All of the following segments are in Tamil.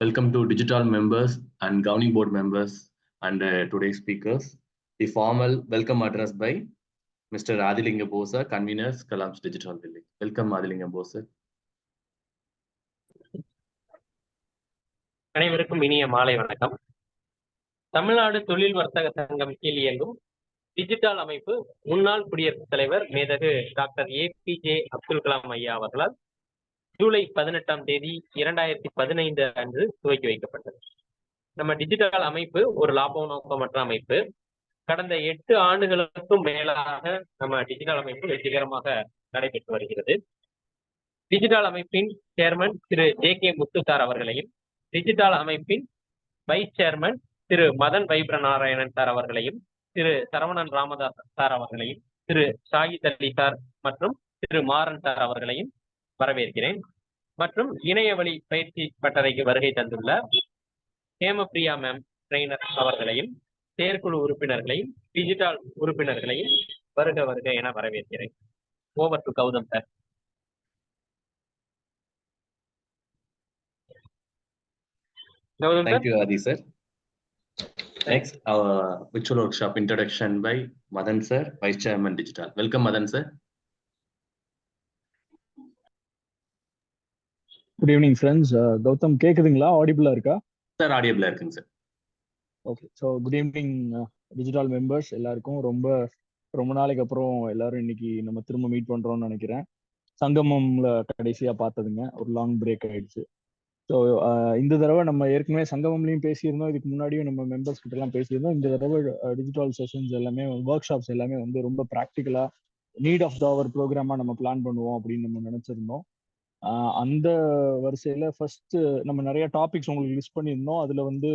Welcome to digital members and governing board members and today's speakers. The formal welcome address by Mr. Adilingam Bosa, conveners, Kalams Digital Village. Welcome, Adilingam Bosa. அனைவருக்கும் இனிய மாலை வணக்கம். தமிழ்நாடு தொழில் வர்த்தக சங்கம் கீழ் இயங்கும் டிஜிட்டல் அமைப்பு முன்னாள் குடியரசுத் தலைவர் மேதகு டாக்டர் APJ அப்துல் கலாம் ஐயா அவர்களால் ஜூலை 18ஆம் தேதி 2015 அன்று துவக்கி வைக்கப்பட்டது. நம்ம டிஜிட்டல் அமைப்பு ஒரு லாப நோக்கமற்ற அமைப்பு. கடந்த 8 ஆண்டுகளுக்கும் மேலாக நம்ம டிஜிட்டல் அமைப்பு வெற்றிகரமாக நடைபெற்று வருகிறது. டிஜிட்டல் அமைப்பின் சேர்மன் திரு JK முத்து சார் அவர்களையும், டிஜிட்டல் அமைப்பின் வைஸ் சேர்மன் திரு மதன் வைப்ரநாராயணன் சார் அவர்களையும், திரு சரவணன் ராமதாஸ் சார் அவர்களையும், திரு ஷாஹித் அலி சார் மற்றும் திரு மாறன் சார் அவர்களையும் வரவேற்கிறேன். மற்றும் இணைய வழி பயிற்சி பட்டறைக்கு வருகை தந்துள்ள ஹேமபிரியா மேம் ட்ரெயினர் அவர்களையும், செயற்குழு உறுப்பினர்களையும், டிஜிட்டல் உறுப்பினர்களையும் வருக வருக என வரவேற்கிறேன். Over to Gautam sir. Thank you, Adi sir. Next, our virtual workshop introduction by Madan sir, Vice Chairman Digital. Welcome, Madan sir. Good evening, friends. Gautam, கேக்குதுங்களா? ஆடிபிளா இருக்கா? Sir, audible இருக்குங்க sir. Okay, so good evening, digital members. எல்லாருக்கும் ரொம்ப நாளைக்கு அப்புறம் எல்லாரும் இன்னைக்கு நம்ம திரும்ப மீட் பண்றோம்னு நினைக்கிறேன். சங்கமம்ல கடைசியா பார்த்ததுங்க, ஒரு லாங் பிரேக் ஆயிடுச்சு. ஸோ இந்த தடவை நம்ம ஏற்கனவே சங்கமம்லையும் பேசியிருந்தோம், இதுக்கு முன்னாடியும் நம்ம மெம்பர்ஸ் கிட்ட எல்லாம் பேசியிருந்தோம். இந்த தடவை டிஜிட்டல் செஷன்ஸ் எல்லாமே, ஒர்க் ஷாப்ஸ் எல்லாமே வந்து ரொம்ப ப்ராக்டிக்கலா நீட் ஆஃப் த அவர் ப்ரோக்ராமா நம்ம பிளான் பண்ணுவோம் அப்படின்னு நம்ம நினைச்சிருந்தோம். அந்த வரிசையில ஃபர்ஸ்ட் நம்ம நிறைய டாபிக்ஸ் உங்களுக்கு லிஸ்ட் பண்ணியிருந்தோம். அதுல வந்து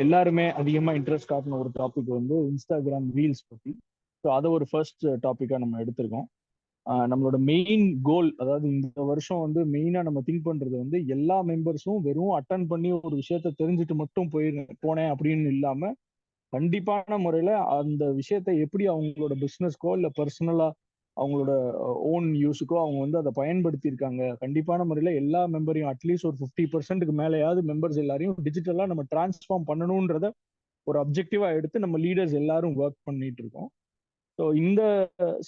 எல்லாருமே அதிகமா இன்ட்ரெஸ்ட் காட்டின ஒரு டாபிக் வந்து இன்ஸ்டாகிராம் ரீல்ஸ் பத்தி. ஸோ அதை ஒரு ஃபர்ஸ்ட் டாபிக்கா நம்ம எடுத்திருக்கோம். நம்மளோட மெயின் கோல், அதாவது இந்த வருஷம் வந்து மெயினா நம்ம திங்க் பண்றது வந்து எல்லா மெம்பர்ஸும் வெறும் அட்டன் பண்ணி ஒரு விஷயத்த தெரிஞ்சுட்டு மட்டும் போனேன் அப்படின்னு இல்லாம, கண்டிப்பான முறையில அந்த விஷயத்த எப்படி அவங்களோட பிசினஸ்க்கோ இல்ல பர்சனலா அவங்களோட ஓன் யூஸுக்கோ அவங்க வந்து அதை பயன்படுத்தி இருக்காங்க. கண்டிப்பான முறையில எல்லா மெம்பரையும் அட்லீஸ்ட் ஒரு 50%க்கு மேலேயாவது மெம்பர்ஸ் எல்லாரையும் டிஜிட்டலா நம்ம டிரான்ஸ்ஃபார்ம் பண்ணணும்ன்றத ஒரு அப்ஜெக்டிவா எடுத்து நம்ம லீடர்ஸ் எல்லாரும் ஒர்க் பண்ணிட்டு இருக்கோம். ஸோ இந்த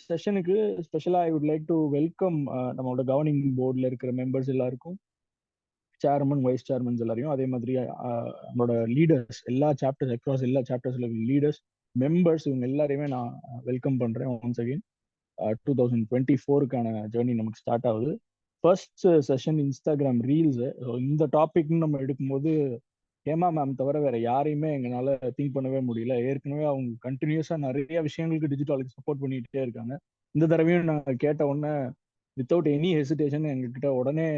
செஷனுக்கு ஸ்பெஷலாக I would like to welcome நம்மளோட கவர்னிங் போர்டில் இருக்கிற மெம்பர்ஸ் எல்லாருக்கும், சேர்மன், வைஸ் சேர்மன்ஸ் எல்லாரையும், அதே மாதிரி நம்மளோட லீடர்ஸ், எல்லா சாப்டர்ஸ் அக்ராஸ் எல்லா சாப்டர்ஸ்ல லீடர்ஸ், மெம்பர்ஸ், இவங்க எல்லாரையுமே நான் வெல்கம் பண்ணுறேன். ஒன்ஸ் அகெயின் 2024க்கான ஜேர்னி நமக்கு ஸ்டார்ட் ஆகுது. First session Instagram reels. So இந்த டாபிக்னு நம்ம எடுக்கும்போது ஹேமா மேம் தவிர வேற யாரையுமே எங்களால திங்க் பண்ணவே முடியல. ஏற்கனவே அவங்க கண்டினியூஸா நிறைய விஷயங்களுக்கு டிஜிட்டலுக்கு சப்போர்ட் பண்ணிட்டே இருக்காங்க. இந்த தடவையும் நான் கேட்ட உடனே வித்தவுட் எனி ஹெசிடேஷன் எங்ககிட்ட உடனே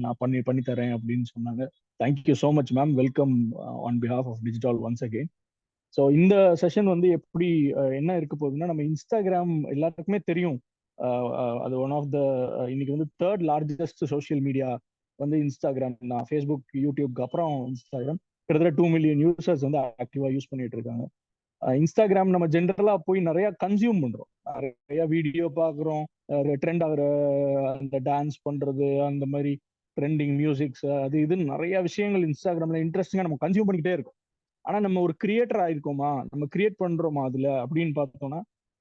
நான் பண்ணி தரேன் அப்படின்னு சொன்னாங்க. Thank you so much ma'am. Welcome on behalf of digital once again. So இந்த செஷன் வந்து எப்படி என்ன இருக்க போகுதுன்னா, நம்ம இன்ஸ்டாகிராம் எல்லாருக்குமே தெரியும், அது ஒன் ஆஃப் த இன்னைக்கு வந்து 3rd லார்ஜஸ்ட் சோஷியல் மீடியா வந்து இன்ஸ்டாகிராம் தான். ஃபேஸ்புக், யூடியூப்க்கு அப்புறம் இன்ஸ்டாகிராம். கிட்டத்தட்ட 2 மில்லியன் யூசர்ஸ் வந்து ஆக்டிவா யூஸ் பண்ணிட்டு இருக்காங்க. இன்ஸ்டாகிராம் நம்ம ஜென்ரலா போய் நிறைய கன்சியூம் பண்றோம், நிறைய வீடியோ பாக்குறோம், ட்ரெண்ட் ஆகுற அந்த டான்ஸ் பண்றது, அந்த மாதிரி ட்ரெண்டிங் மியூசிக்ஸ், அது இதுன்னு நிறைய விஷயங்கள் இன்ஸ்டாகிராம்ல இன்ட்ரெஸ்டிங்கா நம்ம கன்சியூம் பண்ணிக்கிட்டே இருக்கோம். ஆனா நம்ம ஒரு கிரியேட்டர் ஆயிருக்கோமா, நம்ம கிரியேட் பண்றோமா அதுல அப்படின்னு பார்த்தோம்னா,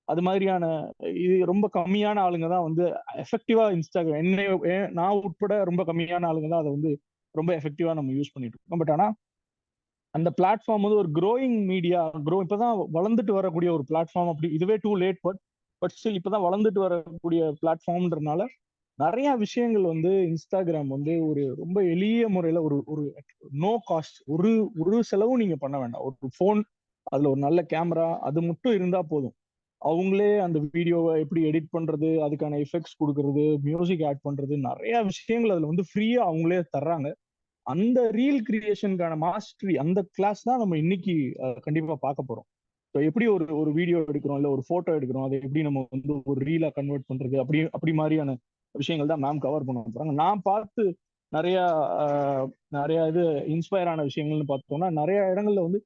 அது மாதிரியான இது ரொம்ப கம்மியான ஆளுங்க தான் வந்து எஃபெக்டிவா இன்ஸ்டாகிராம், நான் உட்பட ரொம்ப கம்மியான ஆளுங்க தான் அதை வந்து ரொம்ப எஃபெக்டிவா நம்ம யூஸ் பண்ணிட்டு இருக்கோம். பட் ஆனா அந்த பிளாட்ஃபார்ம் வந்து ஒரு க்ரோயிங் மீடியா, இப்பதான் வளர்ந்துட்டு வரக்கூடிய ஒரு பிளாட்ஃபார்ம். அப்படி இதுவே டூ லேட், பட் ஸ்டில் இப்பதான் வளர்ந்துட்டு வரக்கூடிய பிளாட்ஃபார்ம்ன்றனால நிறைய விஷயங்கள் வந்து இன்ஸ்டாகிராம் வந்து ஒரு ரொம்ப எளிய முறையில ஒரு நோ காஸ்ட், ஒரு செலவும் நீங்க பண்ண வேண்டாம். ஒரு ஃபோன், அதுல ஒரு நல்ல கேமரா, அது மட்டும் இருந்தா போதும். அவங்களே அந்த வீடியோவை எப்படி எடிட் பண்றது, அதுக்கான எஃபெக்ட்ஸ் கொடுக்கறது, மியூசிக் ஆட் பண்றது, நிறைய விஷயங்கள் அதுல வந்து ஃப்ரீயா அவங்களே தர்றாங்க. அந்த ரீல் கிரியேஷனுக்கான மாஸ்டரி, அந்த கிளாஸ் தான் நம்ம இன்னைக்கு கண்டிப்பா பார்க்க போறோம். ஸோ எப்படி ஒரு வீடியோ எடுக்கிறோம், இல்லை ஒரு போட்டோ எடுக்கிறோம், அதை எப்படி நம்ம வந்து ஒரு ரீலா கன்வெர்ட் பண்றது, அப்படி மாதிரியான விஷயங்கள் தான் மேம் கவர் பண்ண போறாங்க. நான் பார்த்து நிறைய இது இன்ஸ்பயர் ஆன விஷயங்கள்னு பார்த்தோம்னா, நிறைய இடங்கள்ல வந்து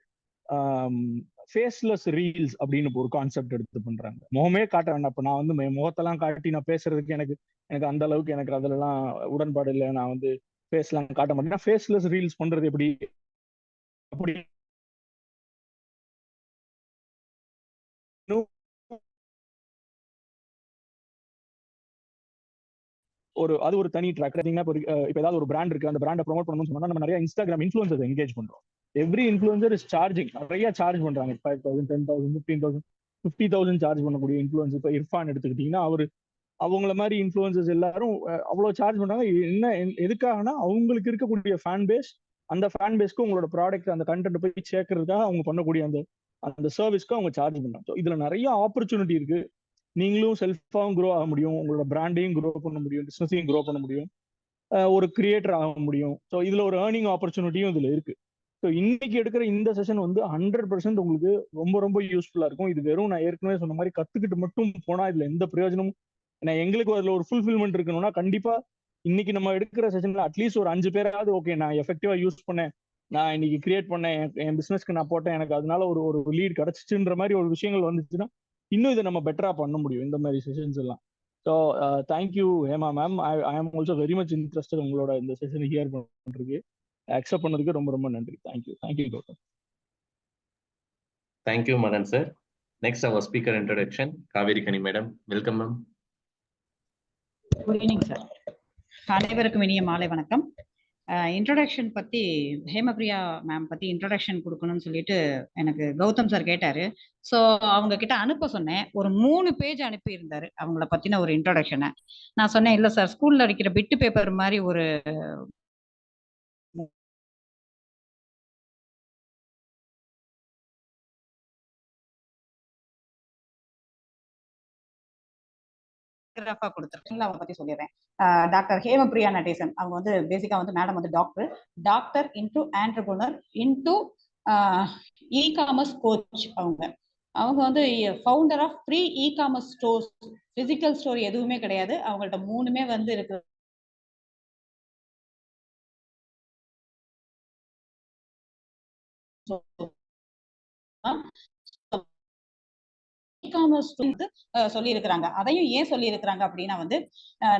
ஃபேஸ்லெஸ் ரீல்ஸ் அப்படின்னு ஒரு கான்செப்ட் எடுத்து பண்றாங்க. முகமே காட்ட வேண்டாம். இப்போ நான் வந்து முகத்தெல்லாம் காட்டி நான் பேசுறதுக்கு எனக்கு அந்த அளவுக்கு எனக்கு அதுலலாம் உடன்பாடு இல்லை. நான் வந்து ஃபேஸ்லாம் காட்ட மாட்டேன். ஃபேஸ்லெஸ் ரீல்ஸ் பண்றது எப்படி அப்படி அது ஒரு தனி ட்ராக். இப்போ ஏதாவது ஒரு பிராண்ட் இருக்கு, அந்த பிராண்டை ப்ரோமோட் பண்ணணும்னு சொன்னா நம்ம நிறைய இன்ஸ்டாகிராம் இன்ஃப்ளூயன்சர்ஸ் என்கேஜ் பண்றோம். எவ்ரி இன்ஃப்ளூயன்சர் இஸ் சார்ஜிங், நிறைய சார்ஜ் பண்றாங்க. 5,000, 10,000, 15,000, 50,000 சார்ஜ் பண்ணக்கூடிய இன்ஃப்ளூயன்சர். இப்போ இர்ஃபான் எடுத்துக்கிட்டீங்கன்னா அவங்கள மாதிரி இன்ஃப்ளூயன்சர்ஸ் எல்லாரும் அவ்வளவு சார்ஜ் பண்றாங்க. என்ன எதுக்காகனா அவங்களுக்கு இருக்கக்கூடிய ஃபேன் பேஸ், அந்த ஃபேன் பேஸ்க்கு உங்களோட ப்ராடக்ட் அந்த கண்டென்ட் போய் சேர்க்கறதுக்காக அவங்க பண்ணக்கூடிய அந்த சர்வீஸ்க்கு அவங்க சார்ஜ் பண்றாங்க. இதுல நிறைய ஆப்பர்ச்சுனிட்டி இருக்கு. நீங்களும் செல்ஃபாவும் க்ரோ ஆக முடியும், உங்களோட பிராண்டையும் க்ரோ பண்ண முடியும், பிசினஸையும் க்ரோ பண்ண முடியும், ஒரு கிரியேட்டர் ஆக முடியும். ஸோ இதுல ஒரு ஏர்னிங் ஆப்பர்ச்சுனிட்டியும் இதுல இருக்கு. ஸோ இன்னைக்கு எடுக்கிற இந்த செஷன் 100% உங்களுக்கு ரொம்ப ரொம்ப யூஸ்ஃபுல்லா இருக்கும். இது வெறும் நான் ஏற்கனவே சொன்ன மாதிரி கத்துக்கிட்டு மட்டும் போனா இதுல எந்த பிரயோஜனமும், ஏன்னா எங்களுக்கு அதுல ஒரு ஃபுல்ஃபில்மெண்ட் இருக்கணும்னா கண்டிப்பா இன்னைக்கு நம்ம எடுக்கிற செஷன்ல அட்லீஸ்ட் ஒரு 5 பேராவது ஓகே நான் எஃபெக்டிவா யூஸ் பண்ணேன், நான் இன்னைக்கு கிரியேட் பண்ணேன், என் பிசினஸ்க்கு நான் போட்டேன், எனக்கு அதனால ஒரு லீட் கிடைச்சிச்சுன்ற மாதிரி ஒரு விஷயங்கள் வந்துச்சுன்னா இன்னும் இதை நம்ம பெட்டரா பண்ண முடியும் இந்த மாதிரி செஷன்ஸ் எல்லாம். So thank you Hema ma'am. ஐ ஆம் ஆல்சோ வெரி மச் இன்ட்ரெஸ்டட் உங்களோட இந்த செஷனை ஹியர் பண்றதுக்கு. அக்செப்ட் பண்ணதுக்கு ரொம்ப ரொம்ப நன்றி. Thank you Gautham. Thank you Madan sir. Next our speaker introduction Kaveri Kani madam. Welcome ma'am. Good evening sir. அனைவருக்கும் இனிய மாலை வணக்கம். இன்ட்ரோடக்ஷன் பற்றி ஹேமபிரியா மேம் பற்றி இன்ட்ரோடக்ஷன் கொடுக்கணும்னு சொல்லிட்டு எனக்கு கௌதம் சார் கேட்டார். ஸோ அவங்க கிட்ட அனுப்ப சொன்னேன். ஒரு 3 பேஜ் அனுப்பியிருந்தார் அவங்கள பற்றின ஒரு இன்ட்ரோடக்ஷனை. நான் சொன்னேன் இல்லை சார், ஸ்கூலில் அடிக்கிற பிட்டு பேப்பர் மாதிரி ஒரு கொடுத்துருக்கீங்களா. அவங்க பத்தி சொல்லிடுறேன். டாக்டர் ஹேமபிரியா நடேசன் அவங்க வந்து பேசிக்கா வந்து மேடம் வந்து doctor into entrepreneur into e-commerce coach. அவங்க வந்து founder of 3 e-commerce stores. Physical store எதுவுமே கிடையாது அவங்கள்ட்ட, 3மே வந்து இருக்கு. இ-காமர்ஸ் சொல்லி இருக்கிறாங்க. அதையும் ஏன் சொல்லி இருக்கிறாங்க அப்படின்னா வந்து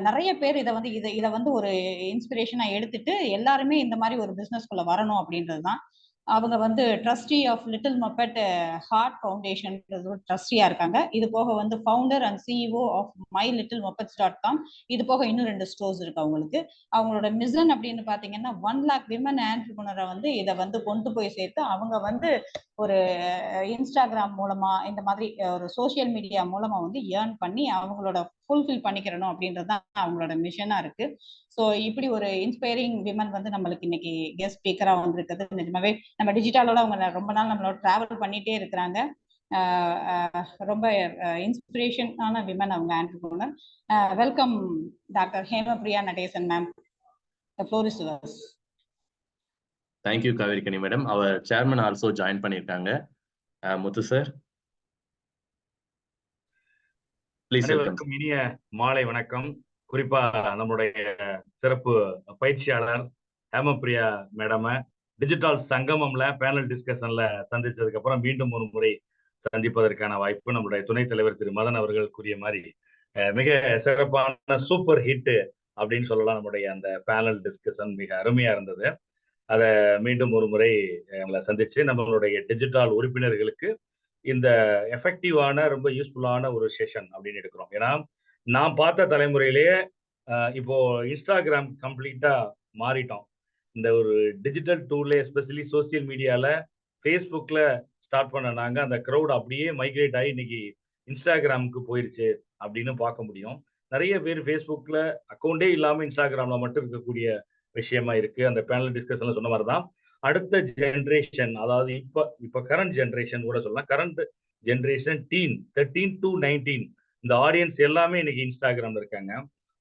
நிறைய பேர் இதை வந்து ஒரு இன்ஸ்பிரேஷனா எடுத்துட்டு எல்லாருமே இந்த மாதிரி ஒரு பிசினஸ்குள்ள வரணும் அப்படின்றதுதான். அவங்க வந்து trustee of Little Moppet Heart Foundation ட்ரஸ்டியா இருக்காங்க. இது போக வந்து founder and CEO of mylittlemopeds.com. இது போக இன்னும் 2 ஸ்டோர்ஸ் இருக்கு அவங்களுக்கு. அவங்களோட மிஷன் அப்படின்னு பாத்தீங்கன்னா 1 lakh விமன் ஆண்டர்பிரினரை வந்து இதை வந்து கொண்டு போய் சேர்த்து அவங்க வந்து ஒரு இன்ஸ்டாகிராம் மூலமா இந்த மாதிரி ஒரு சோசியல் மீடியா மூலமா வந்து ஏர்ன் பண்ணி அவங்களோட ஃபுல்ஃபில் பண்ணிக்கிறணும் அப்படின்றது தான் அவங்களோட மிஷனா இருக்கு. ஸோ இப்படி ஒரு இன்ஸ்பைரிங் விமன் வந்து நம்மளுக்கு இன்னைக்கு கெஸ்ட் ஸ்பீக்கரா வந்திருக்கிறது நிஜமாவே நம்ம டிஜிட்டலோட அவங்க ரொம்ப நாள் நம்மளோட டிராவல் பண்ணிட்டே இருக்கிறாங்க. ரொம்ப இன்ஸ்பிரேஷனான விமன் அவங்க entrepreneur. Welcome doctor Hemapriya Natesan ma'am. The floor is yours. Thank you Kaveri Kani madam. Our chairman also join பண்ணியிருக்காங்க. முத்து சார் ப்ளீஸ். அனைவருக்கும் இனிய மாலை வணக்கம். குறிப்பா நம்முடைய சிறப்பு பயிற்சியாளர் ஹேமபிரியா மேடம் டிஜிட்டல் சங்கமம்ல பேனல் டிஸ்கஷன்ல சந்திச்சதுக்கு அப்புறம் மீண்டும் ஒரு முறை சந்திப்பதற்கான வாய்ப்பு நம்முடைய துணைத் தலைவர் திரு மதன் அவர்கள் கூறிய மாதிரி மிக சிறப்பான சூப்பர் ஹிட் அப்படின்னு சொல்லலாம். நம்முடைய அந்த பேனல் டிஸ்கஷன் மிக அருமையா இருந்தது. அதை மீண்டும் ஒரு முறை நம்மளை சந்திச்சு நம்மளுடைய டிஜிட்டல் உறுப்பினர்களுக்கு இந்த எஃபெக்டிவான ரொம்ப யூஸ்ஃபுல்லான ஒரு செஷன் அப்படின்னு எடுக்கிறோம். ஏன்னா நான் பார்த்த தலைமுறையிலேயே இப்போ இன்ஸ்டாகிராம் கம்ப்ளீட்டா மாறிட்டோம். இந்த ஒரு டிஜிட்டல் டூல்ல எஸ்பெஷலி சோசியல் மீடியால ஃபேஸ்புக்ல ஸ்டார்ட் பண்ண நாங்க அந்த க்ரௌட் அப்படியே மைக்ரேட் ஆகி இன்னைக்கு இன்ஸ்டாகிராமுக்கு போயிருச்சு அப்படின்னு பார்க்க முடியும். நிறைய பேர் ஃபேஸ்புக்ல அக்கௌண்டே இல்லாம இன்ஸ்டாகிராம்ல மட்டும் இருக்கக்கூடிய விஷயமா இருக்கு. அந்த பேனல் டிஸ்கஷன்ல சொன்ன மாதிரிதான் அடுத்த ஜென்ரேஷன், அதாவது இப்ப கரண்ட் ஜென்ரேஷன் கூட சொல்லலாம், கரண்ட் ஜென்ரேஷன் 13 to 19 இந்த ஆடியன்ஸ் எல்லாமே இன்னைக்கு இன்ஸ்டாகிராம்ல இருக்காங்க.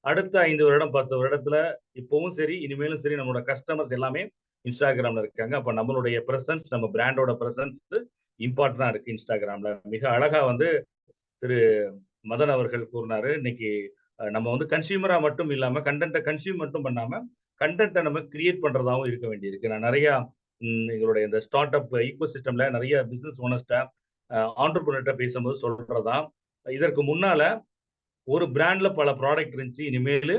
அடுத்த 5 வருடம் 10 வருடத்துல இப்பவும் சரி இனிமேலும் சரி நம்மளோட கஸ்டமர்ஸ் எல்லாமே இன்ஸ்டாகிராம்ல இருக்காங்க. அப்ப நம்மளுடைய பிரசன்ஸ், நம்ம பிராண்டோட பிரசன்ஸ் இம்பார்ட்டன்டா இருக்கு இன்ஸ்டாகிராம்ல. மிக அழகா வந்து திரு மதன் அவர்கள் கூறினாரு. இன்னைக்கு நம்ம வந்து கன்சியூமரா மட்டும் இல்லாம கண்டென்ட்டை கன்சியூம் மட்டும் பண்ணாம கண்டென்ட்டை நம்ம கிரியேட் பண்றதாவும் இருக்க வேண்டியிருக்கு. நான் நிறைய எங்களுடைய இந்த ஸ்டார்ட் அப் ஈகோ சிஸ்டம்ல நிறைய பிசினஸ் ஓனர்ஸ்ட ஆண்டர்பிரினர்கிட்ட பேசும்போது சொல்றதா, இதற்கு முன்னால ஒரு பிராண்ட்ல பல ப்ராடக்ட் இருந்துச்சு, இனிமேல்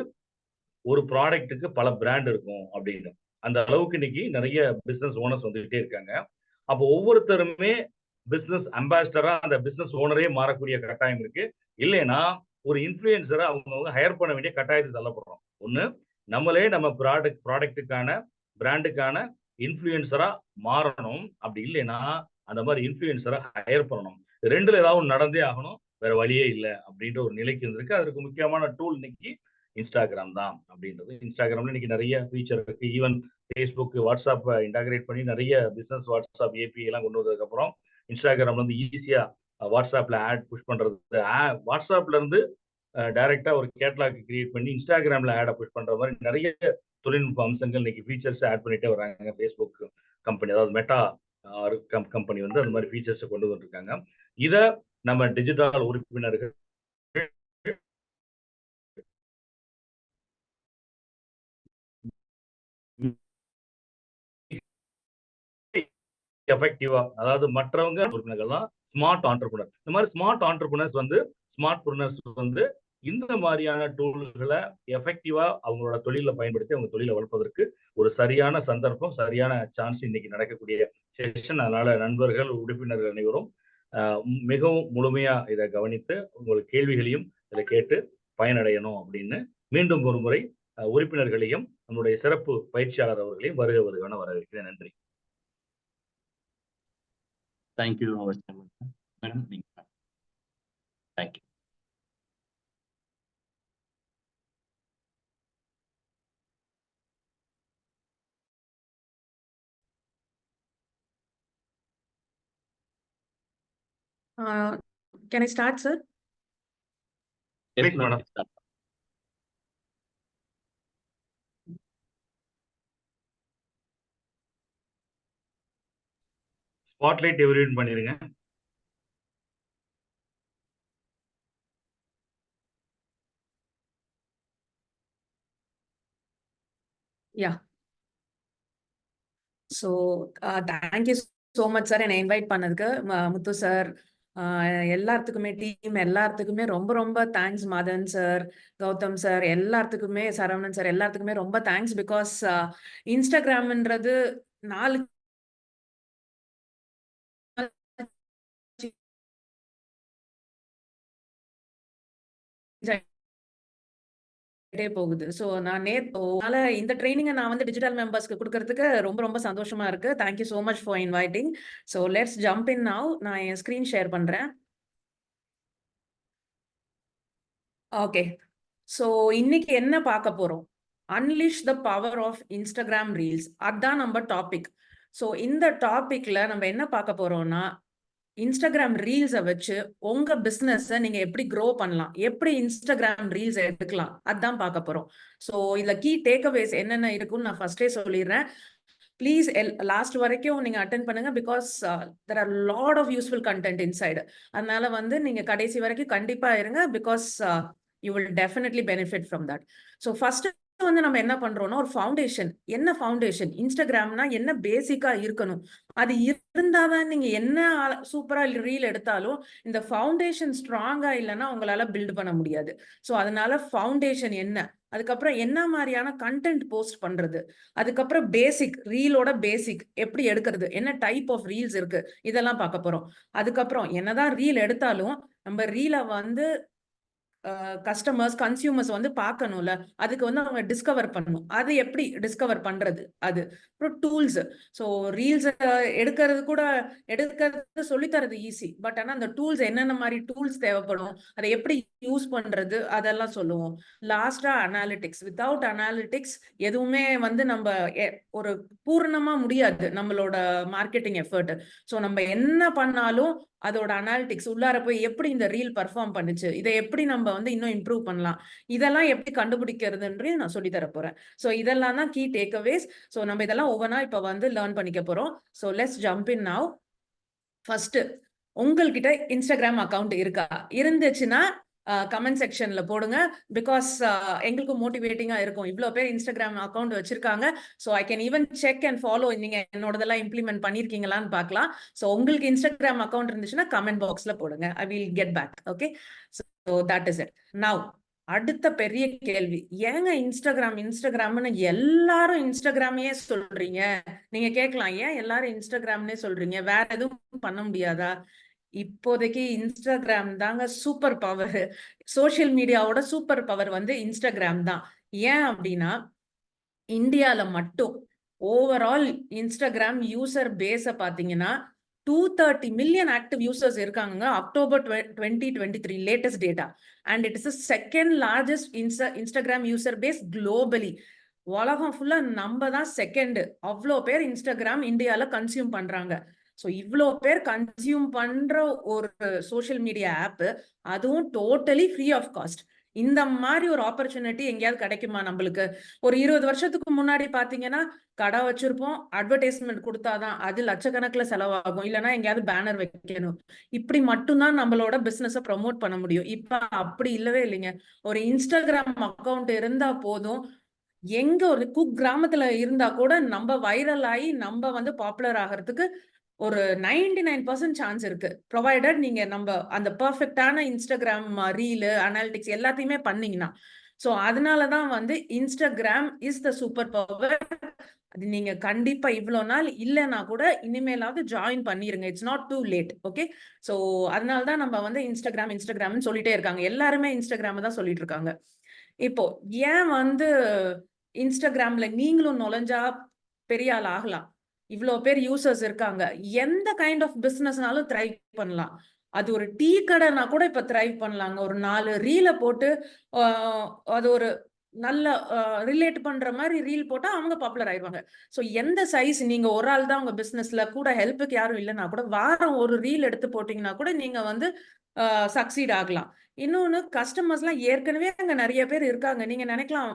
ஒரு ப்ராடக்ட்டுக்கு பல பிராண்ட் இருக்கும் அப்படின்னு. அந்த அளவுக்கு இன்னைக்கு நிறைய பிசினஸ் ஓனர்ஸ் வந்துகிட்டே இருக்காங்க. அப்போ ஒவ்வொருத்தருமே பிசினஸ் அம்பாசிடரா அந்த பிசினஸ் ஓனரே மாறக்கூடிய கட்டாயம் இருக்கு. இல்லைன்னா ஒரு இன்ஃபுளுசரா அவங்க ஹையர் பண்ண வேண்டிய கட்டாயத்தை தள்ளப்படுறோம். ஒண்ணு, நம்மளே நம்ம ப்ராடக்ட்டுக்கான பிராண்டுக்கான இன்ஃபுளுசரா மாறணும். அப்படி இல்லைன்னா அந்த மாதிரி இன்ஃபுளுசரா ஹையர் பண்ணணும். ரெண்டுல ஏதாவது நடந்தே ஆகணும், வேற வழியே இல்லை அப்படின்ற ஒரு நிலைக்கு இருந்திருக்கு. அதற்கு முக்கியமான டூல் இன்னைக்கு இன்ஸ்டாகிராம் தான் அப்படின்றது. இன்ஸ்டாகிராம்ல இன்னைக்கு நிறைய ஃபீச்சர் இருக்கு. ஈவன் ஃபேஸ்புக், வாட்ஸ்அப் இன்டகிரேட் பண்ணி நிறைய பிசினஸ் வாட்ஸ்அப் ஏபி எல்லாம் கொண்டு வந்ததுக்கு அப்புறம் இன்ஸ்டாகிராம்ல வந்து ஈஸியா வாட்ஸ்அப்ல ஆட் புஷ் பண்றது, வாட்ஸ்அப்ல இருந்து டைரக்டா ஒரு கேட்லாக் கிரியேட் பண்ணி இன்ஸ்டாகிராம்ல ஆட புஷ் பண்ற மாதிரி நிறைய தொழில்நுட்ப அம்சங்கள் இன்னைக்கு ஃபீச்சர்ஸ் ஆட் பண்ணிட்டே வராங்க. ஃபேஸ்புக் கம்பெனி, அதாவது மெட்டா கம்பெனி வந்து அந்த மாதிரி ஃபீச்சர்ஸ் கொண்டு வந்துருக்காங்க. இத நம்ம டிஜிட்டல் உறுப்பினர்கள் எஃபெக்டிவா, அதாவது மற்றவங்க உறுப்பினர்கள்லாம் ஸ்மார்ட் ஆண்டர்பிரினர். இந்த மாதிரி ஸ்மார்ட் ஆண்டர்பிரினர்ஸ் வந்து இந்த மாதிரியான டூல்களை எஃபெக்டிவா அவங்களோட தொழில பயன்படுத்தி அவங்க தொழிலை வளர்ப்பதற்கு ஒரு சரியான சந்தர்ப்பம், சரியான சான்ஸ் இன்னைக்கு நடக்கக்கூடிய செஷன். அதனால நண்பர்கள், உறுப்பினர்கள் அனைவரும் மிகவும் முழுமையா இதை கவனித்து உங்களுக்கு கேள்விகளையும் இதை கேட்டு பயனடையணும் அப்படின்னு மீண்டும் ஒரு முறை உறுப்பினர்களையும் நம்முடைய சிறப்பு பயிற்சியாளர் அவர்களையும் வருகை வரவேற்கிறேன். நன்றி. Thank you, Madam. Thank you. Can I start, sir? Yes, madam. Spotlight எவரின் பண்ணிருங்க. Yeah. So, thank you so much, sir. என்னை இன்வைட் பண்ணதுக்கு முத்து சார், எல்லாத்துக்குமே டீம் எல்லாத்துக்குமே ரொம்ப ரொம்ப thanks. Madan sir, Gautham sir, எல்லாத்துக்குமே, சரவணன் சார், எல்லாத்துக்குமே ரொம்ப தேங்க்ஸ். பிகாஸ் இன்ஸ்டாகிராம்ன்றது 4 போகுது. ஸோ நான் அதனால இந்த ட்ரைனிங்கை நான் வந்து டிஜிட்டல் மெம்பர்ஸ்க்கு கொடுக்கறதுக்கு ரொம்ப ரொம்ப சந்தோஷமா இருக்கு. Thank you so much for inviting. So let's jump in now. நான் என் ஸ்க்ரீன் ஷேர் பண்றேன். ஓகே, ஸோ இன்னைக்கு என்ன பார்க்க போறோம்? Unleash the power of Instagram reels. அதுதான் நம்ம டாபிக். ஸோ இந்த டாபிக்ல நம்ம என்ன பார்க்க போறோம்னா, இன்ஸ்டாகிராம் ரீல்ஸை வச்சு உங்க பிசினஸ் நீங்க எப்படி க்ரோ பண்ணலாம், எப்படி இன்ஸ்டாகிராம் ரீல்ஸ் எடுக்கலாம், அதான் பார்க்க போறோம். ஸோ இதுல கீ டேக்அவேஸ் என்னென்ன இருக்குன்னு நான் ஃபர்ஸ்டே சொல்லிடுறேன். ப்ளீஸ் லாஸ்ட் வரைக்கும் நீங்க அட்டென்ட் பண்ணுங்க. Because there are lot of useful content inside. அதனால வந்து நீங்க கடைசி வரைக்கும் கண்டிப்பா இருங்க. Because you will definitely benefit from that. So first வந்து நம்ம என்ன பண்றோம்னா, ஒரு ஃபவுண்டேஷன். என்ன ஃபவுண்டேஷன்? இன்ஸ்டாகிராம்னா என்ன பேசிக்கா இருக்கணும், அது இருந்தாதான் நீங்க என்ன சூப்பரா ரீல் எடுத்தாலும் இந்த ஃபவுண்டேஷன் ஸ்ட்ராங்கா இல்லைன்னா உங்களால பில்ட் பண்ண முடியாது. ஸோ அதனால ஃபவுண்டேஷன் என்ன, அதுக்கப்புறம் என்ன மாதிரியான கண்டென்ட் போஸ்ட் பண்றது, அதுக்கப்புறம் பேசிக் ரீலோட பேசிக் எப்படி எடுக்கிறது, என்ன டைப் ஆஃப் ரீல்ஸ் இருக்கு, இதெல்லாம் பார்க்க போறோம். அதுக்கப்புறம் என்னதான் ரீல் எடுத்தாலும் நம்ம ரீலை வந்து கஸ்டமர்ஸ், கன்சியூமர்ஸ் வந்து பார்க்கணும்ல, அதுக்கு வந்து அவங்க டிஸ்கவர் பண்ணணும். அது எப்படி டிஸ்கவர் பண்றது, அது அப்புறம் டூல்ஸ். ஸோ ரீல்ஸ் எடுக்கிறது சொல்லித்தரது ஈஸி. பட் ஆனால் அந்த டூல்ஸ் என்னென்ன மாதிரி டூல்ஸ் தேவைப்படும், அதை எப்படி யூஸ் பண்றது, அதெல்லாம் சொல்லுவோம். லாஸ்டா அனாலிட்டிக்ஸ். வித்தவுட் அனாலிட்டிக்ஸ் எதுவுமே வந்து நம்ம ஒரு பூர்ணமா முடியாது நம்மளோட மார்க்கெட்டிங் எஃபர்ட். ஸோ நம்ம என்ன பண்ணாலும் அதோட அனாலிட்டிக்ஸ் உள்ளார போய் எப்படி இந்த ரீல் பர்ஃபார்ம் பண்ணுச்சு, இதை எப்படி நம்ம வந்து இன்னும் இம்ப்ரூவ் பண்ணலாம், இதெல்லாம் எப்படி கண்டுபிடிக்கிறதுன்றே நான் சொல்லி தர போறேன். ஸோ இதெல்லாம் தான் கீ டேக்அவேஸ். ஸோ நம்ம இதெல்லாம் ஒவ்வொன்றா இப்போ வந்து லேர்ன் பண்ணிக்க போறோம். So let's jump in now. First, உங்கள்கிட்ட இன்ஸ்டாகிராம் அக்கௌண்ட் இருக்கா? இருந்துச்சுன்னா கமெண்ட் செக்ஷன்ல போடுங்க. பிகாஸ் எங்களுக்கு மோட்டிவேட்டிங்கா இருக்கும், இவ்வளோ பேர் இன்ஸ்டாகிராம் அக்கௌண்ட் வச்சிருக்காங்க. So I can even check and follow. நீங்க என்னோடதெல்லாம் இம்ப்ளிமெண்ட் பண்ணிருக்கீங்களான்னு பார்க்கலாம். ஸோ உங்களுக்கு இன்ஸ்டாகிராம் அக்கௌண்ட் இருந்துச்சுன்னா கமெண்ட் பாக்ஸ்ல போடுங்க. I will get back. Okay, so that is it. Now அடுத்த பெரிய கேள்வி, ஏங்க இன்ஸ்டாகிராம்னு எல்லாரும் இன்ஸ்டாகிராமையே சொல்றீங்க? நீங்க கேட்கலாம், ஏன் எல்லாரும் இன்ஸ்டாகிராம்னே சொல்றீங்க, வேற எதுவும் பண்ண முடியாதா? இப்போதைக்கு இன்ஸ்டாகிராம் தாங்க சூப்பர் பவர். சோசியல் மீடியாவோட சூப்பர் பவர் வந்து இன்ஸ்டாகிராம் தான். ஏன் அப்படின்னா, இந்தியால மட்டும் ஓவரால் இன்ஸ்டாகிராம் யூசர் பேஸ பாத்தீங்கன்னா 230 மில்லியன் ஆக்டிவ் யூசர்ஸ் இருக்காங்க October 2023 latest data. And it is second largest Instagram user base globally. உலகம் ஃபுல்லா நம்ம தான் செகண்ட். அவ்வளோ பேர் இன்ஸ்டாகிராம் இந்தியால கன்சியூம் பண்றாங்க. ஸோ இவ்வளோ பேர் கன்சியூம் பண்ற ஒரு சோஷியல் மீடியா ஆப், அதுவும் டோட்டலி ஃப்ரீ ஆஃப் காஸ்ட். இந்த மாதிரி ஒரு ஆப்பர்ச்சுனிட்டி எங்கேயாவது கிடைக்குமா நம்மளுக்கு? ஒரு 20 வருஷத்துக்கு முன்னாடி பாத்தீங்கன்னா கடை வச்சிருப்போம், அட்வர்டைஸ்மெண்ட் கொடுத்தாதான் அது லட்சக்கணக்கில் செலவாகும், இல்லைன்னா எங்கேயாவது பேனர் வைக்கணும். இப்படி மட்டும்தான் நம்மளோட பிசினஸை ப்ரமோட் பண்ண முடியும். இப்ப அப்படி இல்லவே இல்லைங்க. ஒரு இன்ஸ்டாகிராம் அக்கௌண்ட் இருந்தா போதும், எங்க ஒரு கிராமத்துல இருந்தா கூட நம்ம வைரல் ஆகி நம்ம வந்து பாப்புலர் ஆகிறதுக்கு ஒரு 99% சான்ஸ் இருக்கு. ப்ரொவைடட் நீங்க நம்ம அந்த பெர்ஃபெக்டான இன்ஸ்டாகிராம் ரீல் அனாலிட்டிக்ஸ் எல்லாத்தையுமே பண்ணீங்கன்னா. ஸோ அதனாலதான் வந்து Instagram is the super power. அது நீங்க கண்டிப்பா இவ்வளோ நாள் இல்லைன்னா கூட இனிமேலாவது ஜாயின் பண்ணிருங்க. It's not too late. Okay, so அதனாலதான் நம்ம வந்து இன்ஸ்டாகிராம்னு சொல்லிட்டே இருக்காங்க. எல்லாருமே இன்ஸ்டாகிராம் தான் சொல்லிட்டு இருக்காங்க. இப்போ ஏன் வந்து இன்ஸ்டாகிராம்ல நீங்களும் நுழைஞ்சா பெரிய ஆள் ஆகலாம்? இவ்வளோ பேர் யூசர்ஸ் இருக்காங்க. எந்த கைண்ட் ஆஃப் பிசினஸ்னாலும் த்ரைவ் பண்ணலாம். அது ஒரு டீ கடைனா கூட இப்ப த்ரைவ் பண்ணலாங்க. ஒரு 4 ரீல போட்டு அது ஒரு நல்ல ரிலேட் பண்ற மாதிரி ரீல் போட்டா அவங்க பாப்புலர் ஆயிடுவாங்க. ஸோ எந்த சைஸ், நீங்க ஒரு ஆள் தான் உங்க பிசினஸ்ல, கூட ஹெல்ப்புக்கு யாரும் இல்லைன்னா கூட வாரம் ஒரு ரீல் எடுத்து போட்டீங்கன்னா கூட நீங்க வந்து சக்சீட் ஆகலாம். இன்னொன்னு, கஸ்டமர்ஸ்லாம் ஏற்கனவே அங்க நிறைய பேர் இருக்காங்க. நீங்க நினைக்கலாம்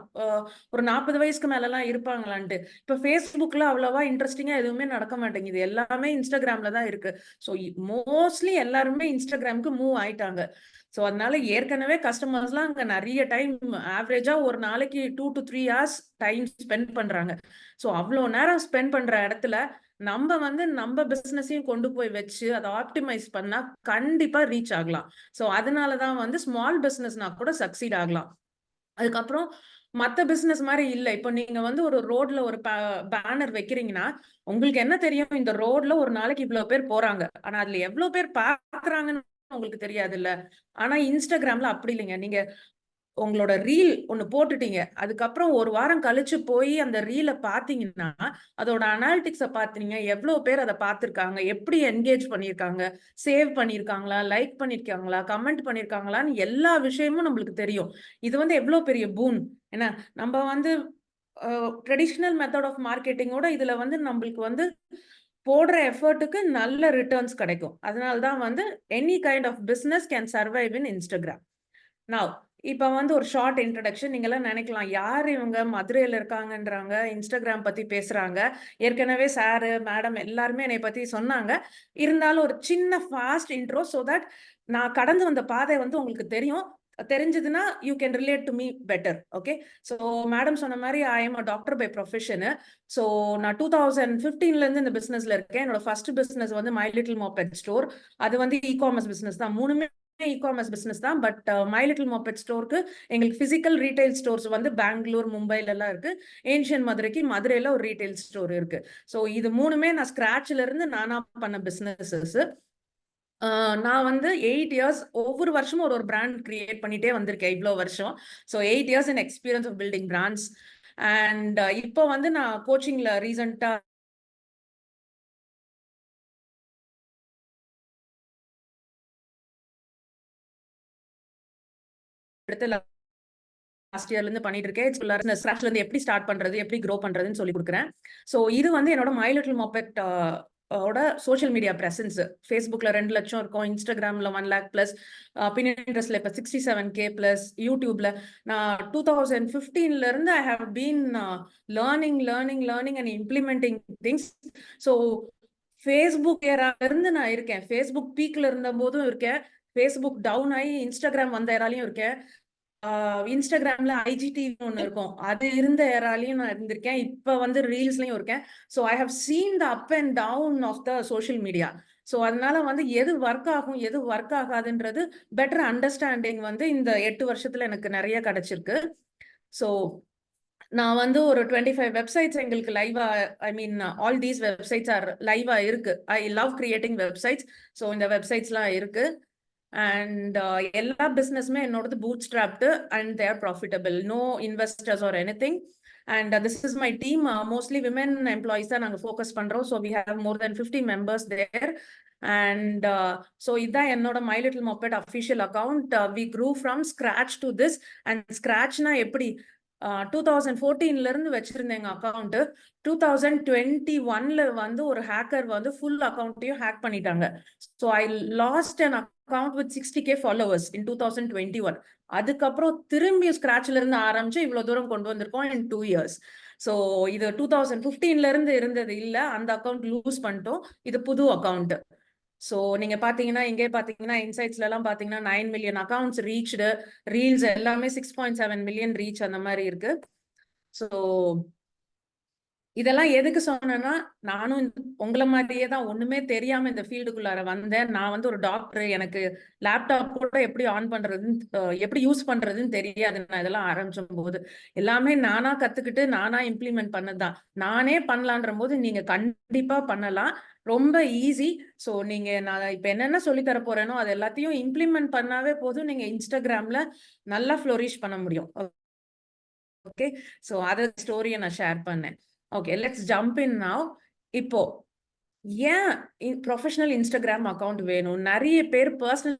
ஒரு 40 வயசுக்கு மேலலாம் இருப்பாங்களான்ட்டு. இப்ப ஃபேஸ்புக்ல அவ்வளவா இன்ட்ரெஸ்டிங்கா எதுவுமே நடக்க மாட்டேங்குது. எல்லாமே இன்ஸ்டாகிராம்ல தான் இருக்கு. ஸோ மோஸ்ட்லி எல்லாருமே இன்ஸ்டாகிராமுக்கு மூவ் ஆயிட்டாங்க. ஸோ அதனால ஏற்கனவே கஸ்டமர்ஸ்லாம் அங்க நிறைய டைம், ஆவரேஜா ஒரு நாளைக்கு 2 to 3 hours டைம் ஸ்பெண்ட் பண்றாங்க. ஸோ அவ்வளோ நேரம் ஸ்பெண்ட் பண்ற இடத்துல நம்ம வந்து நம்ம பிசினஸையும் கொண்டு போய் வச்சு அதை ஆப்டிமைஸ் பண்ணா கண்டிப்பா ரீச் ஆகலாம். ஸோ அதனாலதான் வந்து ஸ்மால் பிசினஸ்னா கூட சக்சீட் ஆகலாம். அதுக்கப்புறம் மத்த பிசினஸ் மாதிரி இல்ல. இப்போ நீங்க வந்து ஒரு ரோட்ல ஒரு பேனர் வைக்கிறீங்கன்னா உங்களுக்கு என்ன தெரியும், இந்த ரோட்ல ஒரு நாளைக்கு இவ்வளவு பேர் போறாங்க, ஆனா அதுல எவ்வளவு பேர் பாக்குறாங்கன்னு உங்களுக்கு தெரியாது இல்ல. ஆனா இன்ஸ்டாகிராம்ல அப்படி இல்லைங்க. நீங்க உங்களோட ரீல் ஒண்ணு போட்டுட்டீங்க, அதுக்கப்புறம் ஒரு வாரம் கழிச்சு போய் அந்த ரீல பாத்தீங்கன்னா அதோட அனாலிட்டிக்ஸ பாத்தீங்க, எவ்வளவு பேர் அதை பார்த்திருக்காங்க, எப்படி என்கேஜ் பண்ணிருக்காங்க, சேவ் பண்ணிருக்காங்களா, லைக் பண்ணிருக்காங்களா, கமெண்ட் பண்ணிருக்காங்களான்னு எல்லா விஷயமும் நம்மளுக்கு தெரியும். இது வந்து எவ்வளவு பெரிய பூன். ஏன்னா நம்ம வந்து ட்ரெடிஷ்னல் மெத்தட் ஆஃப் மார்க்கெட்டிங்கோட இதுல வந்து நம்மளுக்கு வந்து போடுற எஃபர்ட்டுக்கு நல்ல ரிட்டர்ன்ஸ் கிடைக்கும். அதனாலதான் வந்து any kind of business can survive in Instagram. Now இப்ப வந்து ஒரு ஷார்ட் இன்ட்ரடக்ஷன். நீங்க எல்லாம் நினைக்கலாம், யார் இவங்க மதுரையில இருக்காங்கன்றாங்க, இன்ஸ்டாகிராம் பத்தி பேசுறாங்க. ஏற்கனவே சாரு மேடம் எல்லாருமே என்னை பத்தி சொன்னாங்க. இருந்தாலும் ஒரு சின்ன ஃபாஸ்ட் இன்ட்ரோ, சோ தட் நான் கடந்து வந்த பாதை வந்து உங்களுக்கு தெரிஞ்சதுன்னா you can relate to me better. Okay, so madam சொன்ன மாதிரி I am a doctor by profession. So நான் 2015ல இருந்து இந்த பிசினஸ்ல இருக்கேன். என்னோட ஃபர்ஸ்ட் பிசினஸ் வந்து மை லிட்டில் மோபெட் ஸ்டோர். அது வந்து இ-காமர்ஸ் பிசினஸ் தான். மூணுமே இ-காமர்ஸ் பிசினஸ் தான். பட் மை லிட்டில் மோபெட் ஸ்டோருக்கு எங்களுக்கு பிசிக்கல் ரீட்டைல் ஸ்டோர்ஸ் வந்து பெங்களூர், மும்பைல எல்லாம் இருக்கு. ஏன்ஷியன் மதுரையில ஒரு ரீட்டைல் ஸ்டோர் இருக்கு. ஸோ இது மூணுமே நான் ஸ்கிராச்ல இருந்து நானா பண்ண பிசினஸஸ். நான் வந்து 8 இயர்ஸ் ஒவ்வொரு வருஷமும் ஒரு பிராண்ட் கிரியேட் பண்ணிட்டே வந்திருக்கேன் இவ்வளோ வருஷம். So 8 years in experience of building brands. And இப்போ வந்து நான் கோச்சிங்ல ரீசெண்டா இடத்துல லாஸ்ட் இயர்ல இருந்து பண்ணிட்டு இருக்கேன். ஸ்கிராச்ல இருந்து எப்படி ஸ்டார்ட் பண்றது, எப்படி க்ரோ பண்றதுன்னு சொல்லி கொடுக்குறேன். ஸோ இது வந்து என்னோட மை லிட்டில் மோபெட் ஓட சோஷியல் மீடியா பிரசன்ஸ். ஃபேஸ்புக்ல 2 லட்சம் இருக்கும், இன்ஸ்டாகிராம்ல 1 lakh பிளஸ், பினிட்ரஸ்ட்ல இப்ப 67K பிளஸ், யூடியூப்ல நான் 2015ல இருந்து I have been learning and implementing things. So Facebook ஏரால இருந்து நான் இருக்கேன். ஃபேஸ்புக் பீக்ல இருந்த போதும் இருக்கேன், ஃபேஸ்புக் டவுன் ஆகி இன்ஸ்டாகிராம் வந்த ஏராலையும் இருக்கேன். இன்ஸ்டாகிராம்ல ஐஜிடிவி ஒண்ணு இருக்கும், அது இருந்த ஏராலையும் நான் இருந்திருக்கேன். இப்ப வந்து ரீல்ஸ்லயும் இருக்கேன். So I have seen the up and down of the social media. So அதனால வந்து எது ஒர்க் ஆகும் எது ஒர்க் ஆகாதுன்றது பெட்டர் அண்டர்ஸ்டாண்டிங் வந்து இந்த 8 வருஷத்துல எனக்கு நிறைய கிடைச்சிருக்கு. ஸோ நான் வந்து ஒரு 25 வெப்சைட்ஸ் எங்களுக்கு லைவா, I mean all these websites are லைவா இருக்கு. I love creating websites. So இந்த வெப்சைட்ஸ்லாம் இருக்கு. அண்ட் எல்லா பிஸ்னஸுமே என்னோடது bootstrapped and they're profitable, no investors or anything. And this is my team, mostly women employees தான் நாங்கள் ஃபோக்கஸ் பண்ணுறோம். So we have more than 50 members there. And so இதுதான் என்னோட my little moppet official account. We grew from scratch to this. And ஸ்க்ராச்னா எப்படி 2014ல இருந்து வச்சிருந்தேன் எங்க அக்கௌண்ட். 2021ல வந்து ஒரு ஹேக்கர் வந்து ஃபுல் அக்கௌண்ட்டையும் ஹேக் பண்ணிட்டாங்க. So I last an account with 60K followers இன் 2021. அதுக்கப்புறம் திரும்பி ஸ்கிராச்ல இருந்து ஆரம்பிச்சு இவ்வளவு தூரம் கொண்டு வந்திருக்கோம் இன் 2 years. ஸோ இது 2015ல இருந்து இருந்தது இல்ல, அந்த அக்கௌண்ட் லூஸ் பண்ணிட்டோம். இது புது அக்கௌண்ட். ஸோ நீங்க பாத்தீங்கன்னா இங்கே பாத்தீங்கன்னா இன்சைட்ஸ்ல எல்லாம் பாத்தீங்கன்னா 9 million அக்கௌண்ட்ஸ் ரீச்டு, ரீல்ஸ் எல்லாமே 6.7 million ரீச் அந்த மாதிரி இருக்கு. ஸோ இதெல்லாம் எதுக்கு சொன்னேன்னா, நானும் உங்களை மாதிரியே தான் ஒண்ணுமே தெரியாம இந்த ஃபீல்டுக்குள்ளார வந்தேன். நான் வந்து ஒரு டாக்டர், எனக்கு லேப்டாப் கூட எப்படி ஆன் பண்றதுன்னு எப்படி யூஸ் பண்றதுன்னு தெரியாது. நான் இதெல்லாம் ஆரம்பிச்சும் போது எல்லாமே நானா கத்துக்கிட்டு நானா இம்ப்ளிமெண்ட் பண்ணதுதான். நானே பண்ணலான்ற போது நீங்க கண்டிப்பா பண்ணலாம், ரொம்ப ஈஸி. ஸோ நீங்க நான் இப்ப என்னென்ன சொல்லி தர போறேனோ அது எல்லாத்தையும் இம்ப்ளிமெண்ட் பண்ணாவே போதும், நீங்க இன்ஸ்டாகிராம்ல நல்லா ஃப்ளோரிஷ் பண்ண முடியும். ஓகே, ஸோ அத ஸ்டோரியை நான் ஷேர் பண்ணேன். Okay, let's jump in now. இப்போ ஏன் ப்ரொஃபஷனல் இன்ஸ்டாகிராம் அக்கௌண்ட் வேணும்? நிறைய பேர் பர்சனல்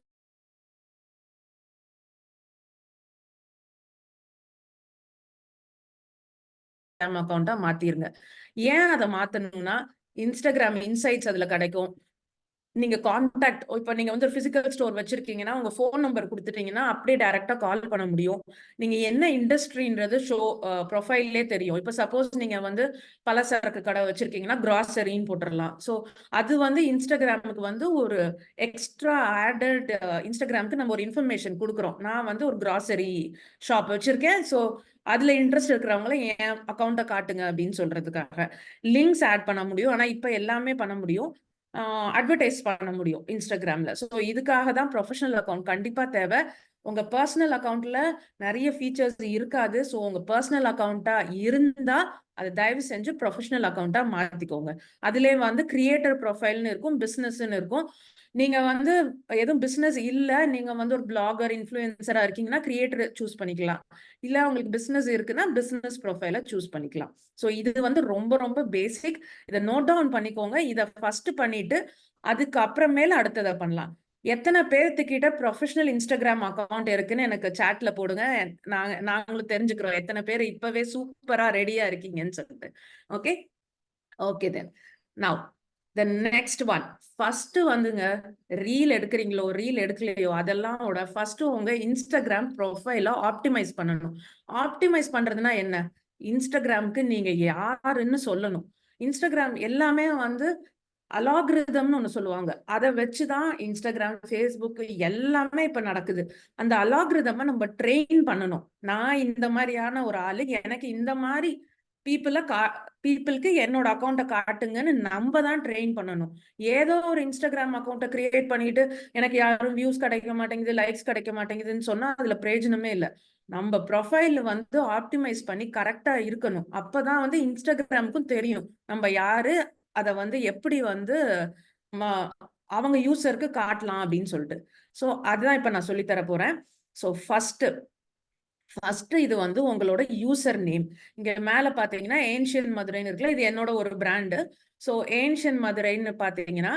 அக்கௌண்டா மாத்திருங்க. ஏன் அதை மாத்தணும்னா, இன்ஸ்டாகிராம் இன்சைட்ஸ் அதுல கிடைக்கும். நீங்க கான்டாக்ட், இப்ப நீங்க வந்து ஒரு பிசிக்கல் ஸ்டோர் வச்சிருக்கீங்கன்னா உங்க ஃபோன் நம்பர் கொடுத்துட்டீங்கன்னா அப்படியே டைரக்டா கால் பண்ண முடியும். நீங்க என்ன இண்டஸ்ட்ரின்றது ஷோ ப்ரொஃபைல்லே தெரியும். இப்ப சப்போஸ் நீங்க வந்து பலசரக்கு கடை வச்சிருக்கீங்கன்னா கிராசரின்னு போட்டுடலாம். ஸோ அது வந்து இன்ஸ்டாகிராமுக்கு வந்து ஒரு எக்ஸ்ட்ரா ஆடட், இன்ஸ்டாகிராமுக்கு நம்ம ஒரு இன்ஃபர்மேஷன் கொடுக்குறோம். நான் வந்து ஒரு கிராசரி ஷாப் வச்சிருக்கேன், ஸோ அதுல இன்ட்ரெஸ்ட் இருக்கிறவங்கள என் அக்கௌண்ட்டை காட்டுங்க அப்படின்னு சொல்றதுக்காக லிங்க்ஸ் ஆட் பண்ண முடியும். ஆனா இப்ப எல்லாமே பண்ண முடியும், அட்வர்டைஸ் பண்ண முடியும் இன்ஸ்டாகிராம்ல. ஸோ இதுக்காக தான் ப்ரொஃபஷனல் அக்கௌண்ட் கண்டிப்பா தேவை. உங்க பர்சனல் அக்கௌண்ட்ல நிறைய ஃபீச்சர்ஸ் இருக்காது. ஸோ உங்க பர்சனல் அக்கௌண்டா இருந்தா அதை தயவு செஞ்சு ப்ரொஃபஷனல் அக்கௌண்டா மாத்திக்கோங்க. அதுலேயே வந்து கிரியேட்டர் ப்ரொஃபைல்னு இருக்கும், பிஸ்னஸ்ன்னு இருக்கும். நீங்க வந்து எதுவும் பிஸ்னஸ் இல்ல, நீங்க வந்து ஒரு பிளாகர் இன்ஃப்ளூயன்சரா இருக்கீங்கன்னா கிரியேட்டர் சூஸ் பண்ணிக்கலாம். இல்ல உங்களுக்கு பிஸ்னஸ் இருக்குன்னா பிஸ்னஸ் ப்ரொஃபைலை சூஸ் பண்ணிக்கலாம். ஸோ இது வந்து ரொம்ப ரொம்ப பேசிக். இதை நோட் டவுன் பண்ணிக்கோங்க. இதை ஃபர்ஸ்ட் பண்ணிட்டு அதுக்கு அப்புறமேல அடுத்ததை பண்ணலாம். எத்தனை பேர்த்துக்கிட்ட ப்ரொஃபஷனல் இன்ஸ்டாகிராம் அக்கௌண்ட் இருக்குன்னு எனக்கு சாட்ல போடுங்க. நாங்களும் தெரிஞ்சுக்கிறோம் எத்தனை பேர் இப்பவே சூப்பரா ரெடியா இருக்கீங்கன்னு சொல்லிட்டு. Okay okay then now the next one. First வந்துங்க, ரீல் எடுக்கிறீங்களோ ரீல் எடுக்கலையோ அதெல்லாம் ஃபர்ஸ்ட் உங்க இன்ஸ்டாகிராம் ப்ரொஃபைல ஆப்டிமைஸ் பண்ணணும். ஆப்டிமைஸ் பண்றதுன்னா என்ன? இன்ஸ்டாகிராமுக்கு நீங்க யாருன்னு சொல்லணும். இன்ஸ்டாகிராம் எல்லாமே வந்து அலாகிரிதம்னு ஒண்ணு சொல்லுவாங்க, அதை வச்சுதான் இன்ஸ்டாகிராம், ஃபேஸ்புக் எல்லாமே இப்ப நடக்குது. அந்த அலாகிரிதமை நம்ம ட்ரெயின் பண்ணணும். நான் இந்த மாதிரியான ஒரு ஆளு, எனக்கு இந்த மாதிரி பீப்புளுக்கு என்னோட அக்கௌண்ட்டை காட்டுங்கன்னு நம்ம தான் ட்ரெயின் பண்ணணும். ஏதோ ஒரு இன்ஸ்டாகிராம் அக்கௌண்ட்டை கிரியேட் பண்ணிட்டு எனக்கு யாரும் வியூஸ் கிடைக்க மாட்டேங்குது, லைக்ஸ் கிடைக்க மாட்டேங்குதுன்னு சொன்னா அதுல பிரயோஜனமே இல்லை. நம்ம ப்ரொஃபைல் வந்து ஆப்டிமைஸ் பண்ணி கரெக்டா இருக்கணும். அப்பதான் வந்து இன்ஸ்டாகிராமுக்கும் தெரியும் நம்ம யாரு, அதை வந்து எப்படி வந்து அவங்க யூசருக்கு காட்டலாம் அப்படின்னு சொல்லிட்டு. ஸோ அதுதான் இப்ப நான் சொல்லித்தர போறேன். ஸோ ஃபர்ஸ்ட் இது வந்து உங்களோட யூசர் நேம். இங்க மேல பாத்தீங்கன்னா ஏன்ஷியன் மதுரைன்னு இருக்குல்ல, இது என்னோட ஒரு பிராண்டு. ஸோ ஏன்ஷியன் மதுரைன்னு பாத்தீங்கன்னா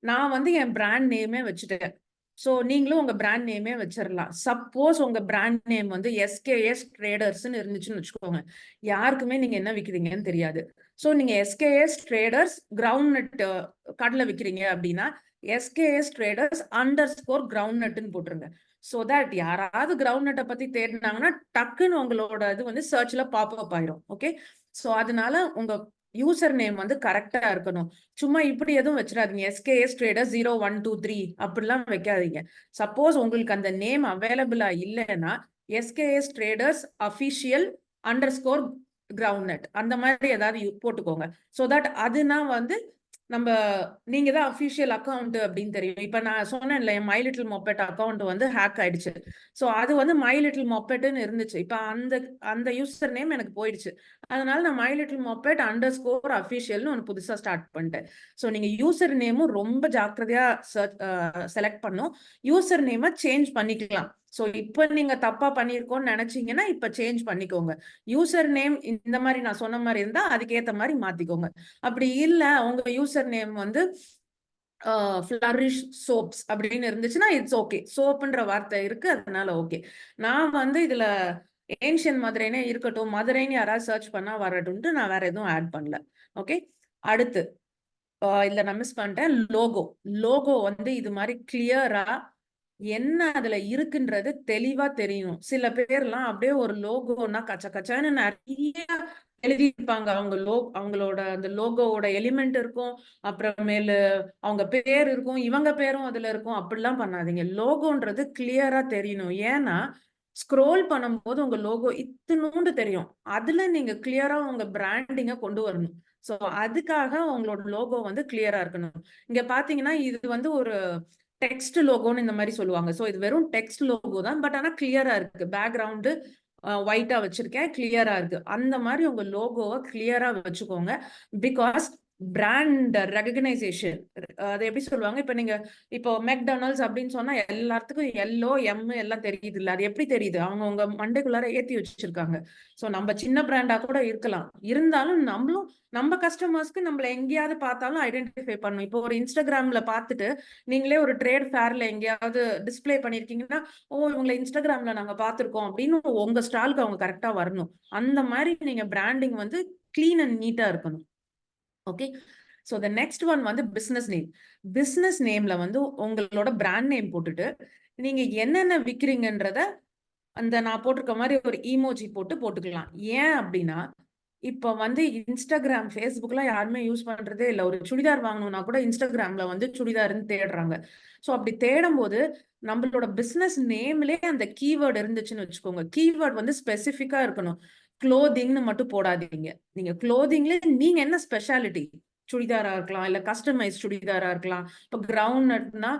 நான் வந்து என் பிராண்ட் நேமே வச்சுட்டேன். ஸோ நீங்களும் உங்க பிராண்ட் நேமே வச்சிடலாம். சப்போஸ் உங்க பிராண்ட் நேம் வந்து எஸ்கேஎஸ் ட்ரேடர்ஸ்ன்னு இருந்துச்சுன்னு வச்சுக்கோங்க, யாருக்குமே நீங்க என்ன விற்கிறீங்கன்னு தெரியாது. ஸோ நீங்க எஸ்கேஎஸ் ட்ரேடர்ஸ் கிரவுண்ட் நட் கடலை விற்கிறீங்க அப்படின்னா எஸ்கேஎஸ் ட்ரேடர்ஸ் _ கிரவுண்ட் நட்னு போட்டுருங்க. ஸோ தட் யாராவது கிரவுண்ட் நட்டை பத்தி தேடினாங்கன்னா டக்குன்னு உங்களோட இது வந்து சர்ச்ல பாப்அப் ஆயிடும். ஓகே, ஸோ அதனால உங்க யூசர் நேம் வந்து கரெக்டா இருக்கணும். சும்மா இப்படி எதுவும் வச்சிடாதீங்க, எஸ்கேஎஸ் ட்ரேடர்ஸ் 0123 அப்படிலாம் வைக்காதீங்க. சப்போஸ் உங்களுக்கு அந்த நேம் அவைலபிளா இல்லைன்னா SKS traders official _ ground nut அந்த மாதிரி ஏதாவது போட்டுக்கோங்க. ஸோ தட் அதுனா வந்து நம்ம நீங்க தான் அஃபிஷியல் அக்கௌண்ட் அப்படின்னு தெரியும். இப்ப நான் சொன்னேன்ல என் மை லிட்டில் மொப்பெட் அக்கௌண்ட் வந்து ஹேக் ஆயிடுச்சு. ஸோ அது வந்து மை லிட்டில் மொப்பெட்னு இருந்துச்சு. இப்ப அந்த அந்த யூசர் நேம் எனக்கு போயிடுச்சு. அதனால நான் மை லிட்டில் மொப்பெட் அண்டர்ஸ்கோர் அஃபிஷியல்னு ஒன்று புதுசா ஸ்டார்ட் பண்ணிட்டேன். ஸோ நீங்க யூசர் நேமும் ரொம்ப ஜாக்கிரதையா செலக்ட் பண்ணும். யூசர் நேமை சேஞ்ச் பண்ணிக்கலாம். ஸோ இப்போ நீங்க தப்பா பண்ணியிருக்கோம்னு நினைச்சீங்கன்னா இப்ப சேஞ்ச் பண்ணிக்கோங்க. யூசர் நேம் இந்த மாதிரி நான் சொன்ன மாதிரி இருந்தா அதுக்கேற்ற மாதிரி மாத்திக்கோங்க. அப்படி இல்ல உங்க யூசர் நேம் வந்து ஃபிளரிஷ் சோப்ஸ் அப்படின்னு இருந்துச்சுன்னா இட்ஸ் ஓகே. சோப்புன்ற வார்த்தை இருக்கு, அதனால ஓகே. நான் வந்து இதுல ஏன்ஷியன் மதுரைனே இருக்கட்டும், மதுரைன்னு யாராவது சர்ச் பண்ணா வரட்டும்ட்டு நான் வேற எதுவும் ஆட் பண்ணல. ஓகே. அடுத்து இதுல நான் மிஸ் பண்ணிட்டேன் லோகோ. லோகோ வந்து இது மாதிரி கிளியரா என்ன அதுல இருக்குன்றது தெளிவா தெரியணும். சில பேர்லாம் அப்படியே ஒரு லோகோனா கச்ச கச்சான்னு நிறைய எழுதியிருப்பாங்க. அவங்களோட அந்த லோகோவோட எலிமெண்ட் இருக்கும், அப்புறமேலு அவங்க பேர் இருக்கும், இவங்க பேரும் அதுல இருக்கும். அப்படிலாம் பண்ணாதீங்க. லோகோன்றது கிளியரா தெரியணும். ஏன்னா ஸ்க்ரோல் பண்ணும்போது உங்க லோகோ இத்தினூண்டு தெரியும். அதுல நீங்க கிளியரா உங்க பிராண்டிங்க கொண்டு வரணும். சோ அதுக்காக உங்களோட லோகோ வந்து கிளியரா இருக்கணும். இங்க பாத்தீங்கன்னா இது வந்து ஒரு டெக்ஸ்ட் லோகோன்னு இந்த மாதிரி சொல்லுவாங்க. ஸோ இது வெறும் டெக்ஸ்ட் லோகோ தான், பட் ஆனால் கிளியரா இருக்கு. பேக்ரவுண்டு ஒயிட்டா வச்சிருக்கேன், கிளியரா இருக்கு. அந்த மாதிரி உங்க லோகோவை கிளியரா வச்சுக்கோங்க. பிகாஸ் பிராண்ட் ரெகக்னைசேஷன் அது எப்படி சொல்லுவாங்க, இப்ப நீங்க இப்போ மெக்டொனால்ட்ஸ் அப்படின்னு சொன்னா எல்லாத்துக்கும் எல்லோ எம் எல்லாம் தெரியுது இல்ல, அது எப்படி தெரியுது? அவங்க உங்க மண்டைக்குள்ளார ஏத்தி வச்சிருக்காங்க. ஸோ நம்ம சின்ன பிராண்டா கூட இருக்கலாம், இருந்தாலும் நம்மளும் நம்ம கஸ்டமர்ஸ்க்கு நம்மள எங்கேயாவது பார்த்தாலும் ஐடென்டிஃபை பண்ணும். இப்போ ஒரு இன்ஸ்டாகிராம்ல பார்த்துட்டு நீங்களே ஒரு ட்ரேட் ஃபேர்ல எங்கேயாவது டிஸ்பிளே பண்ணிருக்கீங்கன்னா, ஓ இவங்களை இன்ஸ்டாகிராம்ல நாங்க பார்த்திருக்கோம் அப்படின்னு உங்க ஸ்டாலுக்கு அவங்க கரெக்டா வரணும். அந்த மாதிரி நீங்க பிராண்டிங் வந்து கிளீன் அண்ட் நீட்டா இருக்கணும். Okay. So the next one வந்து பிஸ்னஸ் நேம். பிஸ்னஸ் நேம்ல வந்து உங்களோட பிராண்ட் நேம் போட்டுட்டு நீங்க என்னென்ன விற்கிறீங்கன்றத அந்த நான் போட்டிருக்க மாதிரி ஒரு ஈமோஜி போட்டுக்கலாம். ஏன் அப்படின்னா இப்போ வந்து இன்ஸ்டாகிராம் ஃபேஸ்புக்லாம் யாருமே யூஸ் பண்றதே இல்லை. ஒரு சுடிதார் வாங்கணும்னா கூட இன்ஸ்டாகிராம்ல வந்து சுடிதார்னு தேடுறாங்க. ஸோ அப்படி தேடும் போது நம்மளோட பிஸ்னஸ் நேம்லயே அந்த கீவேர்டு இருந்துச்சுன்னு வச்சுக்கோங்க. கீவேர்டு வந்து ஸ்பெசிஃபிக்கா இருக்கணும். க்ளோதிங்னு மட்டும் போடாதீங்க. நீங்க க்ளோதிங்ல நீங்க என்ன ஸ்பெஷாலிட்டி, சுடிதாரா இருக்கலாம், இல்ல கஸ்டமைஸ் சுடிதாரா இருக்கலாம். இப்போ கிரவுண்ட் நட்னா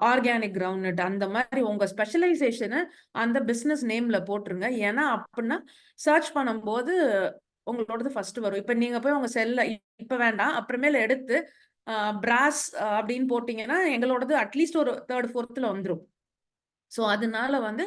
ஆர்கானிக் கிரவுண்ட் நட், அந்த மாதிரி உங்க ஸ்பெஷலைசேஷனை அந்த பிஸ்னஸ் நேம்ல போட்டுருங்க. ஏன்னா அப்படின்னா சர்ச் பண்ணும்போது உங்களோடது ஃபர்ஸ்ட் வரும். இப்ப நீங்க போய் உங்க செல்ல இப்ப வேண்டாம், அப்புறமேல எடுத்து பிராஸ் அப்படின்னு போட்டீங்கன்னா எங்களோடது அட்லீஸ்ட் ஒரு 3rd 4th வந்துடும். ஸோ அதனால வந்து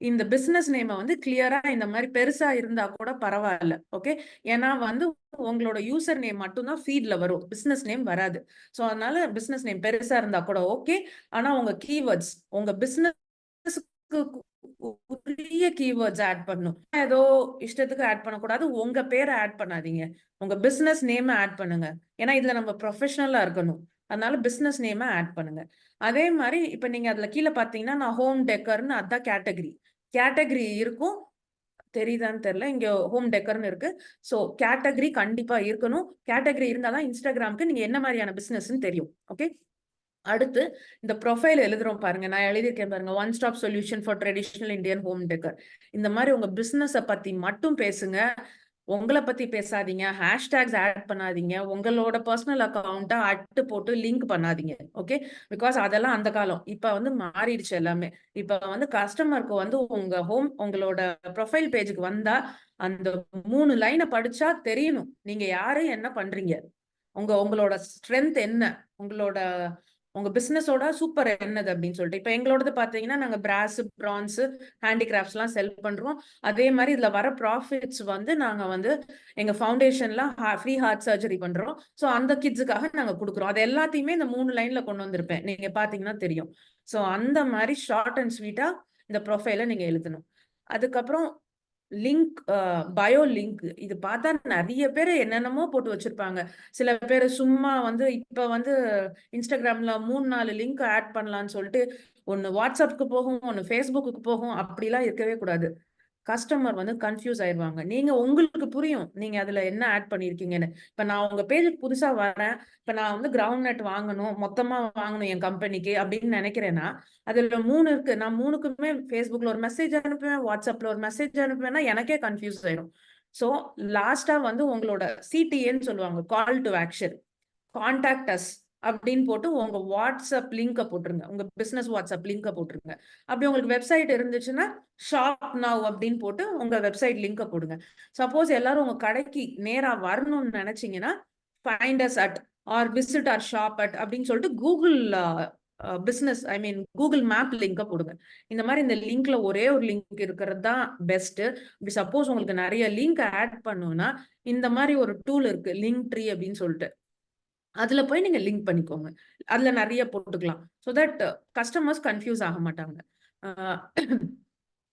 இந்த பிசினஸ் நேமை வந்து கிளியரா இந்த மாதிரி பெருசா இருந்தா கூட பரவாயில்ல. ஓகே. ஏன்னா வந்து உங்களோட யூசர் நேம் மட்டும்தான் ஃபீட்ல வரும், பிசினஸ் நேம் வராது. ஸோ அதனால பிசினஸ் நேம் பெருசா இருந்தா கூட ஓகே. ஆனா உங்க கீவேர்ட்ஸ் உங்க பிசினஸ்க்கு உரிய கீவேர்ட்ஸ் ஆட் பண்ணும். ஏதோ இஷ்டத்துக்கு ஆட் பண்ணக்கூடாது. உங்க பேரை ஆட் பண்ணாதீங்க, உங்க பிசினஸ் நேம் ஆட் பண்ணுங்க. ஏன்னா இதுல நம்ம ப்ரொஃபஷனலா இருக்கணும். அதனால பிசினஸ் நேமை ஆட் பண்ணுங்க. அதே மாதிரி இப்ப நீங்க அதுல கீழே பாத்தீங்கன்னா நான் ஹோம் டெக்கர்னு அதான் கேட்டகரி இருக்கும். தெரியுதான்னு தெரியல, இங்க ஹோம் டெக்கர்னு இருக்கு. ஸோ கேட்டகரி கண்டிப்பா இருக்கணும். கேட்டகரி இருந்தாதான் இன்ஸ்டாகிராமுக்கு நீங்க என்ன மாதிரியான பிசினஸ்ன்னு தெரியும். ஓகே. அடுத்து இந்த ப்ரொஃபைல் எழுதுறோம் பாருங்க, நான் எழுதியிருக்கேன் பாருங்க, one stop solution for traditional Indian home decker. இந்த மாதிரி உங்க பிசினஸை பத்தி மட்டும் பேசுங்க. உங்களை பத்தி பேசாதீங்க, ஹேஷ்டேக்ஸ் ஆட் பண்ணாதீங்க, உங்களோட பர்சனல் அக்கௌண்ட்டை அட்டு போட்டு லிங்க் பண்ணாதீங்க. ஓகே. பிகாஸ் அதெல்லாம் அந்த காலம். இப்ப வந்து மாறிடுச்சு எல்லாமே. இப்ப வந்து கஸ்டமருக்கு வந்து உங்களோட ப்ரொஃபைல் பேஜுக்கு வந்தா அந்த 3 லைனை படிச்சா தெரியணும் நீங்க யாரு, என்ன பண்றீங்க, உங்களோட ஸ்ட்ரென்த் என்ன, உங்க பிசினஸோட சூப்பர் என்னது அப்படின்னு சொல்லிட்டு. இப்ப எங்களோடது பாத்தீங்கன்னா நாங்க பிராஸ், பிரான்ஸ், ஹேண்டிகிராஃப்ட்ஸ் எல்லாம் செல் பண்றோம். அதே மாதிரி இதுல வர ப்ராஃபிட்ஸ் வந்து நாங்க வந்து எங்க ஃபவுண்டேஷன்ல ஃப்ரீ ஹார்ட் சர்ஜரி பண்றோம். ஸோ அந்த கிட்ஸுக்காக நாங்க கொடுக்குறோம். அது எல்லாத்தையுமே இந்த 3 லைன்ல கொண்டு வந்திருப்பேன், நீங்க பாத்தீங்கன்னா தெரியும். ஸோ அந்த மாதிரி ஷார்ட் அண்ட் ஸ்வீட்டா இந்த ப்ரொஃபைல நீங்க எழுதணும். அதுக்கப்புறம் லிங்க், பயோ லிங்க். இது பார்த்தா நிறைய பேர் என்னென்னமோ போட்டு வச்சிருப்பாங்க. சில பேர் சும்மா வந்து இப்ப வந்து இன்ஸ்டாகிராம்ல 3-4 லிங்க் ஆட் பண்ணலாம்னு சொல்லிட்டு ஒன்னு வாட்ஸ்அப்புக்கு போகும், ஒன்னு ஃபேஸ்புக்கு போகும். அப்படிலாம் இருக்கவே கூடாது. கஸ்டமர் வந்து கன்ஃபியூஸ் ஆயிடுவாங்க. நீங்க உங்களுக்கு புரியும் நீங்க அதுல என்ன ஆட் பண்ணிருக்கீங்கன்னு. இப்ப நான் உங்க பேஜுக்கு புதுசா வரேன், இப்ப நான் வந்து கிரவுண்ட் நட் வாங்கணும், மொத்தமா வாங்கணும் என் கம்பெனிக்கு அப்படின்னு நினைக்கிறேன்னா அதுல 3 இருக்கு. நான் 3க்குமே ஃபேஸ்புக்ல ஒரு மெசேஜ் அனுப்புவேன், வாட்ஸ்அப்ல ஒரு மெசேஜ் அனுப்புவேன்னா எனக்கே கன்ஃபியூஸ் ஆயிடும். ஸோ லாஸ்டா வந்து உங்களோட சிடிஏன்னு சொல்லுவாங்க, call to action. Contact as அப்படின்னு போட்டு உங்க வாட்ஸ்அப் லிங்கை போட்டுருங்க, உங்க பிசினஸ் வாட்ஸ்அப் லிங்கை போட்டுருங்க. அப்படி உங்களுக்கு வெப்சைட் இருந்துச்சுன்னா ஷாப் நவ் அப்படின்னு போட்டு உங்க வெப்சைட் லிங்கை போடுங்க. சப்போஸ் எல்லாரும் உங்க கடைக்கு நேரா வரணும்னு நினைச்சீங்கன்னா find us at R visit R shop at அப்படின்னு சொல்லிட்டு கூகுள் பிசினஸ் கூகுள் மேப் லிங்கை போடுங்க. இந்த மாதிரி இந்த லிங்க்ல ஒரே ஒரு லிங்க் இருக்கிறது தான் பெஸ்ட். இப்படி சப்போஸ் உங்களுக்கு நிறைய லிங்க் ஆட் பண்ணணும்னா இந்த மாதிரி ஒரு டூல் இருக்கு, லிங்க் ட்ரீ அப்படின்னு சொல்லிட்டு, அதுல போய் நீங்க லிங்க் பண்ணிக்கோங்க. அதுல நிறைய போட்டுக்கலாம். ஸோ தட் கஸ்டமர்ஸ் கன்ஃபியூஸ் ஆக மாட்டாங்க.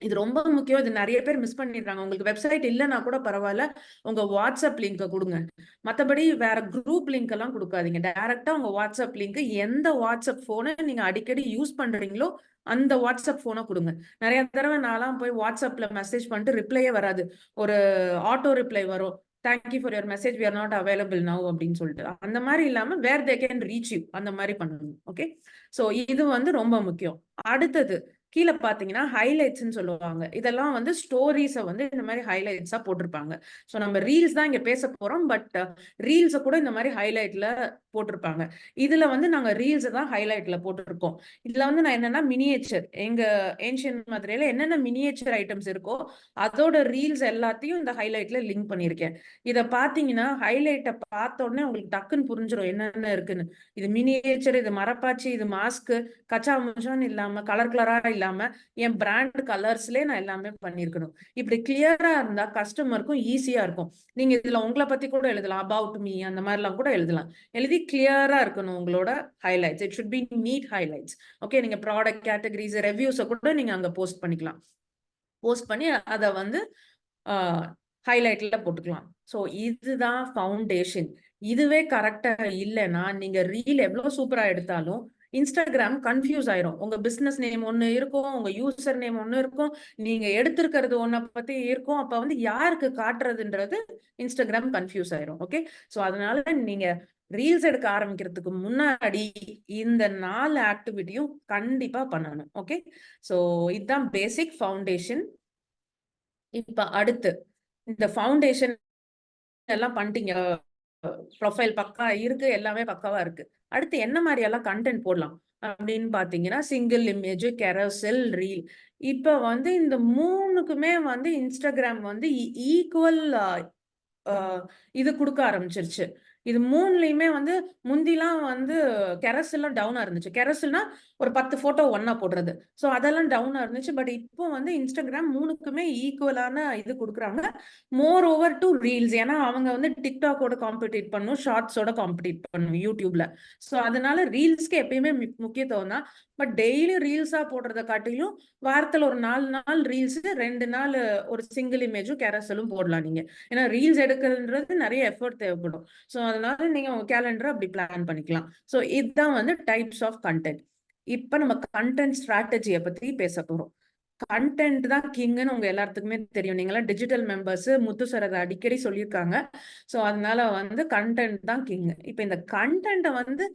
இது ரொம்ப முக்கியம். இது நிறைய பேர் மிஸ் பண்ணிடுறாங்க. உங்களுக்கு வெப்சைட் இல்லைன்னா கூட பரவாயில்ல, உங்க வாட்ஸ்அப் லிங்கை கொடுங்க. மற்றபடி வேற குரூப் லிங்க் எல்லாம் கொடுக்காதீங்க. டைரக்டா உங்க வாட்ஸ்அப் லிங்க், எந்த வாட்ஸ்அப் போனை நீங்க அடிக்கடி யூஸ் பண்றீங்களோ அந்த வாட்ஸ்அப் போனை கொடுங்க. நிறைய தடவை நான்லாம் போய் வாட்ஸ்அப்ல மெசேஜ் பண்ணிட்டு ரிப்ளையே வராது, ஒரு ஆட்டோ ரிப்ளை வரும், thank you for your message, we are not available now அப்படின்னு சொல்லிட்டு. அந்த மாதிரி இல்லாம where they can reach you, அந்த மாதிரி பண்ணணும். ஓகே, ஸோ இது ரொம்ப முக்கியம். அடுத்தது கீழே பாத்தீங்கன்னா ஹைலைட்ஸ்ன்னு சொல்லுவாங்க. இதெல்லாம் ஸ்டோரிஸை இந்த மாதிரி ஹைலைட்ஸா போட்டிருப்பாங்க. ஸோ நம்ம ரீல்ஸ் தான் இங்க பேச போறோம், பட் ரீல்ஸை கூட இந்த மாதிரி ஹைலைட்ல போட்டிருப்பாங்க. இதுல நாங்க ரீல்ஸை தான் ஹைலைட்ல போட்டிருக்கோம். இதுல நான் என்னன்னா மினியேச்சர், எங்க ஏன்ஷியன் மதுரையில என்னென்ன மினியேச்சர் ஐட்டம்ஸ் இருக்கோ அதோட ரீல்ஸ் எல்லாத்தையும் இந்த ஹைலைட்ல லிங்க் பண்ணியிருக்கேன். இதை பாத்தீங்கன்னா ஹைலைட்டை பார்த்த உடனே உங்களுக்கு டக்குன்னு புரிஞ்சிடும் என்னென்ன இருக்குன்னு. இது மினியேச்சர், இது மரப்பாச்சி, இது மாஸ்க், கச்சா முச்சான்னு இல்லாம கலர் கலரா இல்லாம என் பிராண்ட் கலர்ஸ்லயே நான் எல்லாமே பண்ணிருக்கணும். இப்படி கிளியரா இருந்தா கஸ்டமருக்கும் ஈஸியா இருக்கும். நீங்க இதுல உங்களை பத்தி கூட எழுதலாம், அபவுட் மீ அந்த மாதிரி எல்லாம் கூட எழுதலாம். எழுதி கிளியரா இருக்கணும் உங்களோட highlights. It should be neat highlights. Okay, நீங்க ப்ராடக்ட் கேட்டகரிஸ், ரிவ்யூஸை கூட நீங்க அங்க போஸ்ட் பண்ணிக்கலாம். போஸ்ட் பண்ணி அதை ஹைலைட்ல போட்டுக்கலாம். ஸோ இதுதான் ஃபவுண்டேஷன். இதுவே கரெக்டா இல்லைன்னா நீங்க ரீல் எவ்வளவு சூப்பரா எடுத்தாலும் இன்ஸ்டாகிராம் கன்ஃபியூஸ் ஆயிரும். உங்க பிசினஸ் நேம் ஒண்ணு இருக்கும், உங்க யூசர் நேம் ஒண்ணு இருக்கும், நீங்க எடுத்திருக்கிறது ஒன்ன பத்தி இருக்கும். அப்ப யாருக்கு காட்டுறதுன்றது இன்ஸ்டாகிராம் கன்ஃபியூஸ் ஆயிரும். ஓகே, ஸோ அதனால நீங்க ரீல்ஸ் எடுக்க ஆரம்பிக்கிறதுக்கு முன்னாடி இந்த 4 ஆக்டிவிட்டியும் கண்டிப்பா பண்ணணும். ஓகே, ஸோ இதுதான் பேசிக் ஃபவுண்டேஷன். இப்ப அடுத்து இந்த ஃபவுண்டேஷன் எல்லாம் பண்ணிட்டீங்க, ப்ரொஃபைல் பக்கா இருக்கு, எல்லாமே பக்காவா இருக்கு. அடுத்து என்ன மாதிரி எல்லாம் கண்டென்ட் போடலாம் அப்படின்னு பாத்தீங்கன்னா சிங்கிள் இமேஜ், கெரசல், ரீல். இப்ப இந்த 3க்குமே இன்ஸ்டாகிராம் ஈக்குவல் இது கொடுக்க ஆரம்பிச்சிருச்சு. இது 3லயுமே முந்திலாம் கெரசல்லாம் டவுனா இருந்துச்சு. கெரசல்னா ஒரு 10 போட்டோ ஒன்னா போடுறது. ஸோ அதெல்லாம் டவுனா இருந்துச்சு. பட் இப்போ இன்ஸ்டாகிராம் 3க்குமே ஈக்குவலான இது கொடுக்குறாங்க. More over to reels. ஏன்னா அவங்க டிக்டாக்கோட காம்படிட் பண்ணும், ஷார்ட்ஸோட காம்படிட் பண்ணும் யூடியூப்ல. ஸோ அதனால ரீல்ஸ்க்கு எப்பயுமே முக்கியத்துவம் தான். பட் டெய்லி ரீல்ஸா போடுறத காட்டிலும் வாரத்துல ஒரு 4 நாள் ரீல்ஸ், 2 நாள் ஒரு சிங்கிள் இமேஜும் கெரசலும் போடலாம் நீங்க. ஏன்னா ரீல்ஸ் எடுக்கிறதுன்றது நிறைய எஃபர்ட் தேவைப்படும். ஸோ அதனால நீங்க உங்க கேலண்டர் அப்படி பிளான் பண்ணிக்கலாம். ஸோ இதுதான் டைப்ஸ் ஆஃப் கண்டென்ட். இப்ப நம்ம கண்டென்ட் ஸ்ட்ராட்டஜியை பத்தி பேச போறோம். கண்டென்ட் தான் கிங்னு உங்க எல்லாத்துக்குமே தெரியும். நீங்களாம் டிஜிட்டல் மெம்பர்ஸ், முத்து சார் அதை அடிக்கடி சொல்லியிருக்காங்க. ஸோ அதனால கண்டென்ட் தான் கிங். இப்ப இந்த கண்டென்ட்டை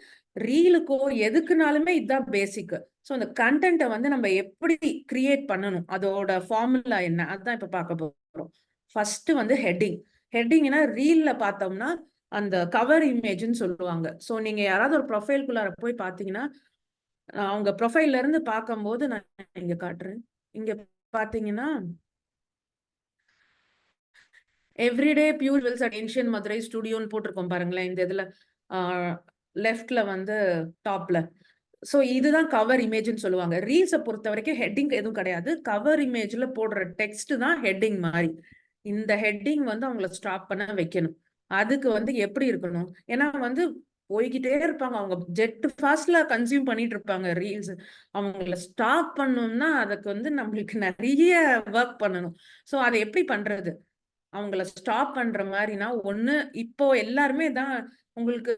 ரீலுக்கோ எதுக்குனாலுமே இதுதான் பேசிக். ஸோ இந்த கண்டென்ட்டை நம்ம எப்படி கிரியேட் பண்ணணும், அதோட ஃபார்முலா என்ன, அதுதான் இப்ப பார்க்க போறோம். First heading. ஹெட்டிங்னா ரீல்ல பார்த்தோம்னா அந்த கவர் இமேஜ்னு சொல்லுவாங்க. ஸோ நீங்க யாராவது ஒரு ப்ரொஃபைல்குள்ளார போய் பார்த்தீங்கன்னா, அவங்க ப்ரொஃபைல்ல இருந்து பார்க்கும்போது நான் இங்க காட்டுறேன். இங்க பாத்தீங்கன்னா everyday pure wells at ancient Madurai ஸ்டுடியோன்னு போட்டிருக்கோம் பாருங்களேன். இந்த இதுல லெஃப்ட்ல டாப்ல. ஸோ இதுதான் கவர் இமேஜ்னு சொல்லுவாங்க. ரீல்ஸை பொறுத்த வரைக்கும் ஹெட்டிங் எதுவும் கிடையாது. கவர் இமேஜ்ல போடுற டெக்ஸ்ட் தான் ஹெட்டிங் மாதிரி. இந்த ஹெட்டிங் அவங்கள ஸ்டாப் பண்ண வைக்கணும். அதுக்கு எப்படி இருக்கணும், ஏன்னா போய்கிட்டே இருப்பாங்க, அவங்க ஜெட் ஃபாஸ்ட்ல கன்சியூம் பண்ணிட்டு இருப்பாங்க ரீல்ஸ். அவங்கள ஸ்டாப் பண்ணணும்னா அதுக்கு நம்மளுக்கு நிறைய ஒர்க் பண்ணணும். ஸோ அதை எப்படி பண்றது, அவங்கள ஸ்டாப் பண்ற மாதிரினா, ஒண்ணு இப்போ எல்லாருமே தான் உங்களுக்கு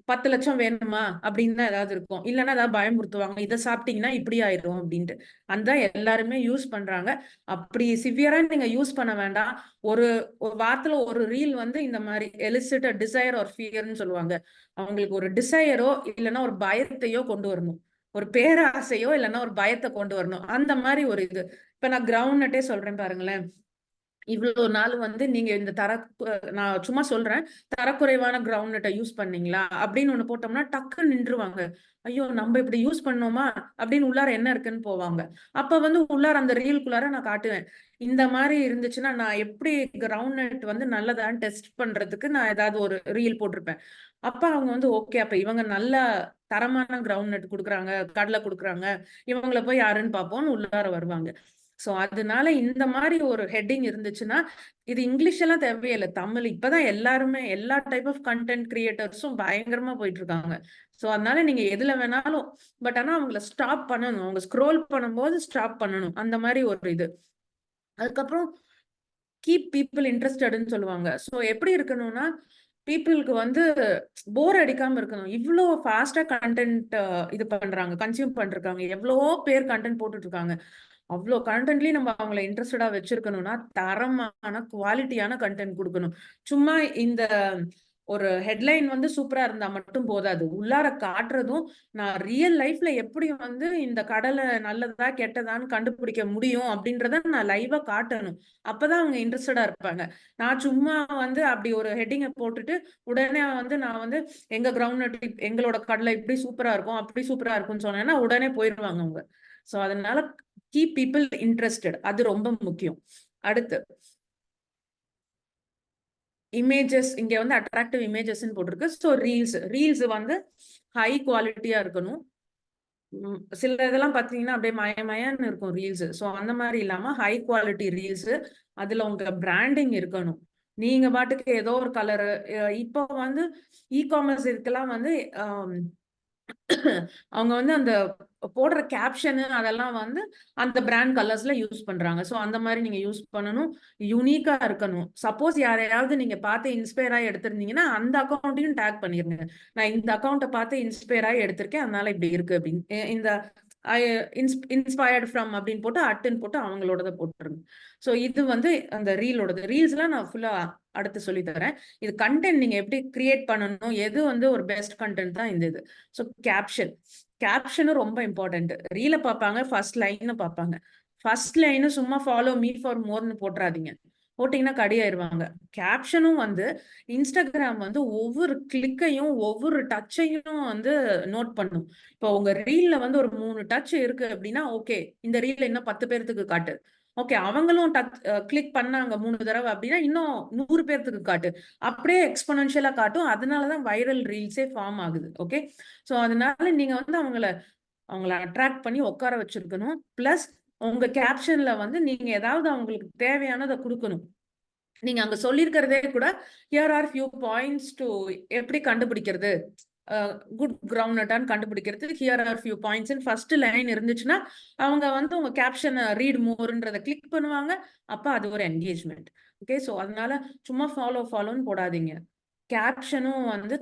10 லட்சம் வேணுமா அப்படின்னு தான் ஏதாவது இருக்கும். இல்லைன்னா ஏதாவது பயமுறுத்துவாங்க, இதை சாப்பிட்டீங்கன்னா இப்படி ஆயிடும் அப்படின்ட்டு. அந்த எல்லாருமே யூஸ் பண்றாங்க. அப்படி சிவியரா நீங்க யூஸ் பண்ண வேண்டாம். ஒரு வாரத்துல ஒரு ரீல் இந்த மாதிரி எலிசிட் டிசைர் ஒரு ஃபியர்னு சொல்லுவாங்க. அவங்களுக்கு ஒரு டிசையரோ இல்லைன்னா ஒரு பயத்தையோ கொண்டு வரணும், ஒரு பேராசையோ இல்லைன்னா ஒரு பயத்தை கொண்டு வரணும். அந்த மாதிரி ஒரு இது. இப்ப நான் கிரவுண்ட் நட்டே சொல்றேன் பாருங்களேன். இவ்வளவு நாள் வந்து நீங்க இந்த நான் சும்மா சொல்றேன், தரக்குறைவான கிரவுண்ட் நட்டை யூஸ் பண்ணீங்களா அப்படின்னு ஒண்ணு போட்டோம்னா டக்குன்னு நின்றுவாங்க. ஐயோ நம்ம இப்படி யூஸ் பண்ணோமா அப்படின்னு உள்ளார என்ன இருக்குன்னு போவாங்க. அப்ப வந்து உள்ளார அந்த ரீல்குள்ளார நான் காட்டுவேன். இந்த மாதிரி இருந்துச்சுன்னா நான் எப்படி கிரவுண்ட் நட் வந்து நல்லதான்னு டெஸ்ட் பண்றதுக்கு நான் ஏதாவது ஒரு ரீல் போட்டிருப்பேன். அப்ப அவங்க வந்து ஓகே, அப்ப இவங்க நல்ல தரமான கிரவுண்ட் நட் கொடுக்குறாங்க, கடலை கொடுக்குறாங்க, இவங்களை போய் யாருன்னு பார்ப்போம்னு உள்ளார வருவாங்க. சோ அதனால இந்த மாதிரி ஒரு ஹெட்டிங் இருந்துச்சுன்னா, இது இங்கிலீஷ் எல்லாம் தேவையில்லை, தமிழ் இப்பதான் எல்லாருமே எல்லா டைப் ஆஃப் கண்டென்ட் கிரியேட்டர்ஸும் பயங்கரமா போயிட்டு இருக்காங்க. சோ அதனால நீங்க எதுல வேணாலும், பட் ஆனா அவங்கள ஸ்டாப் பண்ணணும், அவங்க ஸ்க்ரோல் பண்ணும்போது ஸ்டாப் பண்ணணும், அந்த மாதிரி ஒரு இது. அதுக்கப்புறம் கீப் பீப்புள் இன்ட்ரெஸ்டட்னு சொல்லுவாங்க. சோ எப்படி இருக்கணும்னா, பீப்புளுக்கு வந்து போர் அடிக்காம இருக்கணும். இவ்வளோ ஃபாஸ்டா கண்டென்ட் இது பண்றாங்க, கன்சியூம் பண்ணிருக்காங்க, எவ்வளவோ பேர் கண்டென்ட் போட்டுட்டு இருக்காங்க. அவ்வளோ கண்டென்ட்லயும் நம்ம அவங்கள இன்ட்ரெஸ்டடா வச்சிருக்கணும்னா தரமான குவாலிட்டியான கண்டென்ட் கொடுக்கணும். சும்மா இந்த ஒரு ஹெட்லைன் வந்து சூப்பரா இருந்தா மட்டும் போதாது, உள்ளார காட்டுறதும் நான் ரியல் லைஃப்ல எப்படி வந்து இந்த கடலை நல்லதா கெட்டதான்னு கண்டுபிடிக்க முடியும் அப்படின்றத நான் லைவா காட்டணும். அப்பதான் அவங்க இன்ட்ரெஸ்டடா இருப்பாங்க. நான் சும்மா வந்து அப்படி ஒரு ஹெட்டிங்கை போட்டுட்டு உடனே வந்து நான் வந்து எங்க கிரவுண்ட் நட் எங்களோட கடலை இப்படி சூப்பரா இருக்கும் அப்படி சூப்பரா இருக்கும்னு சொன்னேன்னா உடனே போயிடுவாங்க அவங்க. சோ அதனால கீப் பீப்புள் இன்ட்ரெஸ்டட், அது ரொம்ப முக்கியம். அடுத்து இமேஜஸ், இங்க வந்து அட்ராக்டிவ் இமேஜஸ் போட்டிருக்கு. ஸோ ரீல்ஸ் வந்து ஹை குவாலிட்டியா இருக்கணும். சில இதெல்லாம் பாத்தீங்கன்னா அப்படியே மயன்னு இருக்கும் ரீல்ஸ். ஸோ அந்த மாதிரி இல்லாம ஹை குவாலிட்டி ரீல்ஸ், அதுல உங்க பிராண்டிங் இருக்கணும். நீங்க பாட்டுக்கு ஏதோ ஒரு கலரு, இப்போ வந்து இ காமர்ஸ் இதுக்கெல்லாம் வந்து அவங்க வந்து அந்த போடுற கேப்ஷனு அதெல்லாம் வந்து அந்த பிராண்ட் கலர்ஸ்ல யூஸ் பண்றாங்க. ஸோ அந்த மாதிரி நீங்க யூஸ் பண்ணணும், யூனிக்கா இருக்கணும். சப்போஸ் யாரையாவது நீங்க பார்த்து இன்ஸ்பயர் ஆகி எடுத்திருந்தீங்கன்னா அந்த அக்கௌண்ட்டையும் டேக் பண்ணிருங்க. நான் இந்த அக்கௌண்ட்டை பார்த்து இன்ஸ்பயர் ஆகி எடுத்திருக்கேன், அதனால இப்படி இருக்கு அப்படின்னு. இந்த இன்ஸ்பயர்ட் ஃப்ரம் அப்படின்னு போட்டு அட்டுன்னு போட்டு அவங்களோடத போட்டுருங்க. ஸோ இது வந்து அந்த ரீலோடது. ரீல்ஸ்லாம் நான் ஃபுல்லா அடுத்து சொல்லி தரேன். இது கண்டென்ட் நீங்க எப்படி கிரியேட் பண்ணணும், எது வந்து ஒரு பெஸ்ட் கண்டென்ட் தான் இந்த இது. ஸோ கேப்ஷனும் ரொம்ப இம்பார்ட்டன்ட். ரீல பார்ப்பாங்க, ஃபர்ஸ்ட் லைன் பார்ப்பாங்க. ஃபர்ஸ்ட் லைன் சும்மா ஃபாலோ மீ ஃபார் மோர்னு போட்டுறாதீங்க, போட்டீங்கன்னா கடியாயிருவாங்க. கேப்ஷனும் வந்து இன்ஸ்டாகிராம் வந்து ஒவ்வொரு கிளிக்கையும் ஒவ்வொரு டச்சையும் வந்து நோட் பண்ணும். இப்போ உங்க ரீல்ல வந்து ஒரு 3 டச் இருக்கு அப்படின்னா ஓகே, இந்த ரீல்ல இன்னும் 10 பேர்த்துக்கு காட்டு. ஓகே, அவங்களும் கிளிக் பண்ணாங்க 3 தடவை அப்படின்னா இன்னும் 100 பேர்த்துக்கு காட்டு. அப்படியே எக்ஸ்போனன்ஷியலா காட்டும். அதனாலதான் வைரல் ரீல்ஸே ஃபார்ம் ஆகுது. ஓகே, சோ அதனால நீங்க வந்து அவங்கள அட்ராக்ட் பண்ணி உட்கார வச்சிருக்கணும். பிளஸ் உங்க கேப்ஷன்ல வந்து நீங்க ஏதாவது அவங்களுக்கு தேவையானதை கொடுக்கணும். நீங்க அங்க சொல்லியிருக்கிறதே கூட here are few points to எப்படி கண்டுபிடிக்கிறது, குட் கிரவுண்ட் நட்டான்னு கண்டுபிடிக்கிறது, here are few points first line இருந்துச்சுன்னா அவங்க வந்து உங்க கேப்ஷனை ரீட் மோர்ன்றதை கிளிக் பண்ணுவாங்க. அப்ப அது ஒரு என்கேஜ்மெண்ட். ஓகே, ஸோ அதனால சும்மா ஃபாலோன்னு போடாதீங்க. கேப்ஷனும் வந்து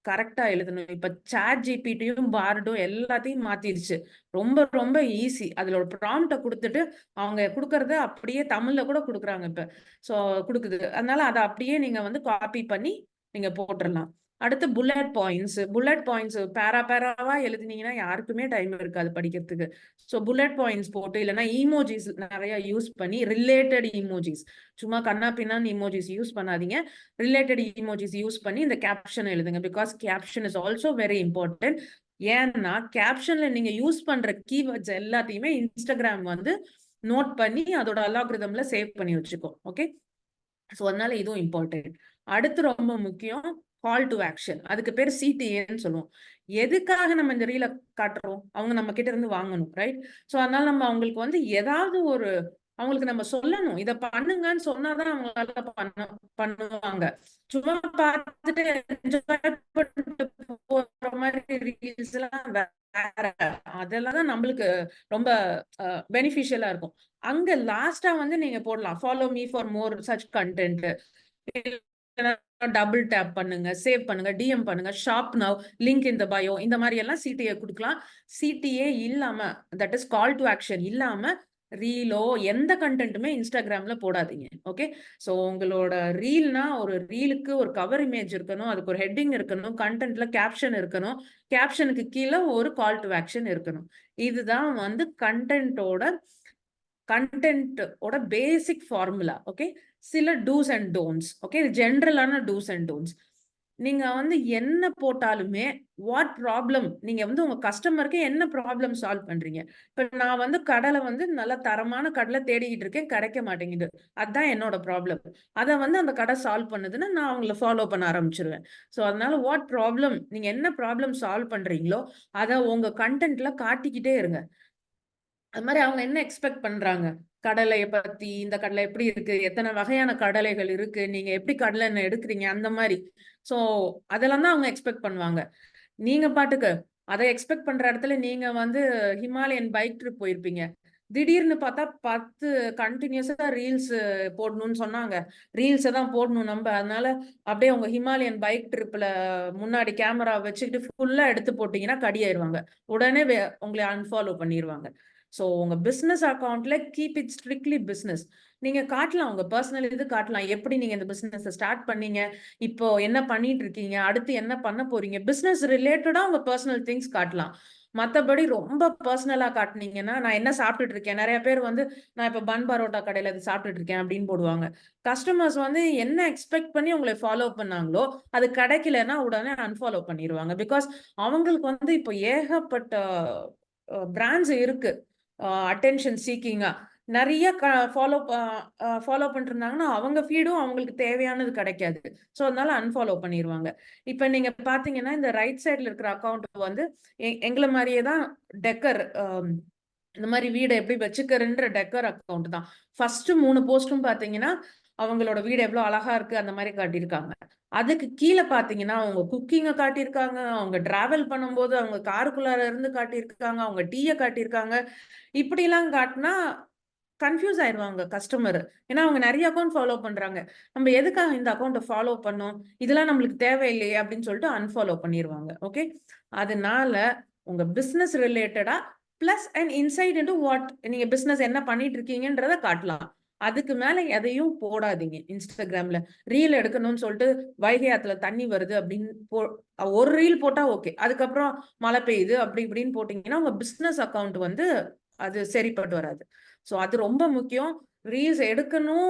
கரெக்டா எழுதணும். இப்ப சாட் ஜிபிடியும் பார்டும் எல்லாத்தையும் மாத்திருச்சு. ரொம்ப ரொம்ப ஈஸி. அதுல ஒரு ப்ராம்ப்ட கொடுத்துட்டு அவங்க கொடுக்கறத அப்படியே தமிழ்ல கூட கொடுக்குறாங்க இப்ப. சோ கொடுக்குது. அதனால அதை அப்படியே நீங்க வந்து காப்பி பண்ணி நீங்க போட்டுடலாம். அடுத்து புல்லட் பாயிண்ட்ஸ் பேராவா எழுதினீங்கன்னா யாருக்குமே டைம் இருக்காது படிக்கிறதுக்கு. ஸோ புல்லட் பாயிண்ட்ஸ் போட்டு இல்லைன்னா இமோஜிஸ் நிறைய யூஸ் பண்ணி ரிலேட்டட் இமோஜிஸ், சும்மா கண்ணா பின்னான்னு இமோஜிஸ் யூஸ் பண்ணாதீங்க, ரிலேட்டட் இமோஜிஸ் யூஸ் பண்ணி இந்த கேப்ஷன் எழுதுங்க. Because caption is also very important. ஏன்னா கேப்ஷன்ல நீங்க யூஸ் பண்ற கீவேர்ட்ஸ் எல்லாத்தையுமே இன்ஸ்டாகிராம் வந்து நோட் பண்ணி அதோட அல்காரிதம்ல சேவ் பண்ணி வச்சுக்கோ. ஓகே, ஸோ அதனால இதுவும் இம்பார்ட்டன்ட். அடுத்து ரொம்ப முக்கியம் கால் டு ஆக்ஷன். அதுக்கு பேர் சிடிஏன்னு சொல்லுவோம். எதுக்காக நம்ம இந்த ரீலை காட்டுறோம், அவங்க நம்ம கிட்ட இருந்து வாங்கணும், ரைட்? ஸோ அதனால நம்ம அவங்களுக்கு வந்து ஏதாவது ஒரு அவங்களுக்கு நம்ம சொல்லணும், இதை பண்ணுங்கன்னு சொன்னாதான் அவங்களால பண்ணுவாங்க. சும்மா பார்த்துட்டு என்ஜாய் பண்ணிட்டு போற மாதிரி ரீல்ஸ் எல்லாம் வேற, அதெல்லாம் தான் நம்மளுக்கு ரொம்ப பெனிஃபிஷியலா இருக்கும். அங்க லாஸ்டா வந்து நீங்க போடலாம் follow me for more such content, double tape பண்ணுங்க, சேவ் பண்ணுங்க, டிஎம் பண்ணுங்க, shop now, link in the bio, இந்த மாதிரி எல்லாம் சிடிஏ கொடுக்கலாம். சிடிஏ இல்லாம, that is call to action இல்லாம ரீலோ எந்த கண்டென்ட்டுமே இன்ஸ்டாகிராம்ல போடாதீங்க. ஓகே, ஸோ உங்களோட ரீல்னா ஒரு ரீலுக்கு ஒரு கவர் இமேஜ் இருக்கணும், அதுக்கு ஒரு ஹெட்டிங் இருக்கணும், கண்டென்ட்ல கேப்ஷன் இருக்கணும், கேப்ஷனுக்கு கீழே ஒரு கால் டு ஆக்ஷன் இருக்கணும். இதுதான் வந்து கண்டென்ட்டோட கண்டென்ட்டோட பேசிக் ஃபார்முலா. ஓகே, சில டூஸ் அண்ட் டோன்ட்ஸ். ஓகே, ஜென்ரலான டூஸ் அண்ட் டோன்ட்ஸ். நீங்க வந்து என்ன போட்டாலுமே வாட் ப்ராப்ளம், நீங்க வந்து உங்க கஸ்டமருக்கு என்ன ப்ராப்ளம் சால்வ் பண்றீங்க. இப்ப நான் வந்து கடலை வந்து நல்ல தரமான கடலை தேடிக்கிட்டு இருக்கேன், கிடைக்க மாட்டேங்குது, அதுதான் என்னோட ப்ராப்ளம். அதை வந்து அந்த கடை சால்வ் பண்ணுதுன்னா நான் அவங்கள ஃபாலோ பண்ண ஆரம்பிச்சிருவேன். ஸோ அதனால வாட் ப்ராப்ளம், நீங்க என்ன ப்ராப்ளம் சால்வ் பண்றீங்களோ அதை உங்க கண்டென்ட்ல காட்டிக்கிட்டே இருங்க. அது மாதிரி அவங்க என்ன எக்ஸ்பெக்ட் பண்றாங்க, கடலையை பத்தி, இந்த கடலை எப்படி இருக்கு, எத்தனை வகையான கடலைகள் இருக்கு, நீங்க எப்படி கடலை எண்ணெய் எடுக்கிறீங்க, அந்த மாதிரி. சோ அதெல்லாம் தான் அவங்க எக்ஸ்பெக்ட் பண்ணுவாங்க. நீங்க பாட்டுக்கு அதை எக்ஸ்பெக்ட் பண்ற இடத்துல நீங்க வந்து ஹிமாலயன் பைக் ட்ரிப் போயிருப்பீங்க, திடீர்னு பார்த்தா 10 கண்டினியூஸா ரீல்ஸ் போடணும்னு சொன்னாங்க. ரீல்ஸை தான் போடணும் நம்ம, அதனால அப்படியே உங்க ஹிமாலயன் பைக் ட்ரிப்ல முன்னாடி கேமரா வச்சுக்கிட்டு ஃபுல்லா எடுத்து போட்டீங்கன்னா கடியாயிருவாங்க. உடனே உங்களை அன்ஃபாலோ பண்ணிடுவாங்க. ஸோ உங்க பிசினஸ் அக்கௌண்ட்ல கீப் இட் ஸ்ட்ரிக்ட்லி பிசினஸ். நீங்க காட்டலாம், உங்க பர்சனல் இது காட்டலாம், எப்படி நீங்க இந்த பிசினஸ் ஸ்டார்ட் பண்ணீங்க, இப்போ என்ன பண்ணிட்டு இருக்கீங்க, அடுத்து என்ன பண்ண போறீங்க, பிசினஸ் ரிலேட்டடா உங்க பர்சனல் திங்ஸ் காட்டலாம். மற்றபடி ரொம்ப பர்சனலா காட்டினீங்கன்னா, நான் என்ன சாப்பிட்டுட்டு இருக்கேன், நிறைய பேர் வந்து நான் இப்போ பன் பரோட்டா கடையில இது சாப்பிட்டுட்டு இருக்கேன் அப்படின்னு போடுவாங்க. கஸ்டமர்ஸ் வந்து என்ன எக்ஸ்பெக்ட் பண்ணி உங்களை ஃபாலோ பண்ணாங்களோ அது கிடைக்கலன்னா உடனே அன்ஃபாலோ பண்ணிடுவாங்க. பிகாஸ் அவங்களுக்கு வந்து இப்போ ஏகப்பட்ட பிராண்ட்ஸ் இருக்கு, அட்டென்ஷன் சீக்கிங்கா நிறைய ஃபாலோ பண்ணிட்டு இருந்தாங்கன்னா அவங்க ஃபீடும் அவங்களுக்கு தேவையானது கிடைக்காது. ஸோ அதனால அன்ஃபாலோ பண்ணிடுவாங்க. இப்போ நீங்க பாத்தீங்கன்னா இந்த ரைட் சைட்ல இருக்கிற அக்கௌண்ட் வந்து எங்களை மாதிரியே தான் டெக்கர், இந்த மாதிரி வீடை எப்படி வச்சுக்கிறன்ற டெக்கர் அக்கௌண்ட் தான். ஃபர்ஸ்ட் 3 போஸ்டும் பாத்தீங்கன்னா அவங்களோட வீடு எவ்வளவு அழகா இருக்கு அந்த மாதிரி காட்டியிருக்காங்க. அதுக்கு கீழே பாத்தீங்கன்னா அவங்க குக்கிங்கை காட்டியிருக்காங்க, அவங்க டிராவல் பண்ணும்போது அவங்க காருக்குள்ளார இருந்து காட்டியிருக்காங்க, அவங்க டீயை காட்டியிருக்காங்க. இப்படி எல்லாம் காட்டினா கன்ஃபியூஸ் ஆயிடுவாங்க கஸ்டமர். ஏன்னா அவங்க நிறைய அக்கௌண்ட் ஃபாலோ பண்றாங்க, நம்ம எதுக்காக இந்த அக்கௌண்ட்டை ஃபாலோ பண்ணோம், இதெல்லாம் நம்மளுக்கு தேவையில்லையே அப்படின்னு சொல்லிட்டு அன்ஃபாலோ பண்ணிடுவாங்க. ஓகே, அதனால உங்க பிசினஸ் ரிலேட்டடா plus and inside into what நீங்க பிசினஸ் என்ன பண்ணிட்டு இருக்கீங்கன்றத காட்டலாம். அதுக்கு மேல எதையும் போடாதீங்க. இன்ஸ்டாகிராம்ல ரீல் எடுக்கணும்னு சொல்லிட்டு வைகை ஆத்துல தண்ணி வருது அப்படின்னு ஒரு ரீல் போட்டா ஓகே, அதுக்கப்புறம் மழை பெய்யுது அப்படி இப்படின்னு போட்டீங்கன்னா உங்க பிசினஸ் அக்கௌண்ட் வந்து அது சரிப்பட்டு வராது. ஸோ அது ரொம்ப முக்கியம். ரீல்ஸ் எடுக்கணும்,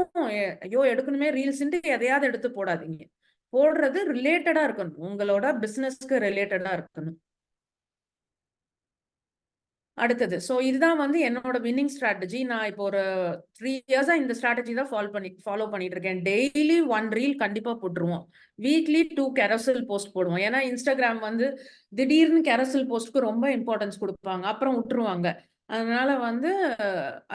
ஐயோ எடுக்கணுமே ரீல்ஸ்ன்ட்டு எதையாவது எடுத்து போடாதீங்க. போடுறது ரிலேட்டடா இருக்கணும், உங்களோட பிசினஸ்க்கு ரிலேட்டடா இருக்கணும். அடுத்தது, ஸோ இதுதான் வந்து என்னோட வின்னிங் ஸ்ட்ராட்டஜி. நான் இப்போ ஒரு 3 இயர்ஸா இந்த ஸ்ட்ராட்டஜி தான் ஃபாலோ பண்ணிட்டு இருக்கேன். டெய்லி 1 ரீல் கண்டிப்பா போட்டுருவோம், வீக்லி 2 கெரசல் போஸ்ட் போடுவோம். ஏன்னா இன்ஸ்டாகிராம் வந்து திடீர்னு கெரசல் போஸ்ட்க்கு ரொம்ப இம்பார்ட்டன்ஸ் கொடுப்பாங்க, அப்புறம் விட்டுருவாங்க. அதனால வந்து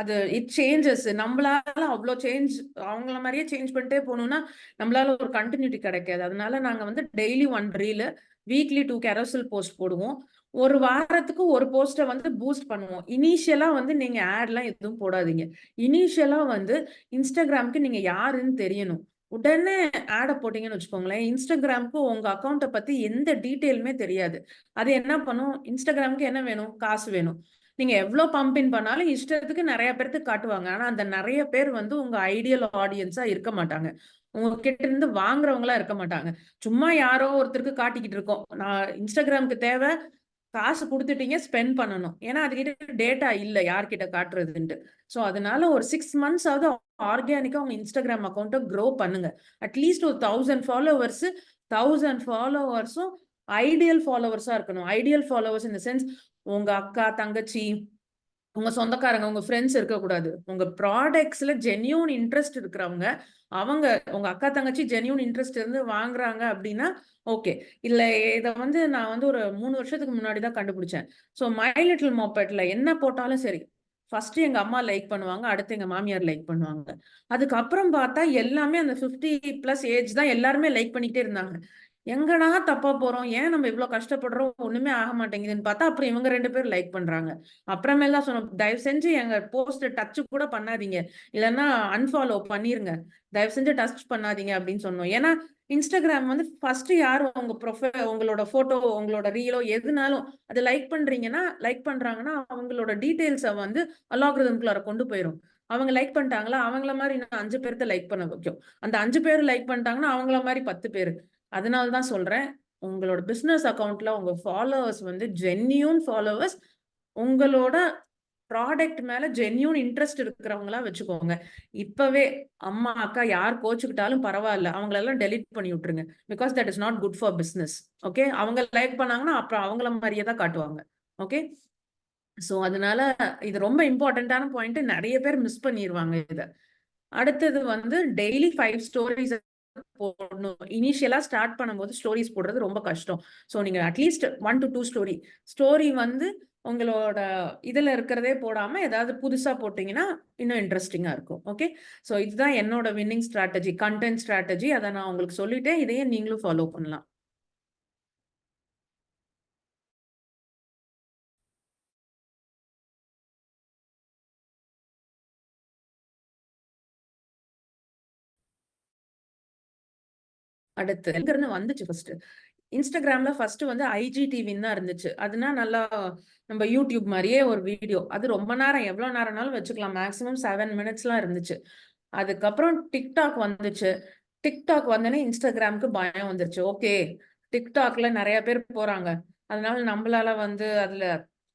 அது இட் சேஞ்சஸ், நம்மளால அவ்வளோ சேஞ்ச் அவங்கள மாதிரியே சேஞ்ச் பண்ணிட்டே போகணும்னா நம்மளால ஒரு கண்டினியூட்டி கிடைக்காது. அதனால நாங்க வந்து டெய்லி 1 ரீல், வீக்லி 2 கெரசல் போஸ்ட் போடுவோம். ஒரு வாரத்துக்கு ஒரு போஸ்ட்டை வந்து பூஸ்ட் பண்ணுவோம். இனிஷியலா வந்து நீங்க ஆட்லாம் எதுவும் போடாதீங்க. இனிஷியலா வந்து இன்ஸ்டாகிராமுக்கு நீங்க யாருன்னு தெரியணும். உடனே ஆடை போட்டீங்கன்னு வச்சுக்கோங்களேன், இன்ஸ்டாகிராமுக்கு உங்க அக்கௌண்ட்டை பத்தி எந்த டீட்டெயிலுமே தெரியாது. அது என்ன பண்ணும், இன்ஸ்டாகிராமுக்கு என்ன வேணும், காசு வேணும். நீங்க எவ்வளவு பம்பின் பண்ணாலும் இஷ்டத்துக்கு நிறைய பேருக்கு காட்டுவாங்க. ஆனா அந்த நிறைய பேர் வந்து உங்க ஐடியல் ஆடியன்ஸா இருக்க மாட்டாங்க, உங்ககிட்ட இருந்து வாங்குறவங்களா இருக்க மாட்டாங்க. சும்மா யாரோ ஒருத்தருக்கு காட்டிக்கிட்டு இருக்கோம். நான் இன்ஸ்டாகிராமுக்கு தேவை காசு கொடுத்துட்டீங்க, ஸ்பெண்ட் பண்ணணும். ஏன்னா அதுக்கிட்ட டேட்டா இல்ல யார்கிட்ட காட்டுறதுன்ட்டு. ஸோ அதனால ஒரு 6 மந்த்ஸ் ஆகுது ஆர்கானிக்கா உங்க இன்ஸ்டாகிராம் அக்கௌண்ட்டை க்ரோ பண்ணுங்க. அட்லீஸ்ட் ஒரு 1000 ஃபாலோவர்ஸ், 1000 ஃபாலோவர்ஸும் ஐடியல் ஃபாலோவர்ஸா இருக்கணும். ஐடியல் ஃபாலோவர்ஸ் இந்த சென்ஸ் உங்க அக்கா தங்கச்சி உங்க சொந்தக்காரங்க உங்க ஃப்ரெண்ட்ஸ் இருக்கக்கூடாது. உங்க ப்ராடக்ட்ஸ்ல ஜென்யூன் இன்ட்ரெஸ்ட் இருக்கிறவங்க, அவங்க உங்க அக்கா தங்கச்சி ஜென்யூன் இன்ட்ரெஸ்ட் இருந்து வாங்குறாங்க அப்படின்னா ஓகே. இல்ல இதை வந்து நான் வந்து ஒரு 3 வருஷத்துக்கு முன்னாடி தான் கண்டுபிடிச்சேன். ஸோ மை லிட்டில் மோபெட்ல என்ன போட்டாலும் சரி, ஃபர்ஸ்ட் எங்க அம்மா லைக் பண்ணுவாங்க, அடுத்து எங்க மாமியார் லைக் பண்ணுவாங்க. அதுக்கப்புறம் பார்த்தா எல்லாமே அந்த 50+ ஏஜ் தான் எல்லாருமே லைக் பண்ணிக்கிட்டே இருந்தாங்க. எங்கடா தப்பா போறோம், ஏன் நம்ம இவ்வளவு கஷ்டப்படுறோம், ஒண்ணுமே ஆக மாட்டேங்குதுன்னு பார்த்தா அப்புறம் இவங்க 2 பேரும் லைக் பண்றாங்க. அப்புறமேல தான் சொன்னோம், தயவு செஞ்சு எங்க போஸ்ட் டச் கூட பண்ணாதீங்க, இல்லைன்னா அன்ஃபாலோ பண்ணிருங்க, தயவு செஞ்சு டச் பண்ணாதீங்க அப்படின்னு சொன்னோம். ஏன்னா இன்ஸ்டாகிராம் வந்து ஃபர்ஸ்ட் யாரும் உங்க ப்ரொஃபைல், உங்களோட போட்டோ, உங்களோட ரீலோ எதுனாலும் அது லைக் பண்றாங்கன்னா அவங்களோட டீடைல்ஸை வந்து அல்காரிதம்குள்ளார கொண்டு போயிரும். அவங்க லைக் பண்ணிட்டாங்களா, அவங்கள மாதிரி இன்னும் 5 பேர்த்த லைக் பண்ண வைக்கும். அந்த 5 பேர் லைக் பண்ணிட்டாங்கன்னா அவங்கள மாதிரி 10 பேர். அதனால தான் சொல்றேன், உங்களோட பிசினஸ் அக்கௌண்ட்ல உங்க ஃபாலோவர்ஸ் வந்து ஜென்யூன் ஃபாலோவர்ஸ், உங்களோட ப்ராடக்ட் மேல ஜென்யூன் இன்ட்ரெஸ்ட் இருக்கிறவங்களா வச்சுக்கோங்க. இப்பவே அம்மா அக்கா யார் கோச்சுக்கிட்டாலும் பரவாயில்ல, அவங்களெல்லாம் டெலிட் பண்ணி விட்டுருங்க. Because that is not good for business. Okay, அவங்க லைக் பண்ணாங்கன்னா அப்புறம் அவங்கள மாதிரியே தான் காட்டுவாங்க. ஓகே, ஸோ அதனால இது ரொம்ப இம்பார்ட்டன்டான பாயிண்ட், நிறைய பேர் மிஸ் பண்ணிடுவாங்க இதை. அடுத்தது வந்து டெய்லி 5 ஸ்டோரிஸ் போடணும். இனிஷியலா ஸ்டார்ட் பண்ணும்போது ஸ்டோரிஸ் போடுறது ரொம்ப கஷ்டம். ஸோ நீங்க அட்லீஸ்ட் 1 to 2 ஸ்டோரி வந்து உங்களோட இதுல இருக்கிறதே போடாம ஏதாவது புதுசா போட்டீங்கன்னா இன்னும் இன்ட்ரெஸ்டிங்கா இருக்கும். ஓகே, ஸோ இதுதான் என்னோட வின்னிங் ஸ்ட்ராட்டஜி, கண்டென்ட் ஸ்ட்ராட்டஜி. அதை நான் உங்களுக்கு சொல்லிட்டேன், இதையே நீங்களும் ஃபாலோ பண்ணலாம். அடுத்து எங்க இருந்து வந்துச்சு ஃபர்ஸ்ட் இன்ஸ்டாகிராம்ல ஃபர்ஸ்ட் வந்து IGTVன்னு தான் இருந்துச்சு. அதுனா நல்லா நம்ம யூடியூப் மாதிரியே ஒரு வீடியோ, அது ரொம்ப நேரம் எவ்வளவு நேரம்னாலும் வச்சுக்கலாம், மேக்ஸிமம் 7 மினிட்ஸ்லாம் இருந்துச்சு. அதுக்கப்புறம் டிக்டாக் வந்துச்சு. டிக்டாக் வந்தோடனே இன்ஸ்டாகிராமுக்கு பயம் வந்துருச்சு. ஓகே, டிக்டாக்ல நிறைய பேர் போறாங்க, அதனால நம்மளால வந்து அதுல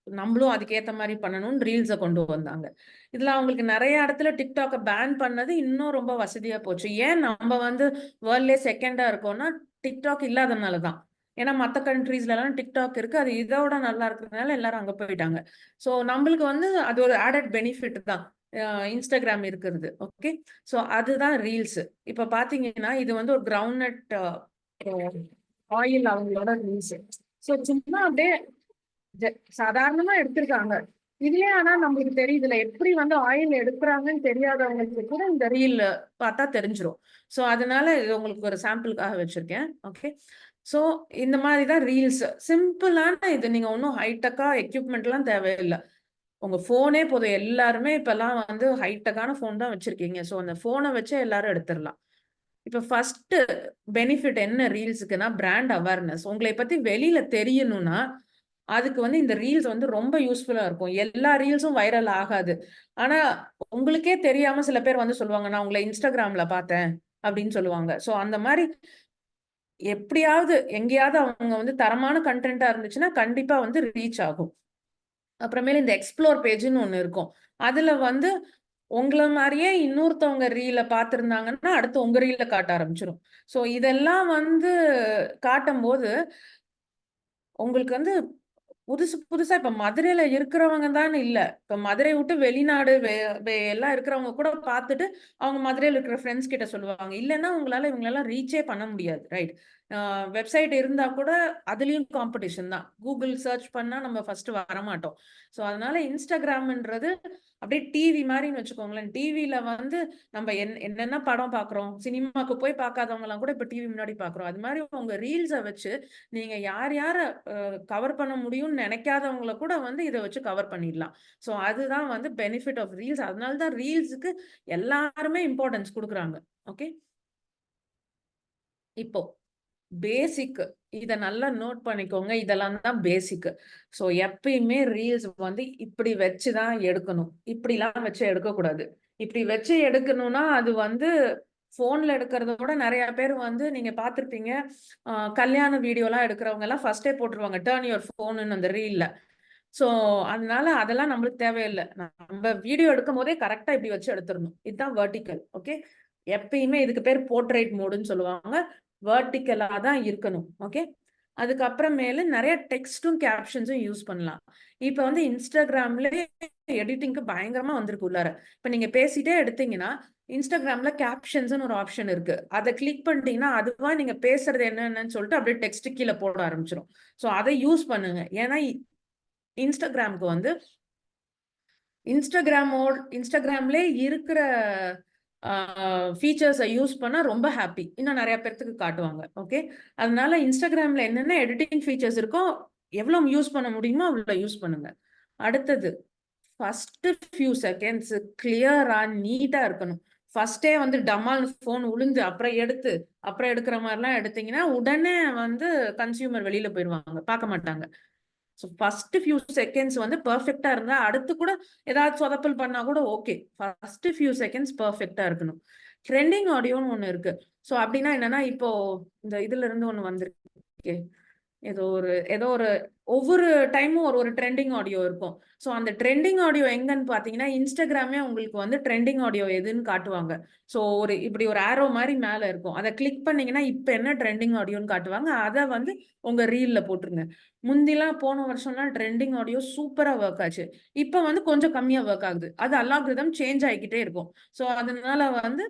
நம்மளும் அதுக்கேத்த மாதிரி பண்ணணும்னு ரீல்ஸை கொண்டு வந்தாங்க. இதுல அவங்களுக்கு நிறைய இடத்துல டிக்டாக்கை பேன் பண்ணது இன்னும் ரொம்ப வசதியா போச்சு. ஏன் நம்ம வந்து வேர்ல்ட்லே செகண்டா இருக்கோம்னா டிக்டாக் இல்லாதனாலதான். ஏன்னா மற்ற கண்ட்ரீஸ்ல எல்லாம் டிக்டாக் இருக்கு, அது இதோட நல்லா இருக்கிறதுனால எல்லாரும் அங்க போயிட்டாங்க. ஸோ நம்மளுக்கு வந்து அது ஒரு ஆடட் பெனிஃபிட் தான் இன்ஸ்டாகிராம் இருக்கிறது. ஓகே, ஸோ அதுதான் ரீல்ஸ். இப்ப பாத்தீங்கன்னா இது வந்து ஒரு கிரவுண்ட் ஆயில் அவங்களோட ரீல்ஸ். ஸோ சும்மா அப்படியே சாதாரணமா எடுத்திருக்காங்க. இதுலயே ஆனா நம்மளுக்கு தெரியுது இதுல எப்படி வந்து ஆயில் எடுக்கிறாங்கன்னு தெரியாதவங்களுக்கு கூட இந்த ரீல் பார்த்தா தெரிஞ்சிடும். ஸோ அதனால இது உங்களுக்கு ஒரு சாம்பிளுக்காக வச்சிருக்கேன். ஓகே, ஸோ இந்த மாதிரி தான் ரீல்ஸ், சிம்பிளான இது. நீங்க ஒன்றும் ஹைடெக்கா எக்யூப்மெண்ட்லாம் தேவையில்லை, உங்க போனே போதும். எல்லாருமே இப்பெல்லாம் வந்து ஹைடெக்கான போன் தான் வச்சிருக்கீங்க. ஸோ அந்த போனை வச்சு எல்லாரும் எடுத்துடலாம். இப்ப ஃபர்ஸ்ட் பெனிஃபிட் என்ன ரீல்ஸுக்குன்னா பிராண்ட் அவேர்னஸ். உங்களை பத்தி வெளியில தெரியணும்னா அதுக்கு வந்து இந்த ரீல்ஸ் வந்து ரொம்ப யூஸ்ஃபுல்லா இருக்கும். எல்லா ரீல்ஸும் வைரல் ஆகாது. ஆனா உங்களுக்கே தெரியாம சில பேர் வந்து சொல்லுவாங்க, நான் உங்களை இன்ஸ்டாகிராம்ல பார்த்தேன் அப்படின்னு சொல்லுவாங்க. ஸோ அந்த மாதிரி எப்படியாவது எங்கேயாவது அவங்க வந்து தரமான கண்டென்ட்டா இருந்துச்சுன்னா கண்டிப்பா வந்து ரீச் ஆகும். அப்புறமேல இந்த எக்ஸ்ப்ளோர் பேஜ்னு ஒண்ணு இருக்கும். அதுல வந்து உங்களை மாதிரியே இன்னொருத்தவங்க ரீல பார்த்திருந்தாங்கன்னா அடுத்து உங்க ரீல காட்ட ஆரம்பிச்சிடும். ஸோ இதெல்லாம் வந்து காட்டும் போது உங்களுக்கு வந்து புதுசா இப்ப மதுரையில இருக்கிறவங்க தான் இல்ல, இப்ப மதுரை விட்டு வெளிநாடு எல்லாம் இருக்கிறவங்க கூட பார்த்துட்டு அவங்க மதுரையில இருக்கிற ஃப்ரெண்ட்ஸ் கிட்ட சொல்லுவாங்க. இல்லைன்னா உங்களால இவங்களெல்லாம் ரீச்சே பண்ண முடியாது. ரைட், வெப்சைட் இருந்தா கூட அதுலயும் காம்படிஷன் தான். கூகுள் சர்ச் பண்ணா நம்ம ஃபர்ஸ்ட் வரமாட்டோம். ஸோ அதனால இன்ஸ்டாகிராம்ன்றது அப்படியே டிவி மாதிரின்னு வச்சுக்கோங்களேன். டிவில வந்து நம்ம என்னென்ன படம் பாக்குறோம், சினிமாக்கு போய் பார்க்காதவங்க எல்லாம் கூட இப்ப டிவி முன்னாடி பாக்குறோம். அது மாதிரி உங்க ரீல்ஸை வச்சு நீங்க யார கவர் பண்ண முடியும்னு நினைக்காதவங்கள கூட வந்து இதை வச்சு கவர் பண்ணிடலாம். ஸோ அதுதான் வந்து பெனிஃபிட் ஆஃப் ரீல்ஸ். அதனாலதான் ரீல்ஸுக்கு எல்லாருமே இம்பார்ட்டன்ஸ் கொடுக்குறாங்க. ஓகே, இப்போ பேசிக் இத நல்லா நோட் பண்ணிக்கோங்க. இதெல்லாம் தான் பேசிக். ஸோ எப்பயுமே ரீல்ஸ் வந்து இப்படி வச்சுதான் எடுக்கணும், இப்படிலாம் வச்சு எடுக்கக்கூடாது. இப்படி வச்சு எடுக்கணும்னா அது வந்து போன்ல எடுக்கிறத விட நிறைய பேர் வந்து நீங்க பார்த்திருப்பீங்க, கல்யாண வீடியோலாம் எடுக்கிறவங்க எல்லாம் ஃபர்ஸ்டே போட்டுருவாங்க டர்ன் யுவர் போன் அந்த ரீல்ல. ஸோ அதனால அதெல்லாம் நம்மளுக்கு தேவையில்லை. நம்ம வீடியோ எடுக்கும் போதே கரெக்டா இப்படி வச்சு எடுத்துடணும். இதுதான் வெர்டிக்கல். ஓகே, எப்பயுமே இதுக்கு பேர் போர்ட்ரேட் மோடுன்னு சொல்லுவாங்க. வெர்டிக்கலா தான் இருக்கணும். ஓகே, அதுக்கப்புறமேல நிறைய டெக்ஸ்டும் கேப்ஷன்ஸும் யூஸ் பண்ணலாம். இப்ப வந்து இன்ஸ்டாகிராம்ல எடிட்டிங்க்கு பயங்கரமா வந்திருக்கு உள்ளார. இப்ப நீங்க பேசிட்டே எடுத்தீங்கன்னா இன்ஸ்டாகிராம்ல கேப்ஷன்ஸ்னு ஒரு ஆப்ஷன் இருக்கு. அதை கிளிக் பண்ணிட்டீங்கன்னா அதுவா நீங்க பேசுறது என்னன்னு சொல்லிட்டு அப்படியே டெக்ஸ்ட் கீழே போட ஆரம்பிச்சிடும். ஸோ அதை யூஸ் பண்ணுங்க. ஏன்னா இன்ஸ்டாகிராமுக்கு வந்து இன்ஸ்டாகிராம்ல இருக்கிற ஃபீச்சர்ஸை யூஸ் பண்ணா ரொம்ப ஹாப்பி, இன்னும் நிறைய பேர்த்துக்கு காட்டுவாங்க. ஓகே, அதனால இன்ஸ்டாகிராம்ல என்னென்ன எடிட்டிங் ஃபீச்சர்ஸ் இருக்கோ எவ்வளவு யூஸ் பண்ண முடியுமோ அவ்வளவு யூஸ் பண்ணுங்க. அடுத்தது ஃபர்ஸ்ட் ஃபியூ செகண்ட்ஸ் கிளியரா நீட்டா இருக்கணும். ஃபர்ஸ்டே வந்து டமால் போன் உளுந்து அப்புறம் எடுக்கிற மாதிரிலாம் எடுத்தீங்கன்னா உடனே வந்து கன்சியூமர் வெளியில போயிடுவாங்க, பார்க்க மாட்டாங்க. ஸோ ஃபர்ஸ்ட் ஃபியூ செகண்ட்ஸ் வந்து பெர்ஃபெக்டா இருந்தா அடுத்து கூட ஏதாவது சொதப்பல் பண்ணா கூட ஓகே. ஃபர்ஸ்ட் ஃபியூ செகண்ட்ஸ் பெர்ஃபெக்டா இருக்கணும். ட்ரெண்டிங் ஆடியோன்னு ஒண்ணு இருக்கு. ஸோ அப்படின்னா என்னன்னா இப்போ இந்த இதுல இருந்து ஒண்ணு வந்திருக்கு, ஏதோ ஒரு ஒவ்வொரு டைமும் ஒரு ட்ரெண்டிங் ஆடியோ இருக்கும். ஸோ அந்த ட்ரெண்டிங் ஆடியோ எங்கன்னு பார்த்தீங்கன்னா, இன்ஸ்டாகிராமே உங்களுக்கு வந்து ட்ரெண்டிங் ஆடியோ எதுன்னு காட்டுவாங்க. ஸோ இப்படி ஒரு ஆரோ மாதிரி மேலே இருக்கும். அதை கிளிக் பண்ணீங்கன்னா இப்போ என்ன ட்ரெண்டிங் ஆடியோன்னு காட்டுவாங்க. அதை வந்து உங்க ரீல்ல போட்டுருங்க. முந்திலாம் போன வருஷம்லாம் ட்ரெண்டிங் ஆடியோ சூப்பரா ஒர்க் ஆச்சு. இப்போ வந்து கொஞ்சம் கம்மியா ஒர்க் ஆகுது. அது அல்காரிதம் சேஞ்ச் ஆகிக்கிட்டே இருக்கும். ஸோ அதனால வந்து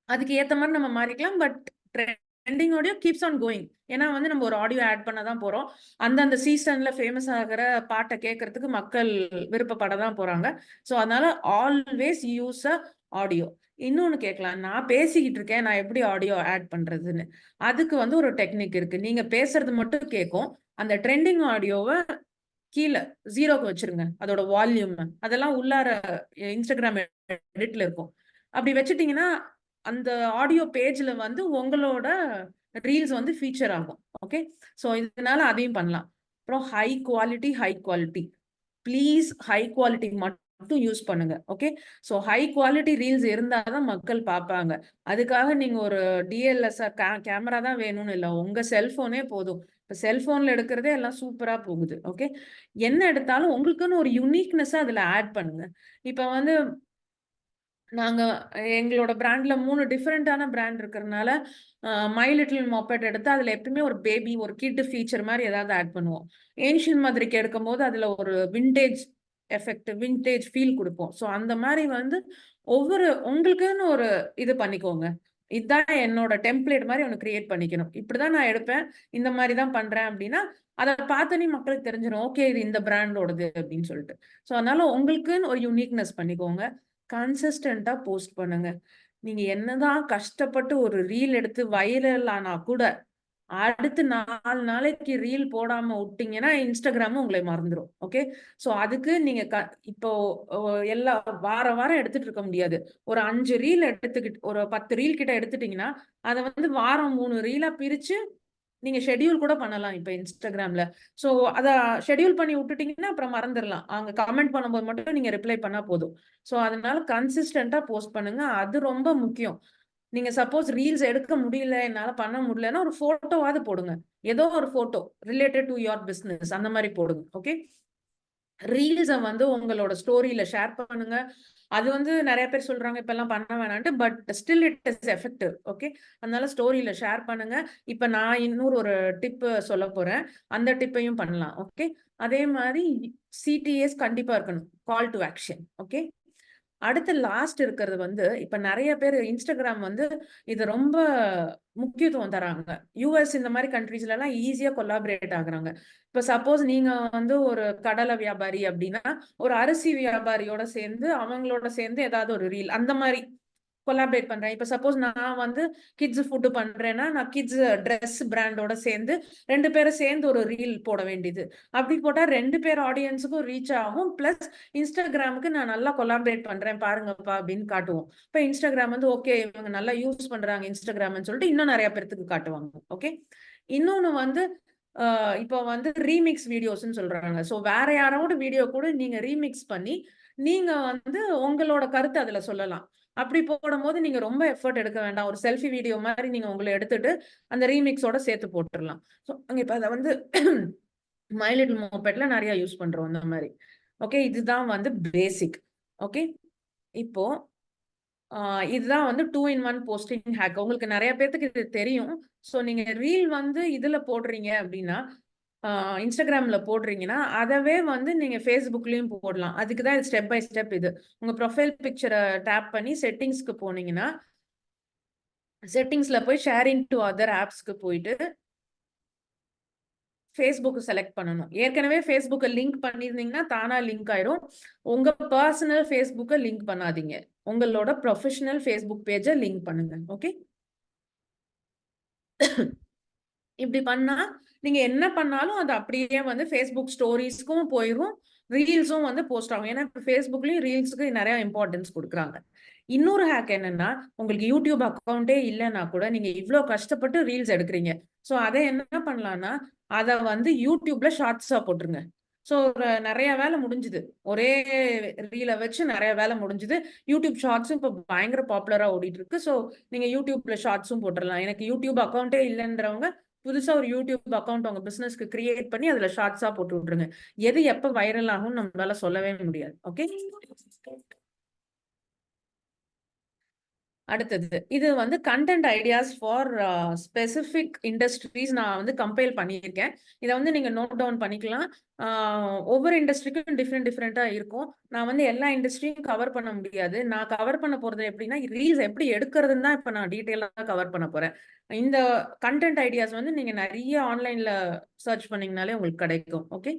அதுக்கு ஏத்த மாதிரி நம்ம மாறிக்கலாம். But trending audio keeps on going. ஏன்னா வந்து நம்ம ஒரு ஆடியோ ஆட் பண்ண தான் போறோம். அந்தந்த சீசன்ல ஃபேமஸ் ஆகிற பாட்டை கேட்கறதுக்கு மக்கள் விருப்பப்பட தான் போறாங்க. ஸோ அதனால ஆல்வேஸ் யூஸ் அ ஆடியோ. இன்னொன்னு கேட்கலாம், நான் பேசிக்கிட்டு இருக்கேன், நான் எப்படி ஆடியோ ஆட் பண்றதுன்னு. அதுக்கு வந்து ஒரு டெக்னிக் இருக்கு. நீங்க பேசுறது மட்டும் கேட்கும். அந்த ட்ரெண்டிங் ஆடியோவை கீழே 0க்கு வச்சிருங்க. அதோட வால்யூம் அதெல்லாம் உள்ளார இன்ஸ்டாகிராம் எடிட்ல இருக்கும். அப்படி வச்சுட்டீங்கன்னா அந்த ஆடியோ பேஜ்ல வந்து உங்களோட ரீல்ஸ் வந்து ஃபீச்சர் ஆகும். ஓகே, ஸோ இதனால அதையும் பண்ணலாம். அப்புறம் high quality please high quality மட்டும் யூஸ் பண்ணுங்க. Okay, so high quality reels இருந்தாதான் மக்கள் பார்ப்பாங்க. அதுக்காக நீங்க ஒரு டிஎல்எஸ்ஆர் கேமரா தான் வேணும்னு இல்லை, உங்க செல்போனே போதும். இப்போ செல்போன்ல எடுக்கிறதே எல்லாம் சூப்பரா போகுது. ஓகே, என்ன எடுத்தாலும் உங்களுக்குன்னு ஒரு யூனிக்னஸ் அதுல ஆட் பண்ணுங்க. இப்போ வந்து நாங்க எங்களோட பிராண்ட்ல 3 டிஃபரெண்டான பிராண்ட் இருக்கிறதுனால மை லிட்டில் மொபைட் எடுத்து அதுல எப்பவுமே ஒரு பேபி ஒரு கிட் ஃபீச்சர் மாதிரி ஏதாவது ஆட் பண்ணுவோம். ஏன்ஷியன் மாதிரிக்கு எடுக்கும் போது அதுல ஒரு விண்டேஜ் எஃபெக்ட் விண்டேஜ் ஃபீல் கொடுப்போம். ஸோ அந்த மாதிரி வந்து உங்களுக்குன்னு ஒரு இது பண்ணிக்கோங்க. இதுதான் என்னோட டெம்ப்ளேட் மாதிரி ஒன்று கிரியேட் பண்ணிக்கணும். இப்படிதான் நான் எடுப்பேன், இந்த மாதிரி தான் பண்றேன் அப்படின்னா அதை பார்த்தனே மக்களுக்கு தெரிஞ்சிடும். ஓகே, இது இந்த பிராண்டோடது அப்படின்னு சொல்லிட்டு. ஸோ அதனால உங்களுக்குன்னு ஒரு யூனிக்னஸ் பண்ணிக்கோங்க. கன்சிஸ்டண்டா போஸ்ட் பண்ணுங்க. நீங்க என்னதான் கஷ்டப்பட்டு ஒரு ரீல் எடுத்து வைரல் ஆனா கூட அடுத்து 4 நாளைக்கு ரீல் போடாம விட்டீங்கன்னா இன்ஸ்டாகிராம் உங்களை மறந்துடும். ஓகே, ஸோ அதுக்கு நீங்க இப்போ எல்லா வாரம் எடுத்துட்டு இருக்க முடியாது. ஒரு 5 ரீல் எடுத்துக்கிட்டு ஒரு 10 ரீல் கிட்ட எடுத்துட்டீங்கன்னா அதை வந்து வாரம் 3 ரீலா பிரிச்சு நீங்க ஷெட்யூல் கூட பண்ணலாம் இப்ப இன்ஸ்டாகிராம்ல. ஸோ அத ஷெட்யூல் பண்ணி விட்டுட்டீங்கன்னா அப்புறம் மறந்துடலாம். அவங்க கமெண்ட் பண்ணும்போது மட்டும் நீங்க ரிப்ளை பண்ணா போதும். ஸோ அதனால கன்சிஸ்டண்டா போஸ்ட் பண்ணுங்க. அது ரொம்ப முக்கியம். நீங்க சப்போஸ் ரீல்ஸ் எடுக்க முடியல, என்னால பண்ண முடியலன்னா ஒரு போட்டோவாவது போடுங்க. ஏதோ ஒரு photo related to your business அந்த மாதிரி போடுங்க. ஓகே, ரீல்ஸை வந்து உங்களோட ஸ்டோரியில ஷேர் பண்ணுங்க. அது வந்து நிறைய பேர் சொல்றாங்க இப்பெல்லாம் பண்ண வேணான்ட்டு, but still it is effective. Okay, அதனால ஸ்டோரியில ஷேர் பண்ணுங்க. இப்ப நான் இன்னொரு ஒரு டிப் சொல்ல போறேன், அந்த டிப்பையும் பண்ணலாம். ஓகே, அதே மாதிரி சிடிஎஸ் கண்டிப்பா இருக்கணும், கால் டு ஆக்ஷன். ஓகே, அடுத்து லாஸ்ட் இருக்கிறது வந்து இப்ப நிறைய பேர் இன்ஸ்டாகிராம் வந்து இது ரொம்ப முக்கியத்துவம் தராங்க. யூஎஸ் இந்த மாதிரி கண்ட்ரீஸ்ல எல்லாம் ஈஸியா கொலாபரேட் ஆகுறாங்க. இப்ப சப்போஸ் நீங்க வந்து ஒரு கடலை வியாபாரி அப்படின்னா ஒரு அரிசி வியாபாரியோட சேர்ந்து அவங்களோட சேர்ந்து ஏதாவது ஒரு ரீல் அந்த மாதிரி கொலாபரேட் பண்றேன். இப்ப சப்போஸ் நான் வந்து கிட்ஸ் ஃபுட் பண்றேன்னா நான் கிட்ஸ் ட்ரெஸ் பிராண்டோட சேர்ந்து 2 பேரும் சேர்ந்து ஒரு ரீல் போட வேண்டியது. அப்படி போட்டா 2 பேர் ஆடியன்ஸுக்கும் ரீச் ஆகும். பிளஸ் இன்ஸ்டாகிராமுக்கு நான் நல்லா கொலாபரேட் பண்றேன் பாருங்கப்பா அப்படின்னு காட்டுவோம். இப்ப இன்ஸ்டாகிராம் வந்து ஓகே இவங்க நல்லா யூஸ் பண்றாங்க இன்ஸ்டாகிராம்னு சொல்லிட்டு இன்னும் நிறைய பேருக்கு காட்டுவாங்க. ஓகே, இன்னொன்னு வந்து இப்போ வந்து ரீமிக்ஸ் வீடியோஸ்ன்னு சொல்றாங்க. ஸோ வேற யாரோட வீடியோ கூட நீங்க ரீமிக்ஸ் பண்ணி நீங்க வந்து உங்களோட கருத்து அதுல சொல்லலாம். அப்படி போடும்போது நீங்க ரொம்ப எஃபர்ட் எடுக்க வேண்டாம். ஒரு செல்ஃபி வீடியோ மாதிரி நீங்க உங்களை எடுத்துட்டு அந்த ரீமிக்ஸோட சேர்த்து போட்டுடலாம். ஸோ இப்ப அதை வந்து மை லிட்டில் மோபெட்ல நிறைய யூஸ் பண்றோம் அந்த மாதிரி. ஓகே, இதுதான் வந்து பேசிக். ஓகே, இப்போ இதுதான் வந்து 2-in-1 போஸ்டிங் ஹேக். உங்களுக்கு நிறைய பேருக்கு இது தெரியும். ஸோ நீங்க ரீல் வந்து இதுல போடுறீங்க அப்படின்னா இன்ஸ்டாகிராம்ல போடுறீங்கன்னா அதவே வந்து நீங்க ஃபேஸ்புக்லயும் போடலாம். அதுக்கு தான் ஸ்டெப் பை ஸ்டெப். இது உங்க ப்ரொஃபைல் பிக்சரை டேப் பண்ணி செட்டிங்ஸ்க்கு போனீங்கன்னா செட்டிங்ஸ்ல போய் ஷேரிங் டு அதர் ஆப்ஸ்க்கு போயிட்டு ஃபேஸ்புக் செலக்ட் பண்ணணும். ஏற்கனவே ஃபேஸ்புக்கை லிங்க் பண்ணியிருந்தீங்கன்னா தானா லிங்க் ஆயிரும். உங்க பர்சனல் ஃபேஸ்புக்கை லிங்க் பண்ணாதீங்க, உங்களோட ப்ரொஃபஷனல் ஃபேஸ்புக் பேஜை லிங்க் பண்ணுங்க. ஓகே, இப்படி பண்ணா நீங்க என்ன பண்ணாலும் அது அப்படியே வந்து ஃபேஸ்புக் ஸ்டோரிஸ்க்கும் போயிடும், ரீல்ஸும் வந்து போஸ்ட் ஆகும். ஏன்னா இப்போ ஃபேஸ்புக்லயும் ரீல்ஸுக்கு நிறைய இம்பார்ட்டன்ஸ் கொடுக்குறாங்க. இன்னொரு ஹேக் என்னன்னா, உங்களுக்கு யூடியூப் அக்கௌண்டே இல்லைன்னா கூட நீங்க இவ்வளோ கஷ்டப்பட்டு ரீல்ஸ் எடுக்கிறீங்க. ஸோ அதை என்ன பண்ணலாம்னா அதை வந்து யூடியூப்ல ஷார்ட்ஸா போட்டுருங்க. ஸோ நிறைய வேலை முடிஞ்சுது, ஒரே ரீலை வச்சு நிறைய வேலை முடிஞ்சுது. யூடியூப் ஷார்ட்ஸும் இப்போ பயங்கர பாப்புலரா ஓடிட்டு இருக்கு. ஸோ நீங்க யூடியூப்ல ஷார்ட்ஸும் போட்டுடலாம். எனக்கு யூடியூப் அக்கௌண்டே இல்லைன்றவங்க புதுசா ஒரு யூடியூப் அக்கௌண்ட் உங்க பிசினஸ்க்கு கிரியேட் பண்ணி அதுல ஷார்ட்ஸா போட்டு விட்டுருங்க. எது எப்ப வைரல் ஆகும் நம்மளால சொல்லவே முடியாது. ஓகே, அடுத்தது இது வந்து content ideas for specific industries நான் வந்து கம்பைல் பண்ணியிருக்கேன். இதை வந்து நீங்க நோட் டவுன் பண்ணிக்கலாம். ஒவ்வொரு இண்டஸ்ட்ரிக்கும் டிஃப்ரெண்டா இருக்கும். நான் வந்து எல்லா இண்டஸ்ட்ரியும் கவர் பண்ண முடியாது. நான் கவர் பண்ண போறது எப்படின்னா, ரீல்ஸ் எப்படி எடுக்கிறதுன்னு தான் இப்ப நான் டீட்டெயிலாக கவர் பண்ண போறேன். இந்த கண்டென்ட் ஐடியாஸ் வந்து நீங்க நிறைய ஆன்லைன்ல சர்ச் பண்ணீங்கனாலே உங்களுக்கு கிடைக்கும். ஓகே,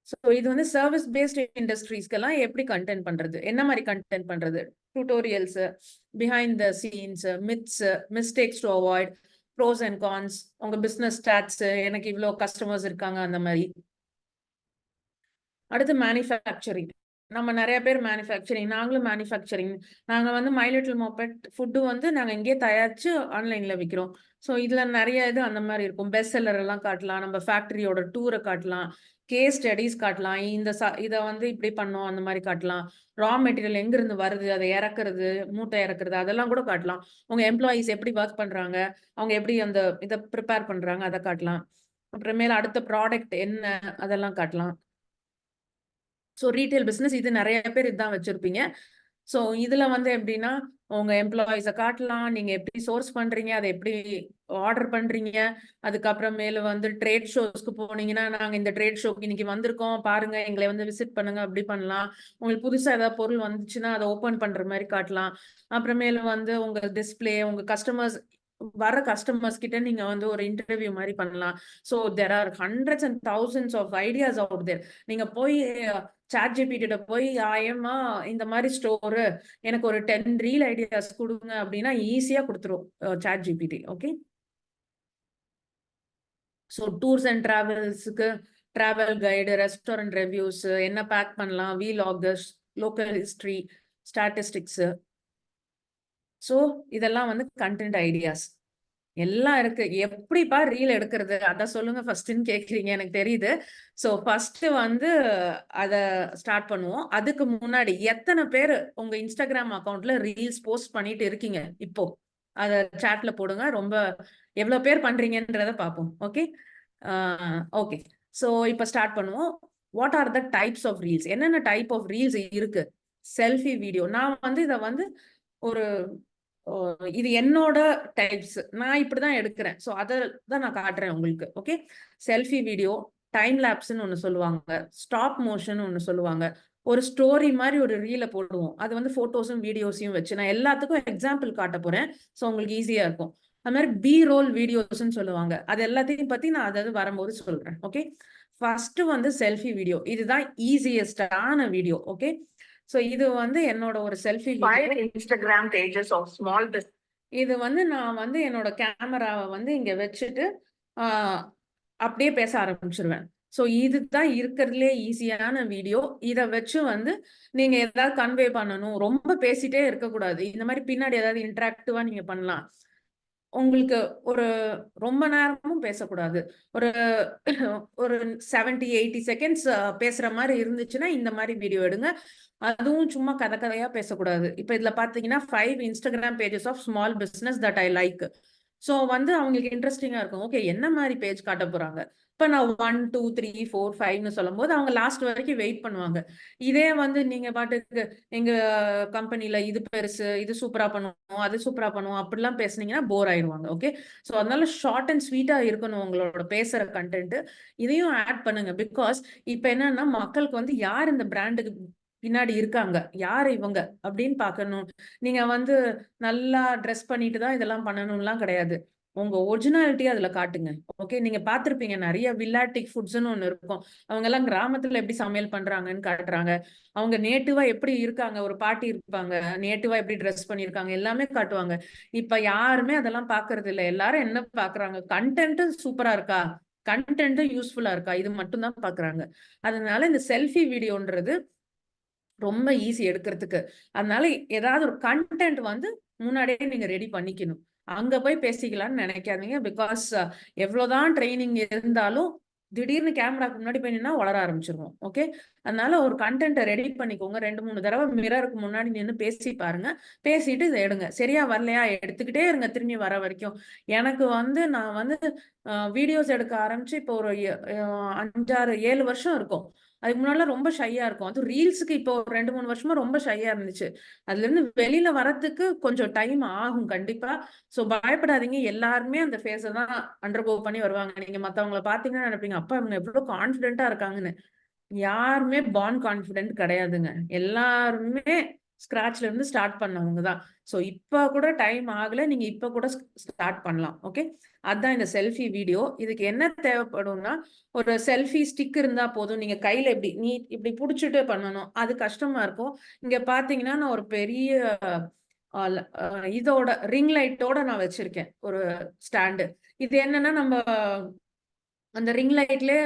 ஸோ இது வந்து சர்வீஸ் பேஸ்ட் இண்டஸ்ட்ரீஸ்க்கெல்லாம் எப்படி கண்டென்ட் பண்றது, என்ன மாதிரி கண்டென்ட் பண்றது, tutorials, behind the scenes, myths, mistakes to avoid, pros and cons, உங்க பிசினஸ் ஸ்டாட்ஸ், எனக்கு இவ்வளோ கஸ்டமர்ஸ் இருக்காங்க அந்த மாதிரி. அடுத்து மேனுஃபேக்சரிங், நம்ம நிறைய பேர் மேனுஃபேக்சரிங், நாங்களும் மேனுஃபேக்சரிங். நாங்க வந்து மை லிட்டில் மோபெட் ஃபுட்டு வந்து நாங்க இங்கேயே தயாரிச்சு ஆன்லைன்ல விற்கிறோம். ஸோ இதுல நிறைய இது அந்த மாதிரி இருக்கும். பெஸ்ட் செல்லர் எல்லாம் காட்டலாம், நம்ம ஃபேக்டரியோட டூரை காட்டலாம், கேஸ் ஸ்டடிஸ் காட்டலாம், இதை வந்து இப்படி பண்ணோம் அந்த மாதிரி காட்டலாம், ரா மெட்டீரியல் எங்கிருந்து வருது, அதை இறக்குறது, மூட்டை இறக்குறது, அதெல்லாம் கூட காட்டலாம். உங்க எம்ப்ளாயீஸ் எப்படி ஒர்க் பண்றாங்க, அவங்க எப்படி அந்த இதை ப்ரிப்பேர் பண்றாங்க, அதை காட்டலாம். அப்புறமேல அடுத்த ப்ராடக்ட் என்ன அதெல்லாம் காட்டலாம். ஸோ ரீட்டைல் பிஸ்னஸ் இது நிறைய பேர் இதுதான் வச்சிருப்பீங்க. ஸோ இதுல வந்து எப்படின்னா உங்க எம்ப்ளாயிஸை காட்டலாம், நீங்க எப்படி சோர்ஸ் பண்றீங்க, அதை எப்படி ஆர்டர் பண்றீங்க. அதுக்கப்புறமேல வந்து ட்ரேட் ஷோஸ்க்கு போனீங்கன்னா, நாங்க இந்த ட்ரேட் ஷோக்கு இன்னைக்கு வந்திருக்கோம் பாருங்க, எங்களை வந்து விசிட் பண்ணுங்க, அப்படி பண்ணலாம். உங்களுக்கு புதுசா ஏதாவது பொருள் வந்துச்சுன்னா அதை ஓப்பன் பண்ற மாதிரி காட்டலாம். அப்புறமேல வந்து உங்க டிஸ்பிளே, உங்க கஸ்டமர்ஸ் வர கஸ்டமர்ஸ் கிட்ட நீங்க வந்து ஒரு இன்டர்வியூ மாதிரி பண்ணலாம். So there are hundreds and thousands of ideas out there. நீங்க போய் ChatGPT போய் ஆயமா இந்த மாதிரி ஸ்டோரு எனக்கு ஒரு 10 ரீல் ஐடியாஸ் கொடுங்க அப்படின்னா ஈஸியா கொடுத்துரும் ChatGPT. Okay, so tours and டிராவல்ஸுக்கு டிராவல் கைடு, ரெஸ்டாரண்ட் ரிவ்யூஸ், என்ன பேக் பண்ணலாம், vloggers, local history, statistics. So இதெல்லாம் வந்து கண்டென்ட் ஐடியாஸ் எல்லாம் இருக்கு. எப்படிப்பா ரீல் எடுக்கிறது அத சொல்லுங்க ஃபர்ஸ்ட்னு கேக்குறீங்க, எனக்கு தெரியுது. ஸோ ஃபர்ஸ்ட் வந்து அத ஸ்டார்ட் பண்ணுவோம். அதுக்கு முன்னாடி எத்தனை பேர் உங்க இன்ஸ்டாகிராம் அக்கௌண்ட்ல ரீல்ஸ் போஸ்ட் பண்ணிட்டு இருக்கீங்க இப்போ, அத சாட்ல போடுங்க. ரொம்ப எவ்வளவு பேர் பண்றீங்கன்றத பார்ப்போம். Okay, okay. ஸோ இப்போ ஸ்டார்ட் பண்ணுவோம். What are the types of reels, என்னென்ன டைப் ஆஃப் ரீல்ஸ் இருக்கு. செல்ஃபி வீடியோ, நான் வந்து இதை வந்து ஒரு இது என்னோட டைப்ஸ், நான் இப்படிதான் எடுக்கிறேன். ஸோ அதை தான் நான் காட்டுறேன் உங்களுக்கு. ஓகே, செல்ஃபி வீடியோ, டைம் லேப்ஸ்ன்னு ஒன்று சொல்லுவாங்க, ஸ்டாப் மோஷன் ஒன்று சொல்லுவாங்க, ஒரு ஸ்டோரி மாதிரி ஒரு ரீலை போடுவோம். அது வந்து போட்டோஸும் வீடியோஸையும் வச்சு நான் எல்லாத்துக்கும் எக்ஸாம்பிள் காட்ட போறேன். ஸோ உங்களுக்கு ஈஸியா இருக்கும். அது மாதிரி பி ரோல் வீடியோஸ்ன்னு சொல்லுவாங்க. அது எல்லாத்தையும் பத்தி நான் அதாவது வரும்போது சொல்றேன். ஓகே, ஃபர்ஸ்ட் வந்து செல்ஃபி வீடியோ, இதுதான் ஈஸியஸ்டான வீடியோ. ஓகே, ஸோ இது வந்து என்னோட ஒரு selfie Instagram pages of small business. இது வந்து நான் வந்து என்னோட கேமராவை வந்து இங்க வச்சுட்டு அப்படியே பேச ஆரம்பிச்சிருவேன். ஸோ இதுதான் இருக்கிறதுலே ஈஸியான வீடியோ. இதை வச்சு வந்து நீங்க ஏதாவது கன்வே பண்ணணும், ரொம்ப பேசிட்டே இருக்கக்கூடாது. இந்த மாதிரி பின்னாடி ஏதாவது இன்டராக்டிவா நீங்க பண்ணலாம். உங்களுக்கு ஒரு ரொம்ப நேரமும் பேசக்கூடாது. ஒரு ஒரு 70-80 செகண்ட்ஸ் பேசுற மாதிரி இருந்துச்சுன்னா இந்த மாதிரி வீடியோ எடுங்க. அதுவும் சும்மா கதையா பேசக்கூடாது. இப்ப இதுல பாத்தீங்கன்னா 5 Instagram pages of small business that I like. So வந்து அவங்களுக்கு இன்ட்ரெஸ்டிங்கா இருக்கும். ஓகே, என்ன மாதிரி பேஜ் காட்ட போறாங்க. இப்ப நான் 1, 2, 3, 4, 5ன்னு சொல்லும் போது அவங்க லாஸ்ட் வரைக்கும் வெயிட் பண்ணுவாங்க. இதே வந்து நீங்க பாட்டுக்கு எங்க கம்பெனில இது பெருசு, இது சூப்பரா பண்ணுவோம், அது சூப்பரா பண்ணுவோம் அப்படிலாம் பேசுனீங்கன்னா போர் ஆயிடுவாங்க. ஓகே, ஸோ அதனால ஷார்ட் அண்ட் ஸ்வீட்டா இருக்கணும் உங்களோட பேசுற கண்டென்ட். இதையும் ஆட் பண்ணுங்க. பிகாஸ் இப்ப என்னன்னா மக்களுக்கு வந்து யார் இந்த பிராண்டுக்கு பின்னாடி இருக்காங்க, யாரு இவங்க அப்படின்னு பாக்கணும். நீங்க வந்து நல்லா ட்ரெஸ் பண்ணிட்டு தான் இதெல்லாம் பண்ணணும்லாம் கிடையாது. உங்க ஒரிஜினாலிட்டி அதுல காட்டுங்க. ஓகே, நீங்க பாத்திருப்பீங்க நிறைய வில்லாட்டிக் ஃபுட்ஸ்ன்னு ஒண்ணு இருக்கும். அவங்க எல்லாம் கிராமத்துல எப்படி சமையல் பண்றாங்கன்னு காட்டுறாங்க. அவங்க நேட்டிவா எப்படி இருக்காங்க, ஒரு பாட்டி இருப்பாங்க, நேட்டிவா எப்படி ட்ரெஸ் பண்ணிருக்காங்க எல்லாமே காட்டுவாங்க. இப்ப யாருமே அதெல்லாம் பாக்குறது இல்லை. எல்லாரும் என்ன பாக்குறாங்க, கண்டென்ட் சூப்பரா இருக்கா, கண்டென்ட் யூஸ்ஃபுல்லா இருக்கா, இது மட்டும் தான் பாக்குறாங்க. அதனால இந்த செல்ஃபி வீடியோன்றது ரொம்ப ஈஸி எடுக்கிறதுக்கு. அதனால ஏதாவது ஒரு கண்டென்ட் வந்து முன்னாடியே நீங்க ரெடி பண்ணிக்கணும். அங்க போய் பேசிக்கலாம்னு நினைக்காதீங்க. பிகாஸ் எவ்வளவுதான் ட்ரைனிங் இருந்தாலும் திடீர்னு கேமராக்கு முன்னாடி போய் நின்னா வளர ஆரம்பிச்சிருவோம். ஓகே, அதனால ஒரு கண்டென்ட்டை ரெடி பண்ணிக்கோங்க. 2-3 தடவை மிரருக்கு முன்னாடி நின்று பேசி பாருங்க. பேசிட்டு இதை எடுங்க. சரியா வரலையா எடுத்துக்கிட்டே இருங்க திரும்பி வர வரைக்கும். எனக்கு வந்து நான் வந்து வீடியோஸ் எடுக்க ஆரம்பிச்சு இப்போ ஒரு 5-6-7 வருஷம் இருக்கும். அதுக்கு முன்னால ரொம்ப ஷையா இருக்கும். அது ரீல்ஸுக்கு இப்போ ஒரு 2-3 வருஷமா ரொம்ப ஷையா இருந்துச்சு. அதுல இருந்து வெளியில வரதுக்கு கொஞ்சம் டைம் ஆகும் கண்டிப்பா. சோ பயப்படாதீங்க. எல்லாருமே அந்த ஃபேஸை தான் அண்டர்கோ பண்ணி வருவாங்க. நீங்க மத்தவங்கள பாத்தீங்கன்னா நினைப்பீங்க, அப்பா இவங்க எவ்வளவு கான்பிடென்ட்டா இருக்காங்கன்னு. யாருமே பார்ன் கான்பிடென்ட் கிடையாதுங்க. எல்லாருமே ஸ்கிராச்ல இருந்து ஸ்டார்ட் பண்ணவங்க தான். சோ இப்ப கூட டைம் ஆகல. நீங்க இப்ப கூட ஸ்டார்ட் பண்ணலாம். ஓகே, அதான் இந்த செல்ஃபி வீடியோ. இதுக்கு என்ன தேவைப்படும்னா, ஒரு செல்ஃபி ஸ்டிக் இருந்தா போதும். நீங்க கையில இப்படி புடிச்சிட்டு பண்ணணும். அது கஷ்டமா இருக்கும். இங்க பாத்தீங்கன்னா நான் ஒரு பெரிய இதோட ரிங் லைட்டோட நான் வச்சிருக்கேன் ஒரு ஸ்டாண்டு. இது என்னன்னா நம்ம அந்த ரிங் லைட்லயே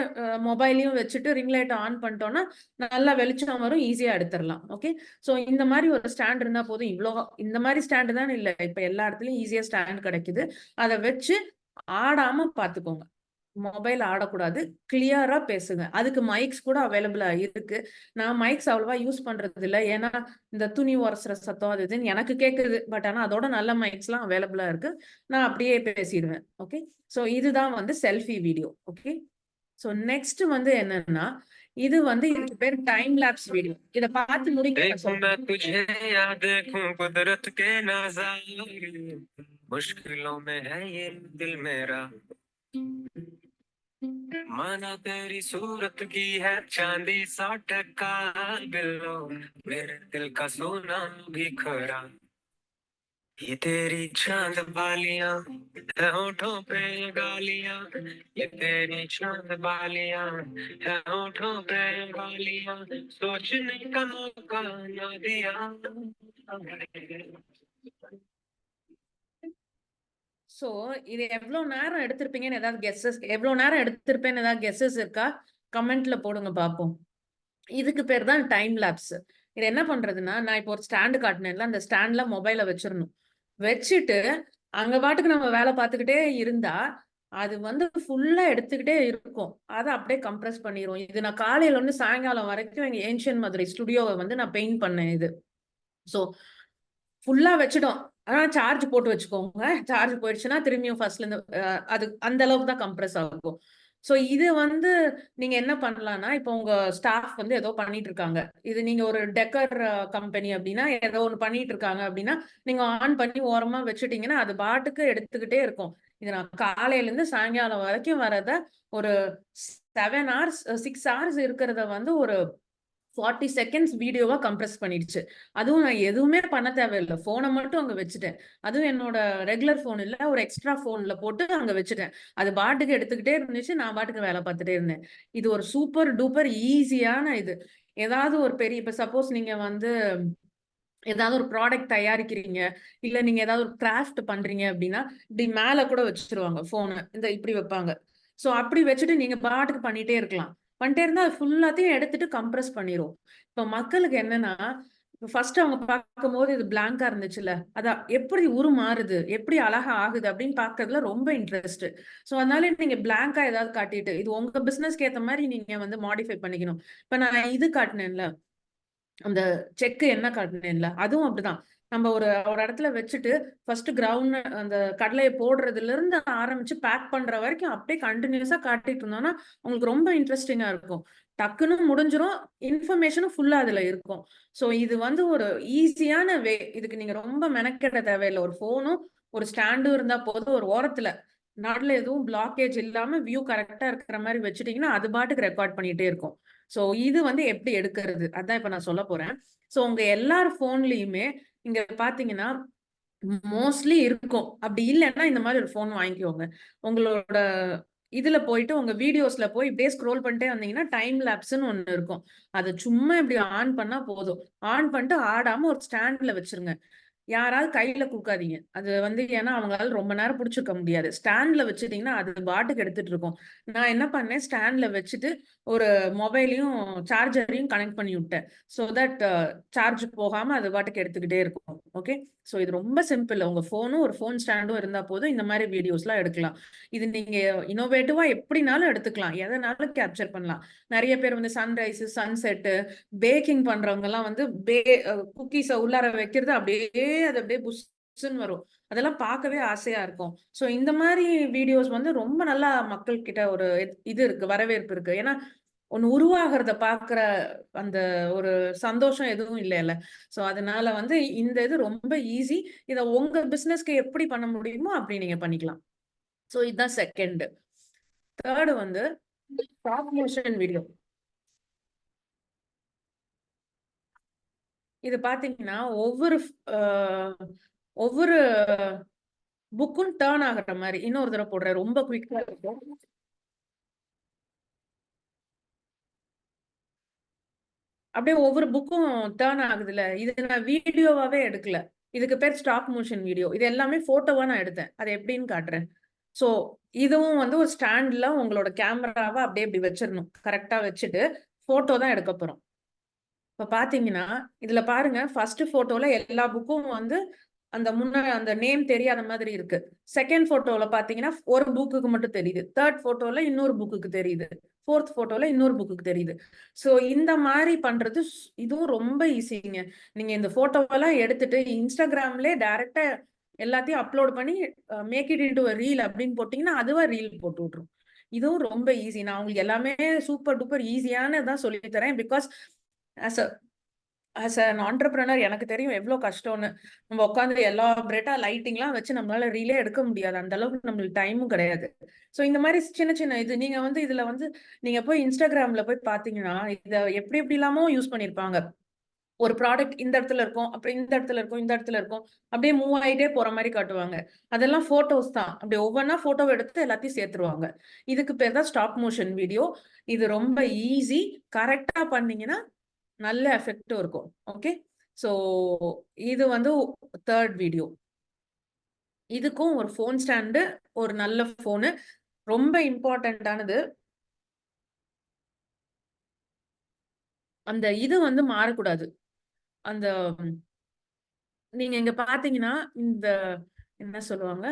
மொபைலையும் வச்சுட்டு ரிங் லைட் ஆன் பண்ணிட்டோம்னா நல்லா வெளிச்சம் வரும், ஈஸியா எடுத்துடலாம். ஓகே, சோ இந்த மாதிரி ஒரு ஸ்டாண்ட் இருந்தா போதும். இந்த மாதிரி ஸ்டாண்டு தான் இல்ல, இப்ப எல்லா இடத்துலயும் ஈஸியா ஸ்டாண்ட் கிடைக்குது. அதை வச்சு ஆடாம பாத்துக்கோங்க. மொபைல் ஆடக்கூடாது, கிளியரா பேசுங்க. அதுக்கு மைக்ஸ் கூட அவைலபிளா இருக்கு. நான் மைக்ஸ் அவ்வளவா யூஸ் பண்றது இல்ல. ஏன்னா இந்த துணி உரசுற சத்தம் அது இதுன்னு எனக்கு கேக்குது. பட் ஆனா அதோட நல்ல மைக்ஸ் எல்லாம் அவைலபிளா இருக்கு. நான் அப்படியே பேசிடுவேன். ஓகே, சோ இதுதான் வந்து selfie video. Okay, so next வந்து என்னன்னா, இதுக்கு பேர் டைம் லேப்ஸ் வீடியோ. இத பார்த்து முடிங்க. माना तेरी सूरत की है चांदी 100% बिल्लो, मेरे दिल का सोना भी खरा। ये तेरी चांद बालियां है होठों पे गालियां, ये तेरी चांद बालियां है होठों पे गालियां, सोचने का मौका ना दिया। சோ இது எவ்வளவு நேரம் எடுத்திருப்பீங்கன்னு எவ்வளவு நேரம் எடுத்திருப்பேன்னு ஏதாவது கெஸ்ஸஸ் இருக்கா? கமெண்ட்ல போடுங்க பாப்போம். இதுக்கு பேர் தான் டைம் லேப்ஸ். இது என்ன பண்றதுன்னா, நான் இப்போ ஒரு ஸ்டாண்டு காட்டினேன்ல, அந்த ஸ்டாண்ட்ல மொபைலை வச்சிடணும். வச்சுட்டு அங்க பாட்டுக்கு நம்ம வேலை பார்த்துக்கிட்டே இருந்தா அது வந்து ஃபுல்லா எடுத்துக்கிட்டே இருக்கும். அதை அப்படியே கம்ப்ரஸ் பண்ணிரும். இது நான் காலையில இருந்து சாயங்காலம் வரைக்கும் எங்க ஏன்ஷியன் மதுரை ஸ்டுடியோவை வந்து நான் பெயிண்ட் பண்ணேன். இது சோ ஃபுல்லா வச்சிடும். ஆனா சார்ஜ் போட்டு வச்சுக்கோங்க. சார்ஜ் போயிடுச்சுன்னா திரும்பியும் ஃபர்ஸ்ட்ல இருந்து அது அந்த அளவுக்கு தான் கம்ப்ரஸ் ஆகும். சோ இது வந்து நீங்க என்ன பண்ணலாம்னா, இப்போ உங்க ஸ்டாஃப் வந்து ஏதோ பண்ணிட்டு இருக்காங்க. இது நீங்க ஒரு டெக்கர் கம்பெனி அப்படின்னா ஏதோ ஒன்று பண்ணிட்டு இருக்காங்க அப்படின்னா நீங்க ஆன் பண்ணி ஓரமா வச்சுட்டீங்கன்னா அது பாட்டுக்கு எடுத்துக்கிட்டே இருக்கும். இது நான் காலையில இருந்து சாயங்காலம் வரைக்கும் வரத ஒரு 7 hours 6 hours இருக்கிறத வந்து ஒரு 40 seconds வீடியோவா கம்ப்ரஸ் பண்ணிடுச்சு. அதுவும் நான் எதுவுமே பண்ண தேவையில்லை. போனை மட்டும் அங்க வச்சுட்டேன். அதுவும் என்னோட ரெகுலர் போன் இல்ல, ஒரு எக்ஸ்ட்ரா போன்ல போட்டு அங்க வச்சுட்டேன். அது பாட்டுக்கு எடுத்துக்கிட்டே இருந்துச்சு. நான் பாட்டுக்கு வேலை பார்த்துட்டே இருந்தேன். இது ஒரு சூப்பர் டூப்பர் ஈஸியான இது. ஏதாவது ஒரு பெரிய இப்ப சப்போஸ் நீங்க வந்து ஏதாவது ஒரு ப்ராடக்ட் தயாரிக்கிறீங்க, இல்ல நீங்க ஏதாவது ஒரு கிராஃப்ட் பண்றீங்க அப்படின்னா இப்படி மேல கூட வச்சிருவாங்க போனை. இந்த இப்படி வைப்பாங்க. சோ அப்படி வச்சுட்டு நீங்க பாட்டுக்கு பண்ணிட்டே இருக்கலாம். பண்ணிட்டே இருந்தா அது ஃபுல்லாத்தையும் எடுத்துட்டு கம்ப்ரஸ் பண்ணிரும். இப்ப மக்களுக்கு என்னன்னா, ஃபர்ஸ்ட் அவங்க பார்க்கும்போது இது பிளாங்கா இருந்துச்சுல்ல, அதான் எப்படி உருமாறுது, எப்படி அழகா ஆகுது அப்படின்னு பாக்குறதுல ரொம்ப இன்ட்ரெஸ்ட். சோ அதனால நீங்க பிளாங்கா ஏதாவது காட்டிட்டு இது உங்க பிசினஸ்க்கு ஏத்த மாதிரி நீங்க வந்து மாடிஃபை பண்ணிக்கணும். இப்ப நான் இது காட்டினேன்ல, அந்த செக்கு என்ன காட்டினேன்ல, அதுவும் அப்படிதான். நம்ம ஒரு ஒரு இடத்துல வச்சுட்டு ஃபர்ஸ்ட் கிரவுண்ட் அந்த கடலையை போடுறதுல இருந்து ஆரம்பிச்சு பேக் பண்ற வரைக்கும் அப்படியே கண்டினியூஸா காட்டிட்டு இருந்தோம்னா உங்களுக்கு ரொம்ப இன்ட்ரெஸ்டிங்கா இருக்கும். டக்குன்னு முடிஞ்சிரும், இன்ஃபர்மேஷனும் ஃபுல்லா அதுல இருக்கும். சோ இது வந்து ஒரு ஈஸியான வே. இதுக்கு நீங்க ரொம்ப மெனக்கெட தேவையில்லை. ஒரு போனும் ஒரு ஸ்டாண்டும் இருந்தா போதும். ஒரு ஓரத்துல நடுல எதுவும் பிளாக்கேஜ் இல்லாம வியூ கரெக்டா இருக்கிற மாதிரி வச்சுட்டீங்கன்னா அது பாட்டுக்கு ரெக்கார்ட் பண்ணிட்டே இருக்கும். சோ இது வந்து எப்படி எடுக்கிறது அதான் இப்ப நான் சொல்ல போறேன். சோ உங்க எல்லார் போன்லயுமே இங்க பாத்தீங்கன்னா மோஸ்ட்லி இருக்கும். அப்படி இல்லைன்னா இந்த மாதிரி ஒரு போன் வாங்கிக்கோங்க. உங்களோட இதுல போயிட்டு உங்க வீடியோஸ்ல போய் இப்படியே ஸ்க்ரோல் பண்ணிட்டே வந்தீங்கன்னா டைம் லேப்ஸ்ன்னு ஒண்ணு இருக்கும். அதை சும்மா இப்படி ஆன் பண்ணா போதும். ஆன் பண்ணிட்டு ஆடாம ஒரு ஸ்டாண்ட்ல வச்சிருங்க. யாராவது கையில குடுக்காதீங்க. அது வந்து ஏன்னா அவங்களால ரொம்ப நேரம் புடிச்சிருக்க முடியாது. ஸ்டாண்ட்ல வச்சுட்டீங்கன்னா, அது பாட்டுக்கு எடுத்துட்டு இருக்கும். நான் என்ன பண்ணேன், ஸ்டாண்ட்ல வச்சுட்டு ஒரு மொபைலையும், சார்ஜரையும் கனெக்ட் பண்ணி விட்டேன். ஸோ தட் சார்ஜ் போகாம அது பாட்டுக்கு எடுத்துக்கிட்டே இருக்கும். ஓகே. ஸோ இது ரொம்ப சிம்பிள். உங்க ஃபோனும், ஒரு ஃபோன் ஸ்டாண்டும் இருந்தா போதும், இந்த மாரி வீடியோஸ்லாம் எடுக்கலாம். இது நீங்க இன்னோவேட்டிவா எப்படினாலும் எடுத்துக்கலாம். எதனாலும் கேப்சர் பண்ணலாம். நெறைய பேர் வந்து சன்ரைஸ், சன்செட், பேக்கிங் பண்றவங்கலாம் வந்து குக்கீஸ உள்ளார வைக்கிறது அப்படியே அது அப்படியே புஸ்ன்னு வரும். அதெல்லாம் பார்க்கவே ஆசையா இருக்கும். ஸோ இந்த மாரி வீடியோஸ் வந்து ரொம்ப நல்லா மக்கள் கிட்ட ஒரு இது இருக்கு, வரவேற்பு இருக்கு. ஏன்னா, ஒண்ணு உருவாகுறத பார்க்குற அந்த ஒரு சந்தோஷம் எதுவும் இல்லைல்ல. ஸோ அதனால வந்து இந்த இது ரொம்ப ஈஸி. இத உங்க பிசினஸ்க்கு எப்படி பண்ண முடியுமோ அப்படி நீங்க பண்ணிக்கலாம். ஸோ இதுதான் 2. 3 வந்து ஸ்டாப் மோஷன் வீடியோ. இது பார்த்தீங்கன்னா, ஒவ்வொரு புக்கும் டர்ன் ஆகுற மாரி. இன்னொரு தடவ போடுறேன். ரொம்ப குயிக்கா இருக்கும். அப்படியே ஒவ்வொரு புக்கும் டர்ன் ஆகுதுல்ல. இது நான் வீடியோவாவே எடுக்கல. இதுக்கு பேர் ஸ்டாப் மோஷன் வீடியோ. இது எல்லாமே ஃபோட்டோவா நான் எடுத்தேன். அது எப்படின்னு காட்டுறேன். ஸோ இதுவும் வந்து ஒரு ஸ்டாண்ட்ல உங்களோட கேமராவ அப்படியே இப்படி வச்சிரணும். கரெக்ட்டா வச்சுட்டு, ஃபோட்டோ தான் எடுக்க போறோம். இப்ப பார்த்தீங்கன்னா, இதுல பாருங்க ஃபர்ஸ்ட் ஃபோட்டோல எல்லா புக்கும் வந்து அந்த நேம் தெரியாத மாதிரி இருக்கு. 2nd ஃபோட்டோல பார்த்தீங்கன்னா, ஒரு புக்குக்கு மட்டும் தெரியுது. 3rd ஃபோட்டோல இன்னொரு புக்குக்கு தெரியுது. 4th ஃபோட்டோல இன்னொரு புக்குக்கு தெரியுது. ஸோ இந்த மாரி பண்றது இதுவும் ரொம்ப ஈஸிங்க. நீங்க இந்த ஃபோட்டோவெல்லாம் எடுத்துட்டு Instagramலயே டைரக்ட்டா எல்லாத்தையும் அப்லோட் பண்ணி make it into a reel அப்படின்னு போட்டீங்கன்னா, அதுவா ரீல் போட்டு விட்டுரும். இதுவும் ரொம்ப ஈஸி. நான் உங்களுக்கு எல்லாமே சூப்பர் டூப்பர் ஈஸியானதான் சொல்லி தரேன். Because as a an entrepreneur எனக்கு தெரியும் எவ்வளோ கஷ்டம்னு. நம்ம உட்காந்து எலாபரேட்டா லைட்டிங்லாம் வச்சு நம்மளால ரீலே எடுக்க முடியாது. அந்த அளவுக்கு நம்மளுக்கு டைமும் கிடையாது. ஸோ இந்த மாரி சின்ன சின்ன இது நீங்க வந்து இதுல வந்து நீங்க போய் Instagramல போய் பார்த்தீங்கன்னா, இத எப்படி எப்படிலாமோ யூஸ் பண்ணியிருப்பாங்க. ஒரு ப்ராடக்ட் இந்த இடத்துல இருக்கும். அப்புறம் இந்த இடத்துல இருக்கும், இந்த இடத்துல இருக்கும். அப்படியே மூவ் ஆயிட்டே போற மாரி காட்டுவாங்க. அதெல்லாம் ஃபோட்டோஸ் தான். அப்படியே ஒவ்வொன்னா ஃபோட்டோவ எடுத்து எல்லாத்தையும் சேர்த்துருவாங்க. இதுக்கு பேர் தான் ஸ்டாப் மோஷன் வீடியோ. இது ரொம்ப ஈஸி. கரெக்ட்டா பண்ணீங்கன்னா நல்ல எஃபெக்டும் இருக்கும். ஓகே. ஸோ இது வந்து 3rd வீடியோ. இதுக்கும் ஒரு ஃபோன் ஸ்டாண்டு, ஒரு நல்ல ஃபோனு. ரொம்ப இம்பார்ட்டன்ட்டானது. அந்த இது வந்து மாறக்கூடாது. அந்த நீங்க இங்க பார்த்தீங்கன்னா, இந்த என்ன சொல்லுவாங்க?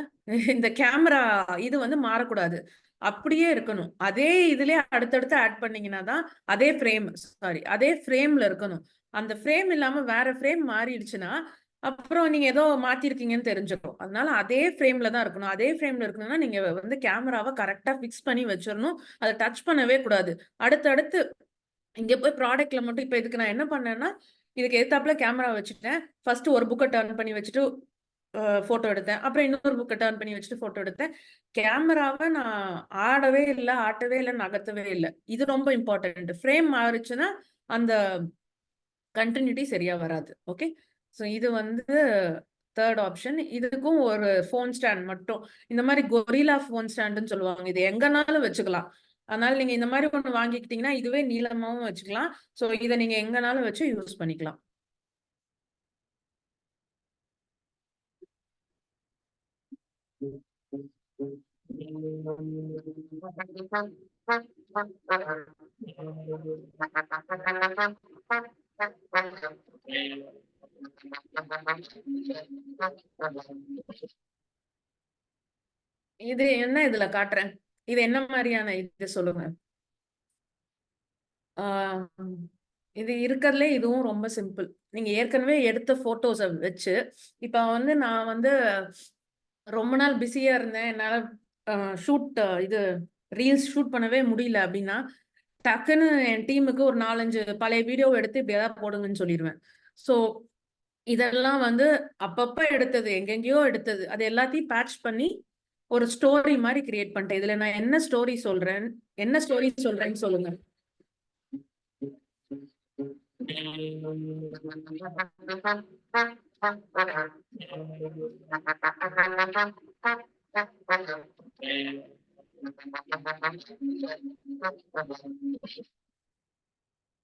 இந்த கேமரா இது வந்து மாறக்கூடாது. அப்படியே இருக்கணும். அதே இதுலயே அடுத்தடுத்து ஆட் பண்ணீங்கன்னா தான், அதே ஃப்ரேம்ல இருக்கணும். அந்த ஃப்ரேம் இல்லாம வேற ஃப்ரேம் மாறிடுச்சுன்னா, அப்புறம் நீங்க ஏதோ மாத்திருக்கீங்கன்னு தெரிஞ்சிரும். அதனால அதே ஃப்ரேம்ல தான் இருக்கணும். அதே ஃப்ரேம்ல இருக்கணும்னா, நீங்க வந்து கேமராவ கரெக்ட்டா ஃபிக்ஸ் பண்ணி வச்சிரணும். அத டச் பண்ணவே கூடாது. அடுத்தடுத்து இங்க போய் ப்ராடக்ட்ல மட்டும் இப்ப இதுக்கு நான் என்ன பண்ணேன்னா, இதுக்கு எதுத்தாப்புல கேமரா வச்சுட்டேன். ஃபர்ஸ்ட் ஒரு புக்க டர்ன் பண்ணி வச்சுட்டு ஃபோட்டோ எடுத்தேன். அப்புறம் இன்னொரு புக்க டர்ன் பண்ணி வச்சுட்டு ஃபோட்டோ எடுத்தேன். கேமராவ நான் ஆட்டவே இல்ல, நகர்த்தவே இல்ல. இது ரொம்ப இம்பார்ட்டன்ட். ஃப்ரேம் மாறுச்சுன்னா, அந்த கன்டினியூட்டி சரியா வராது. ஓகே. ஸோ இது வந்து 3rd ஆப்ஷன். இதுக்கும் ஒரு ஃபோன் ஸ்டாண்ட் மட்டும். இந்த மாரி கொரில்லா ஃபோன் ஸ்டாண்டுன்னு சொல்லுவாங்க. இது எங்கனாலும் வச்சுக்கலாம். அதனால நீங்க இந்த மாரி ஒண்ணு வாங்கிக்கிட்டீங்கன்னா, இதுவே நீளமாவும் வச்சுக்கலாம். ஸோ இத நீங்க எங்கனாலும் வச்சு யூஸ் பண்ணிக்கலாம். இது என்ன இதுல காட்டுறேன்? இது என்ன மாரியான இது சொல்லுங்க? ஆ இது இருக்கறதுலயே இதுவும் ரொம்ப சிம்பிள். நீங்க ஏற்கனவே எடுத்த ஃபோட்டோஸ வச்சு, இப்ப வந்து நான் வந்து ரொம்ப நாள் பிஸியா இருந்தேன். என்னால அ ஷூட் இது ரீல்ஸ் ஷூட் பண்ணவே முடியல அப்டின்னா, டக்குன்னு என் டீமுக்கு ஒரு 4, 5 பழைய வீடியோ எடுத்து இப்படி ஏதாவது போடுங்கன்னு சொல்லிருவேன். ஸோ இதெல்லாம் வந்து அப்பப்ப எடுத்தது, எங்கெங்கேயோ எடுத்தது. அது எல்லாத்தையும் பேட்ச் பண்ணி ஒரு ஸ்டோரி மாரி கிரியேட் பண்ணிட்டேன். இதுல நான் என்ன ஸ்டோரி சொல்றேன்னு சொல்லுங்க.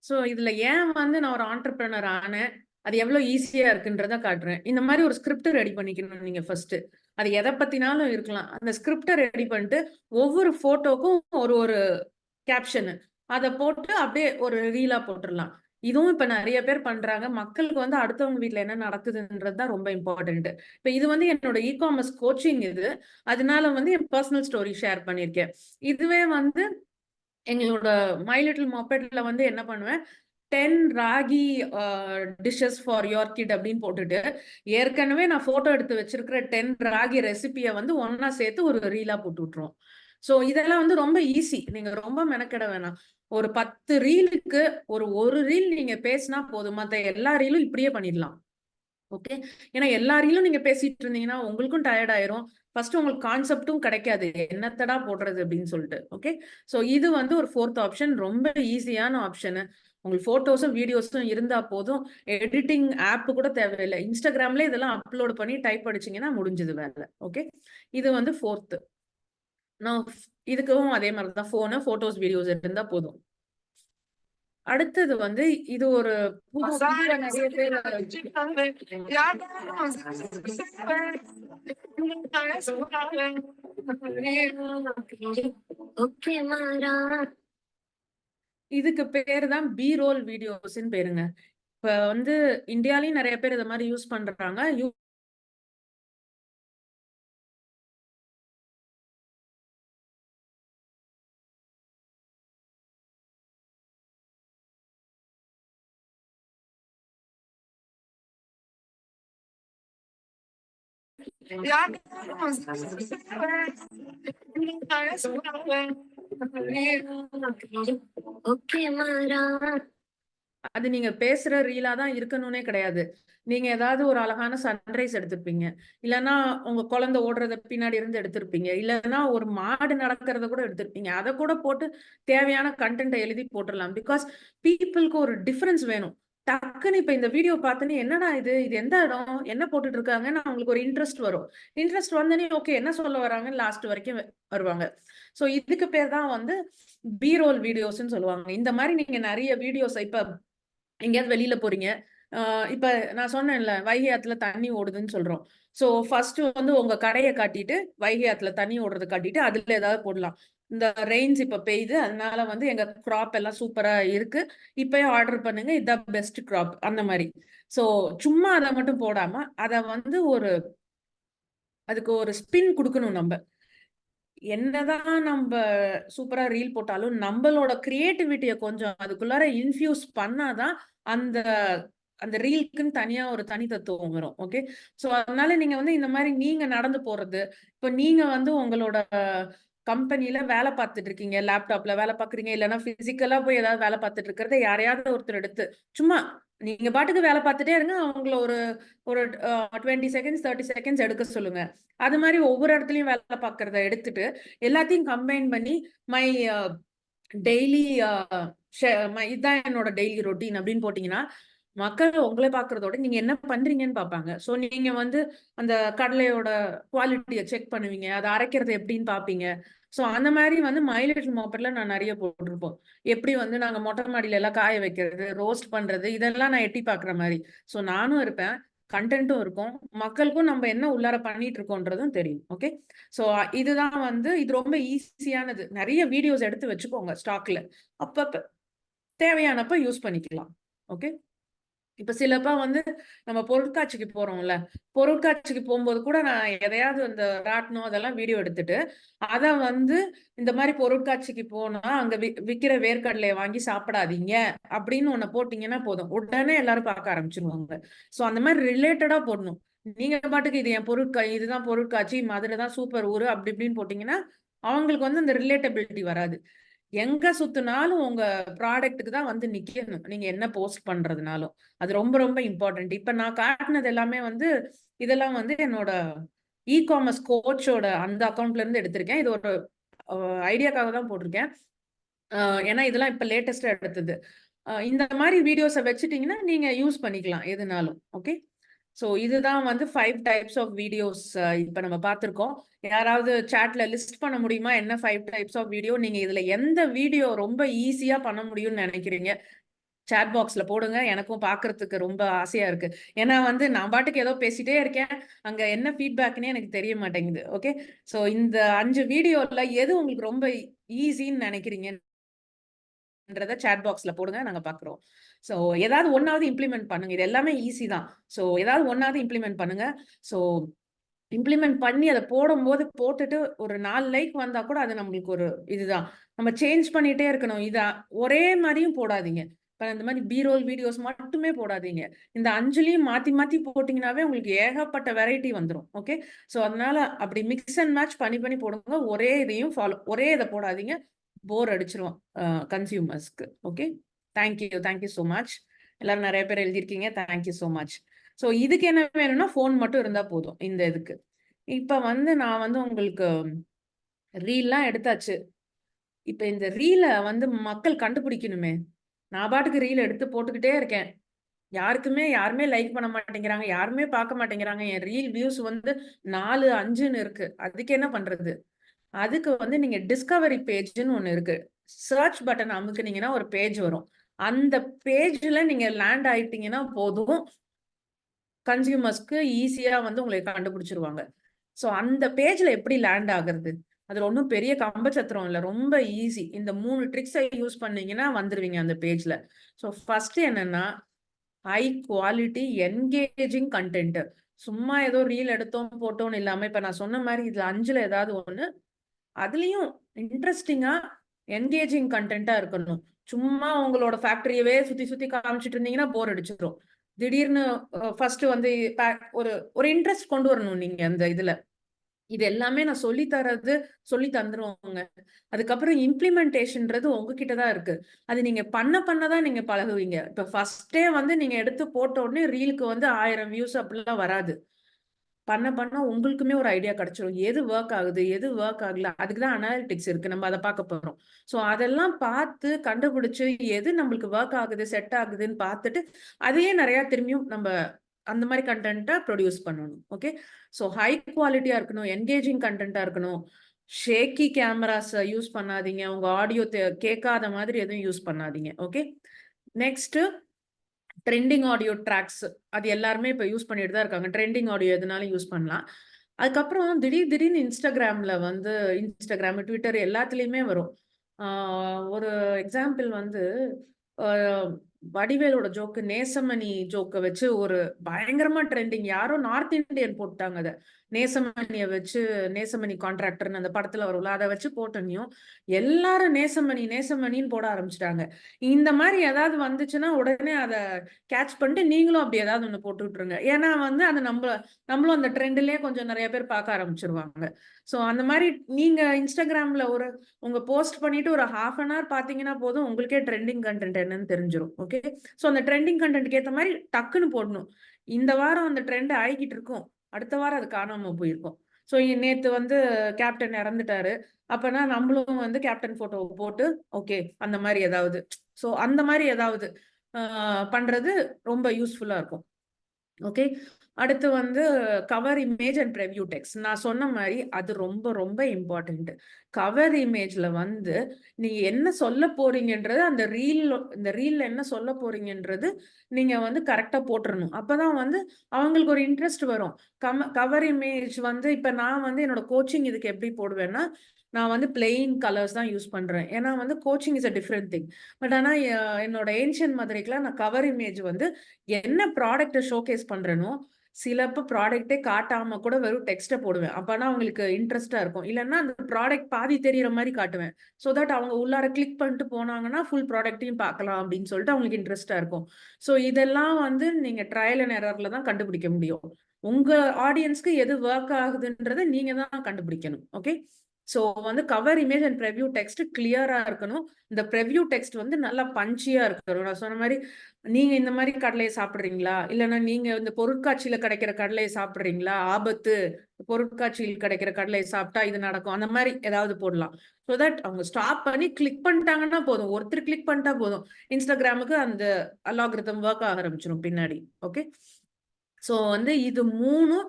ஸோ இதுல ஏன் வந்து நான் ஒரு ஆண்டர்பிரினர் ஆனேன்? அது எவ்வளவு ஈஸியா இருக்குன்றத காட்டுறேன். இந்த மாதிரி ஒரு ஸ்கிரிப்ட் ரெடி பண்ணிக்கணும் நீங்க ஃபர்ஸ்ட். அது எதை பத்தினாலும் இருக்கலாம். அந்த ஸ்கிரிப்டை ரெடி பண்ணிட்டு ஒவ்வொரு போட்டோக்கும் ஒரு ஒரு கேப்ஷனு அதை போட்டு அப்படியே ஒரு ரீலா போட்டுடலாம். இதுவும் இப்ப நிறைய பேர் பண்றாங்க. மக்களுக்கு வந்து அடுத்தவங்க வீட்ல என்ன நடக்குதுன்றது தான் ரொம்ப இம்பார்ட்டன்ட். இப்ப இது வந்து என்னோட இ-காமர்ஸ் கோச்சிங் இது. அதனால வந்து என் பர்சனல் ஸ்டோரி ஷேர் பண்ணியிருக்கேன். இதுவே வந்து எங்களோட மை லிட்டில் மொபைல்ல வந்து என்ன பண்ணுவேன், 10 ragi dishes for your kit அப்படின்னு போட்டுட்டு ஏற்கனவே நான் போட்டோ எடுத்து வச்சிருக்கிற 10 ராகி ரெசிபியை வந்து ஒன்னா சேர்த்து ஒரு ரீலா போட்டு விட்டுருவோம். ஸோ இதெல்லாம் வந்து ரொம்ப ஈஸி. நீங்க ரொம்ப மெனக்கெட வேணாம். ஒரு 10 ரீலுக்கு ஒரு ரீல் நீங்க பேசினா போதும். மற்ற எல்லா ரீலும் இப்படியே பண்ணிடலாம். ஓகே. ஏன்னா எல்லா ரீலும் நீங்க பேசிட்டு இருந்தீங்கன்னா உங்களுக்கும் டயர்ட் ஆயிரும். ஃபர்ஸ்ட் உங்களுக்கு கான்செப்டும் கிடைக்காது, என்னத்தடா போடுறது அப்படின்னு சொல்லிட்டு. ஓகே. ஸோ இது வந்து ஒரு 4th ஆப்ஷன், ரொம்ப ஈஸியான ஆப்ஷனு. உங்களுக்கு போட்டோஸும் வீடியோஸும் இருந்தா போதும். எடிட்டிங் ஆப் கூட தேவையில்லை. இன்ஸ்டாகிராம்ல இதெல்லாம் அப்லோட் பண்ணி டைப் அடிச்சீங்கன்னா முடிஞ்சது வேலை. ஓகே. இது வந்து 4th. நான் இதுக்கும் அதே மாதிரி தான், போனு, போட்டோஸ், வீடியோஸ் இருந்தா போதும். அடுத்தது வந்து இது ஒரு நிறைய பேர் இதுக்கு பேரு தான் பி ரோல் வீடியோஸ்ன்னு பேருங்க. இப்ப வந்து இந்தியாலயும் நிறைய பேர் இத மாதிரி யூஸ் பண்றாங்க. அது நீங்க பேசுற ரீலா தான் இருக்கணும்னே கிடையாது. நீங்க ஏதாவது ஒரு அழகான சன்ரைஸ் எடுத்திருப்பீங்க, இல்லைன்னா உங்க குழந்தை ஓடுறத பின்னாடி இருந்து எடுத்திருப்பீங்க, இல்லைன்னா ஒரு மாடு நடக்கிறத கூட எடுத்திருப்பீங்க. அதை கூட போட்டு தேவையான கண்டென்ட்டை எழுதி போட்டுடலாம். பிகாஸ் பீப்புளுக்கு ஒரு டிஃபரன்ஸ் வேணும். டக்குன்னு இப்ப இந்த வீடியோ பார்த்துன்னு என்னடா இது எந்த இடம், என்ன போட்டுட்டு இருக்காங்கன்னு அவங்களுக்கு ஒரு இன்ட்ரெஸ்ட் வரும். இன்ட்ரெஸ்ட் வந்தனே ஓகே என்ன சொல்ல வராங்க லாஸ்ட் வரைக்கும் வருவாங்க. ஸோ இதுக்கு பேர் தான் வந்து பி ரோல் வீடியோஸ்ன்னு சொல்லுவாங்க. இந்த மாதிரி நீங்க நிறைய வீடியோஸ் இப்ப எங்கேயாவது வெளியில போறீங்க, இப்ப நான் சொன்னேன்ல வைகை ஆத்துல தண்ணி ஓடுதுன்னு சொல்றோம். சோ ஃபர்ஸ்ட் வந்து உங்க கடையை காட்டிட்டு வைகை ஆத்துல தண்ணி ஓடுறது காட்டிட்டு அதுல ஏதாவது போடலாம். இந்த ரெயின்ஸ் இப்ப பெய்யுது, அதனால வந்து எங்க கிராப் எல்லாம் சூப்பரா இருக்கு, இப்பயே ஆர்டர் பண்ணுங்க, இதான் பெஸ்ட் கிராப், அந்த மாதிரி. சோ சும்மா அதை மட்டும் போடாம அத வந்து அதுக்கு ஒரு ஸ்பின் கொடுக்கணும். நம்ம என்னதான் நம்ம சூப்பரா ரீல் போட்டாலும் நம்மளோட கிரியேட்டிவிட்டியை கொஞ்சம் அதுக்குள்ளார இன்ஃபியூஸ் பண்ணாதான் அந்த அந்த ரீலுக்குன்னு தனியா ஒரு தனி தத்துவம் வரும். ஓகே. சோ அதனால நீங்க வந்து இந்த மாதிரி நீங்க நடந்து போறது, இப்ப நீங்க வந்து உங்களோட கம்பெனில வேலை பார்த்துட்டு இருக்கீங்க, லேப்டாப்ல வேலை பார்க்குறீங்க, இல்லைன்னா பிசிக்கலா போய் ஏதாவது வேலை பார்த்துட்டு இருக்கிறத யாரையாவது ஒருத்தர் எடுத்து சும்மா நீங்க பாட்டுக்கு வேலை பார்த்துட்டே இருங்க, அவங்கள ஒரு ஒரு 20 செகண்ட்ஸ் 30 செகண்ட்ஸ் எடுக்க சொல்லுங்க. அது மாதிரி ஒவ்வொரு இடத்துலயும் வேலை பார்க்கறத எடுத்துட்டு எல்லாத்தையும் கம்பைன் பண்ணி மை டெய்லி இதுதான் என்னோட டெய்லி ரொட்டீன் அப்படின்னு போட்டீங்கன்னா மக்கள் உங்களை பாக்குறதோட நீங்க என்ன பண்றீங்கன்னு பார்ப்பாங்க. சோ நீங்க வந்து அந்த கடலையோட குவாலிட்டியை செக் பண்ணுவீங்க, அதை அரைக்கிறது எப்படின்னு பாப்பீங்க. சோ அந்த மாதிரி வந்து மை லிட்டில் மொபைல்ல நான் நிறைய போட்டிருப்போம். எப்படி வந்து நாங்க மொட்டை மாடியில எல்லாம் காய வைக்கிறது, ரோஸ்ட் பண்றது, இதெல்லாம் நான் எட்டி பாக்குற மாதிரி. சோ நானும் இருப்பேன், கண்டென்ட்டும் இருக்கும், மக்களுக்கும் நம்ம என்ன உள்ளார பண்ணிட்டு இருக்கோன்றதும் தெரியும். ஓகே. சோ இதுதான் வந்து இது ரொம்ப ஈஸியானது. நிறைய வீடியோஸ் எடுத்து வச்சுக்கோங்க ஸ்டாக்ல, அப்பப்ப தேவையானப்ப யூஸ் பண்ணிக்கலாம். ஓகே. இப்ப சிலப்ப வந்து நம்ம பொருட்காட்சிக்கு போறோம்ல, பொருட்காட்சிக்கு போகும்போது கூட நான் எதையாவது இந்த ராட்டினம் அதெல்லாம் வீடியோ எடுத்துட்டு அத வந்து இந்த மாதிரி பொருட்காட்சிக்கு போனா அங்க விக்கிற வேர்க்கடலையை வாங்கி சாப்பிடாதீங்க அப்படின்னு ஒண்ணு போட்டீங்கன்னா போதும், உடனே எல்லாரும் பார்க்க ஆரம்பிச்சிருவாங்க. சோ அந்த மாதிரி ரிலேட்டடா போடணும். நீங்க பாட்டுக்கு இது என் இதுதான் பொருட்காட்சி, மதுரை தான் சூப்பர் ஊரு அப்படி இப்படின்னு போட்டீங்கன்னா அவங்களுக்கு வந்து இந்த ரிலேட்டபிலிட்டி வராது. எங்க சுத்தினாலும் உங்க ப்ராடக்ட்டுக்கு தான் வந்து நிக்கணும், நீங்க என்ன போஸ்ட் பண்றதுனாலும். அது ரொம்ப ரொம்ப இம்பார்ட்டன்ட். இப்ப நான் காட்டினது எல்லாமே வந்து இதெல்லாம் வந்து என்னோட இ-காமர்ஸ் கோச்சோட அந்த அக்கௌண்ட்ல இருந்து எடுத்திருக்கேன். இது ஒரு ஐடியாக்காக தான் போட்டிருக்கேன். ஏன்னா இதெல்லாம் இப்ப லேட்டஸ்டா எடுத்தது. இந்த மாதிரி வீடியோஸை வச்சுட்டீங்கன்னா நீங்க யூஸ் பண்ணிக்கலாம் எதுனாலும். ஓகே. சோ இதுதான் வந்து 5 டைப்ஸ் ஆஃப் வீடியோஸ் இப்ப நம்ம பார்த்திருக்கோம். யாராவது சாட்ல லிஸ்ட் பண்ண முடியுமா என்ன 5 டைப்ஸ் ஆஃப் வீடியோ? நீங்க இதுல எந்த வீடியோ ரொம்ப ஈஸியா பண்ண முடியும்னு நினைக்கிறீங்க? சாட் பாக்ஸ்ல போடுங்க. எனக்கும் பார்க்கறதுக்கு ரொம்ப ஆசையா இருக்கு. ஏன்னா வந்து நான் பாட்டுக்கு ஏதோ பேசிட்டே இருக்கேன். அங்க என்ன ஃபீட்பேக்னே எனக்கு தெரிய மாட்டேங்குது. ஓகே. ஸோ இந்த 5 வீடியோல எது உங்களுக்கு ரொம்ப ஈஸின்னு நினைக்கிறீங்கன்றத சாட் பாக்ஸ்ல போடுங்க. நாங்க பார்க்குறோம். ஸோ ஏதாவது ஒண்ணாவது இம்ப்ளிமெண்ட் பண்ணுங்க. இது எல்லாமே ஈஸி தான். ஸோ ஏதாவது ஒண்ணாவது இம்ப்ளிமெண்ட் பண்ணுங்க. ஸோ இம்ப்ளிமெண்ட் பண்ணி அதை போடும்போது போட்டுட்டு ஒரு 4 லைக் வந்தா கூட அது நம்மளுக்கு ஒரு இதுதான். நம்ம சேஞ்ச் பண்ணிட்டே இருக்கணும். இத ஒரே மாதிரியும் போடாதீங்க. இப்ப இந்த மாதிரி பீரோல் வீடியோஸ் மட்டுமே போடாதீங்க. இந்த 5லயும் மாத்தி மாத்தி போட்டீங்கன்னாவே உங்களுக்கு ஏகப்பட்ட வெரைட்டி வந்துரும். ஓகே. ஸோ அதனால அப்படி மிக்ஸ் அண்ட் மேட்ச் பண்ணி பண்ணி போடுங்க. ஒரே இதையும் ஒரே இதை போடாதீங்க. போர் அடிச்சிரும் கன்சியூமர்ஸ்க்கு. ஓகே. Thank you so much. எல்லாரும் நிறைய பேர் எழுதியிருக்கீங்க. Thank you so much. ஸோ இதுக்கு என்ன வேணும்னா ஃபோன் மட்டும் இருந்தா போதும் இந்த இதுக்கு. இப்ப வந்து நான் வந்து உங்களுக்கு ரீல்லாம் எடுத்தாச்சு. இப்ப இந்த ரீலை வந்து மக்கள் கண்டுபிடிக்கணுமே. நான் பாட்டுக்கு ரீல் எடுத்து போட்டுக்கிட்டே இருக்கேன். யாருமே லைக் பண்ண மாட்டேங்கிறாங்க. யாருமே பார்க்க மாட்டேங்கிறாங்க. என் ரீல் வியூஸ் வந்து 4, 5ன்னு இருக்கு. அதுக்கு என்ன பண்றது? அதுக்கு வந்து நீங்க டிஸ்கவரி பேஜ்னு ஒண்ணு இருக்கு. சர்ச் பட்டன் அமுக்குனீங்கன்னா ஒரு பேஜ் வரும். அந்த பேஜ்ல நீங்க லேண்ட் ஆயிட்டீங்கன்னா போதும், கன்சியூமர்ஸ்க்கு ஈஸியா வந்து உங்களை கண்டுபிடிச்சிருவாங்க. ஸோ அந்த பேஜ்ல எப்படி லேண்ட் ஆகுறது? அதுல ஒன்றும் பெரிய கம்பச்சத்திரம் இல்லை, ரொம்ப ஈஸி. இந்த 3 ட்ரிக்ஸை யூஸ் பண்ணீங்கன்னா வந்துருவீங்க அந்த பேஜ்ல. ஸோ ஃபர்ஸ்ட் என்னன்னா, ஹை குவாலிட்டி என்கேஜிங் கண்டென்ட். சும்மா ஏதோ ரீல் எடுத்தோம் போட்டோம்னு இல்லாம, இப்ப நான் சொன்ன மாதிரி இதுல 5ல ஏதாவது ஒண்ணு, அதுலயும் இன்ட்ரெஸ்டிங்கா என்கேஜிங் கண்டென்ட்டா இருக்கணும். சும்மா உங்களோட ஃபேக்டரியவே சுத்தி சுத்தி காமிச்சிட்டு இருந்தீங்கன்னா போர் அடிச்சிடும். திடீர்னு ஃபர்ஸ்ட் வந்து ஒரு ஒரு இன்ட்ரெஸ்ட் கொண்டு வரணும் நீங்க அந்த இதுல. இது எல்லாமே நான் சொல்லி தந்துருவோங்க. அதுக்கப்புறம் இம்ப்ளிமெண்டேஷன்ன்றது உங்ககிட்ட தான் இருக்கு. அது நீங்க பண்ணதான் நீங்க பழகுவீங்க. இப்ப ஃபர்ஸ்டே வந்து நீங்க எடுத்து போட்ட உடனே ரீலுக்கு வந்து 1000 வியூஸ் அப்படிலாம் வராது. பண்ண உங்களுக்குமே ஒரு ஐடியா கிடைச்சிரும். எது ஒர்க் ஆகுது, எது ஒர்க் ஆகல. அதுக்குதான் அனாலிட்டிக்ஸ் இருக்கு. நம்ம அதை பார்க்க போறோம். சோ அதெல்லாம் பார்த்து கண்டுபிடிச்சு எது நம்மளுக்கு ஒர்க் ஆகுது, செட் ஆகுதுன்னு பார்த்துட்டு அதையே நிறைய திரும்பியும் நம்ம அந்த மாதிரி கண்டென்ட்டை ப்ரொடியூஸ் பண்ணணும். ஓகே. ஸோ ஹை குவாலிட்டியா இருக்கணும், என்கேஜிங் கண்டென்ட்டா இருக்கணும். ஷேக்கி கேமராஸ் யூஸ் பண்ணாதீங்க. உங்க ஆடியோ கேட்காத மாதிரி எதுவும் யூஸ் பண்ணாதீங்க. Okay. Next trending audio tracks. அது எல்லாருமே இப்போ யூஸ் பண்ணிட்டு தான் இருக்காங்க. ட்ரெண்டிங் ஆடியோ எதுனாலும் யூஸ் பண்ணலாம். அதுக்கப்புறம் திடீர்னு இன்ஸ்டாகிராம்ல வந்து இன்ஸ்டாகிராம், ட்விட்டர் எல்லாத்துலயுமே வரும். ஒரு எக்ஸாம்பிள் வந்து வடிவேலோட ஜோக்கு, நேசமணி ஜோக்கை வச்சு ஒரு பயங்கரமா ட்ரெண்டிங். யாரோ நார்த் இந்தியன் போட்டாங்க அதை. நேசமணியை வச்சு, நேசமணி கான்ட்ராக்டர்னு அந்த படத்துல வரும்ல, அதை வச்சு போட்டனையும் எல்லாரும் நேசமணின்னு போட ஆரம்பிச்சிட்டாங்க. இந்த மாதிரி ஏதாவது வந்துச்சுன்னா உடனே அதை கேட்ச் பண்ணிட்டு நீங்களும் அப்படி ஏதாவது ஒண்ணு போட்டு விட்டுருங்க. ஏன்னா வந்து அது நம்மளும் அந்த ட்ரெண்ட்லயே கொஞ்சம் நிறைய பேர் பார்க்க ஆரம்பிச்சிருவாங்க. சோ அந்த மாதிரி நீங்க இன்ஸ்டாகிராம்ல உங்க போஸ்ட் பண்ணிட்டு ஒரு 1/2 an hour பாத்தீங்கன்னா போதும், உங்களுக்கே ட்ரெண்டிங் கண்டென்ட் என்னன்னு தெரிஞ்சிடும். ஓகே. சோ அந்த ட்ரெண்டிங் கண்டென்ட்க்கு ஏத்த மாதிரி டக்குன்னு போடணும். இந்த வாரம் அந்த ட்ரெண்ட் ஆகிக்கிட்டு இருக்கும், அடுத்த வாரம் அது காணாம போயிருக்கும். சோ நேத்து வந்து கேப்டன் இறந்துட்டாரு, அப்பனா நம்மளும் வந்து கேப்டன் போட்டோ போட்டு ஓகே அந்த மாதிரி ஏதாவது, சோ அந்த மாதிரி ஏதாவது பண்றது ரொம்ப யூஸ்ஃபுல்லா இருக்கும். ஓகே. அடுத்து வந்து cover image and preview text. நான் சொன்ன மாதிரி அது ரொம்ப ரொம்ப இம்பார்ட்டன்ட். கவர் இமேஜ்ல வந்து நீங்க என்ன சொல்ல போறீங்கன்றது, இந்த ரீல்ல என்ன சொல்ல போறீங்கன்றது நீங்க வந்து கரெக்டா போட்டுறணும். அப்பதான் வந்து அவங்களுக்கு ஒரு இன்ட்ரெஸ்ட் வரும். கவர் இமேஜ் வந்து இப்ப நான் வந்து என்னோட கோச்சிங் இதுக்கு எப்படி போடுவேன்னா, நான் வந்து பிளெயின் கலர்ஸ் தான் யூஸ் பண்றேன். ஏன்னா வந்து coaching is a different thing. But ஆனா என்னோட ஏன்ஷியன்ட் மதுரைக்குலாம் நான் கவர் இமேஜ் வந்து என்ன ப்ராடக்ட்டை ஷோகேஸ் பண்றேனோ, சிலப்ப ப்ராடக்ட்டே காட்டாம கூட வெறும் டெக்ஸ்ட்டை போடுவேன். அப்பனா அவங்களுக்கு இன்ட்ரெஸ்டா இருக்கும். இல்லைன்னா அந்த ப்ராடக்ட் பாதி தெரியிற மாதிரி காட்டுவேன். ஸோ தட் அவங்க உள்ளார கிளிக் பண்ணிட்டு போனாங்கன்னா ஃபுல் ப்ராடக்ட்டையும் பார்க்கலாம் அப்படின்னு சொல்லிட்டு அவங்களுக்கு இன்ட்ரெஸ்டா இருக்கும். ஸோ இதெல்லாம் வந்து நீங்க ட்ரையல் அண்ட் எரர்ல தான் கண்டுபிடிக்க முடியும். உங்க ஆடியன்ஸ்க்கு எது ஒர்க் ஆகுதுன்றதை நீங்க தான் கண்டுபிடிக்கணும். ஓகே. சோ வந்து cover image and preview text கிளியரா இருக்கணும். இந்த ப்ரிவ்யூ டெக்ஸ்ட் வந்து நல்லா பஞ்சியா இருக்கணும். நான் சொன்ன மாதிரி நீங்க இந்த மாதிரி கடலையை சாப்பிடுறீங்களா, இல்லைன்னா நீங்க இந்த பொருட்காட்சியில கிடைக்கிற கடலையை சாப்பிடுறீங்களா, ஆபத்து, பொருட்காட்சியில் கிடைக்கிற கடலையை சாப்பிட்டா இது நடக்கும், அந்த மாதிரி ஏதாவது போடலாம். ஸோ தட் அவங்க ஸ்டாப் பண்ணி கிளிக் பண்ணிட்டாங்கன்னா போதும். ஒருத்தர் கிளிக் பண்ணிட்டா போதும், இன்ஸ்டாகிராமுக்கு அந்த அலாகிரிதம் ஒர்க் ஆக ஆரம்பிச்சிடும் பின்னாடி. ஓகே. சோ வந்து இது 3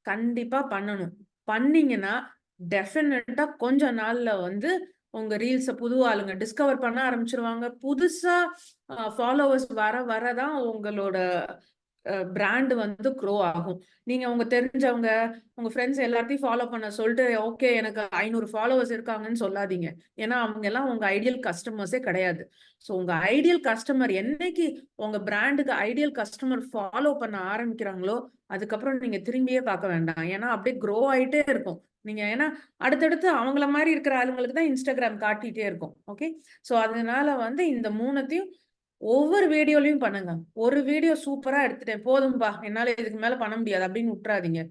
கண்டிப்பா பண்ணணும். பண்ணீங்கன்னா டெஃபினட்டா கொஞ்ச நாள்ல வந்து உங்க ரீல்ஸை புது ஆளுங்க டிஸ்கவர் பண்ண ஆரம்பிச்சிருவாங்க. புதுசா ஃபாலோவர்ஸ் வர வரதான் உங்களோட பிராண்ட் வந்து க்ரோ ஆகும். நீங்க உங்க தெரிஞ்சவங்க, உங்க ஃப்ரெண்ட்ஸ் எல்லாத்தையும் ஃபாலோ பண்ண சொல்லிட்டு, ஓகே எனக்கு 500 ஃபாலோவர்ஸ் இருக்காங்கன்னு சொல்லாதீங்க. ஏன்னா அவங்க எல்லாம் உங்க ஐடியல் கஸ்டமர்ஸே கிடையாது. ஸோ உங்க ஐடியல் கஸ்டமர் என்னைக்கு உங்க பிராண்டுக்கு ஐடியல் கஸ்டமர் ஃபாலோ பண்ண ஆரம்பிக்கிறாங்களோ, அதுக்கப்புறம் நீங்க திரும்பியே பார்க்க வேண்டாம். ஏன்னா அப்படியே க்ரோ ஆயிட்டே இருக்கும். நீங்க ஏன்னா அடுத்தடுத்து அவங்கள மாதிரி இருக்கிற ஆளுங்களுக்கு தான் இன்ஸ்டாகிராம் காட்டிட்டே இருக்கும். ஓகே, ஸோ அதனால வந்து இந்த 3த்தையும் ஒவ்வொரு வீடியோலயும் பண்ணுங்க. ஒரு வீடியோ சூப்பரா எடுத்துட்டேன், போதும்பா என்னால இதுக்கு மேல பண்ண முடியாது அப்படின்னு விட்டுறாதீங்க.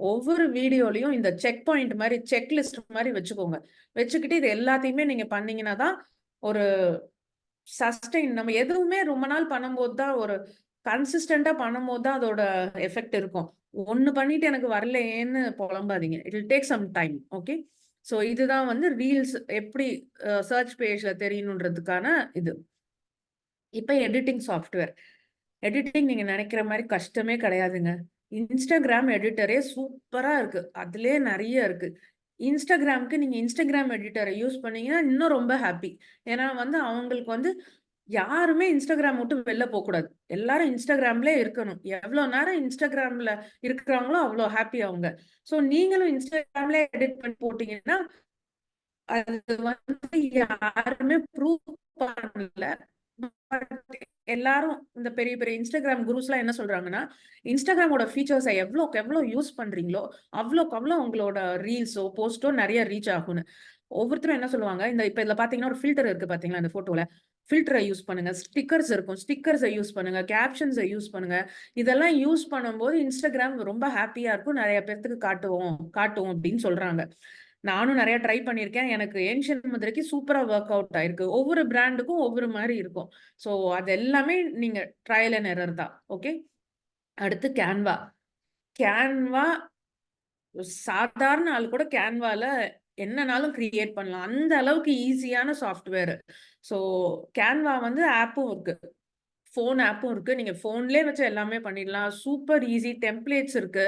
ஒவ்வொரு வீடியோலயும் இந்த செக் பாயிண்ட் மாதிரி, செக் லிஸ்ட் மாதிரி வச்சுக்கோங்க. வச்சுக்கிட்டு இது எல்லாத்தையுமே நீங்க பண்ணீங்கன்னா தான் ஒரு சஸ்டெயின். நம்ம எதுவுமே ரொம்ப நாள் பண்ணும்போது தான், ஒரு கன்சிஸ்டண்டா பண்ணும்போது தான் அதோட எஃபெக்ட் இருக்கும். ஒண்ணு பண்ணிட்டு எனக்கு வரலையேன்னு புலம்பாதீங்க. It will take some time. Okay, so இதுதான் வந்து ரீல்ஸ் எப்படி சர்ச் பேஜ்ல தெரியணுன்றதுக்கான இது. இப்ப எடிட்டிங் சாஃப்ட்வேர். எடிட்டிங் நீங்க நினைக்கிற மாதிரி கஷ்டமே கிடையாதுங்க. இன்ஸ்டாகிராம் எடிட்டரே சூப்பரா இருக்கு. அதுலயே நிறைய இருக்கு. இன்ஸ்டாகிராமுக்கு நீங்க இன்ஸ்டாகிராம் எடிட்டரை யூஸ் பண்ணீங்கன்னா இன்னும் ரொம்ப ஹாப்பி. ஏன்னா வந்து அவங்களுக்கு வந்து யாருமே இன்ஸ்டாகிராம் விட்டு வெளில போக கூடாது. எல்லாரும் இன்ஸ்டாகிராம்ல இருக்கணும். எவ்வளவு நேரம் இன்ஸ்டாகிராம்ல இருக்கிறாங்களோ அவ்வளோ ஹாப்பி அவங்க. ஸோ நீங்களும் இன்ஸ்டாகிராம்ல எடிட் பண்ணி போட்டீங்கன்னா அது வந்து யாருமே ப்ரூவ் பண்ணல. எல்லாரும் இந்த பெரிய பெரிய இன்ஸ்டாகிராம் குரூஸ் எல்லாம் என்ன சொல்றாங்கன்னா, இன்ஸ்டாகிராமோட ஃபீச்சர்ஸை எவ்வளோக்கு எவ்வளோ யூஸ் பண்றீங்களோ அவ்வளோக்கு அவ்வளோ உங்களோட ரீல்ஸோ போஸ்டோ நிறைய ரீச் ஆகும்னு. ஒவ்வொருத்தரும் என்ன சொல்லுவாங்க, இந்த இப்ப இதுல பாத்தீங்கன்னா ஒரு ஃபில்டர் இருக்கு பாத்தீங்களா, இந்த போட்டோல ஃபில்டரை யூஸ் பண்ணுங்க, ஸ்டிக்கர்ஸ் இருக்கும், ஸ்டிக்கர்ஸை யூஸ் பண்ணுங்க, கேப்ஷன்ஸை யூஸ் பண்ணுங்க. இதெல்லாம் யூஸ் பண்ணும்போது இன்ஸ்டாகிராம் ரொம்ப ஹாப்பியா இருக்கும், நிறைய பேர்த்துக்கு காட்டுவோம் அப்படின்னு சொல்றாங்க. நானும் நிறைய ட்ரை பண்ணியிருக்கேன். எனக்கு ஏன்ஷியன் முதிரைக்கு சூப்பரா ஒர்க் அவுட் ஆயிருக்கு. ஒவ்வொரு பிராண்டுக்கும் ஒவ்வொரு மாதிரி இருக்கும். ஸோ அது எல்லாமே நீங்க ட்ரையல் அண்ட் எரர் தான். ஓகே, அடுத்து கேன்வா. கேன்வா சாதாரண ஆள் கூட கேன்வால என்னனாலும் கிரியேட் பண்ணலாம். அந்த அளவுக்கு ஈஸியான சாஃப்ட்வேர். ஸோ கேன்வா வந்து ஆப்பும் இருக்கு, ஃபோன் ஆப்பும் இருக்கு. நீங்க ஃபோன்லயே வச்சு எல்லாமே பண்ணிடலாம். Super easy. டெம்ப்ளேட்ஸ் இருக்கு.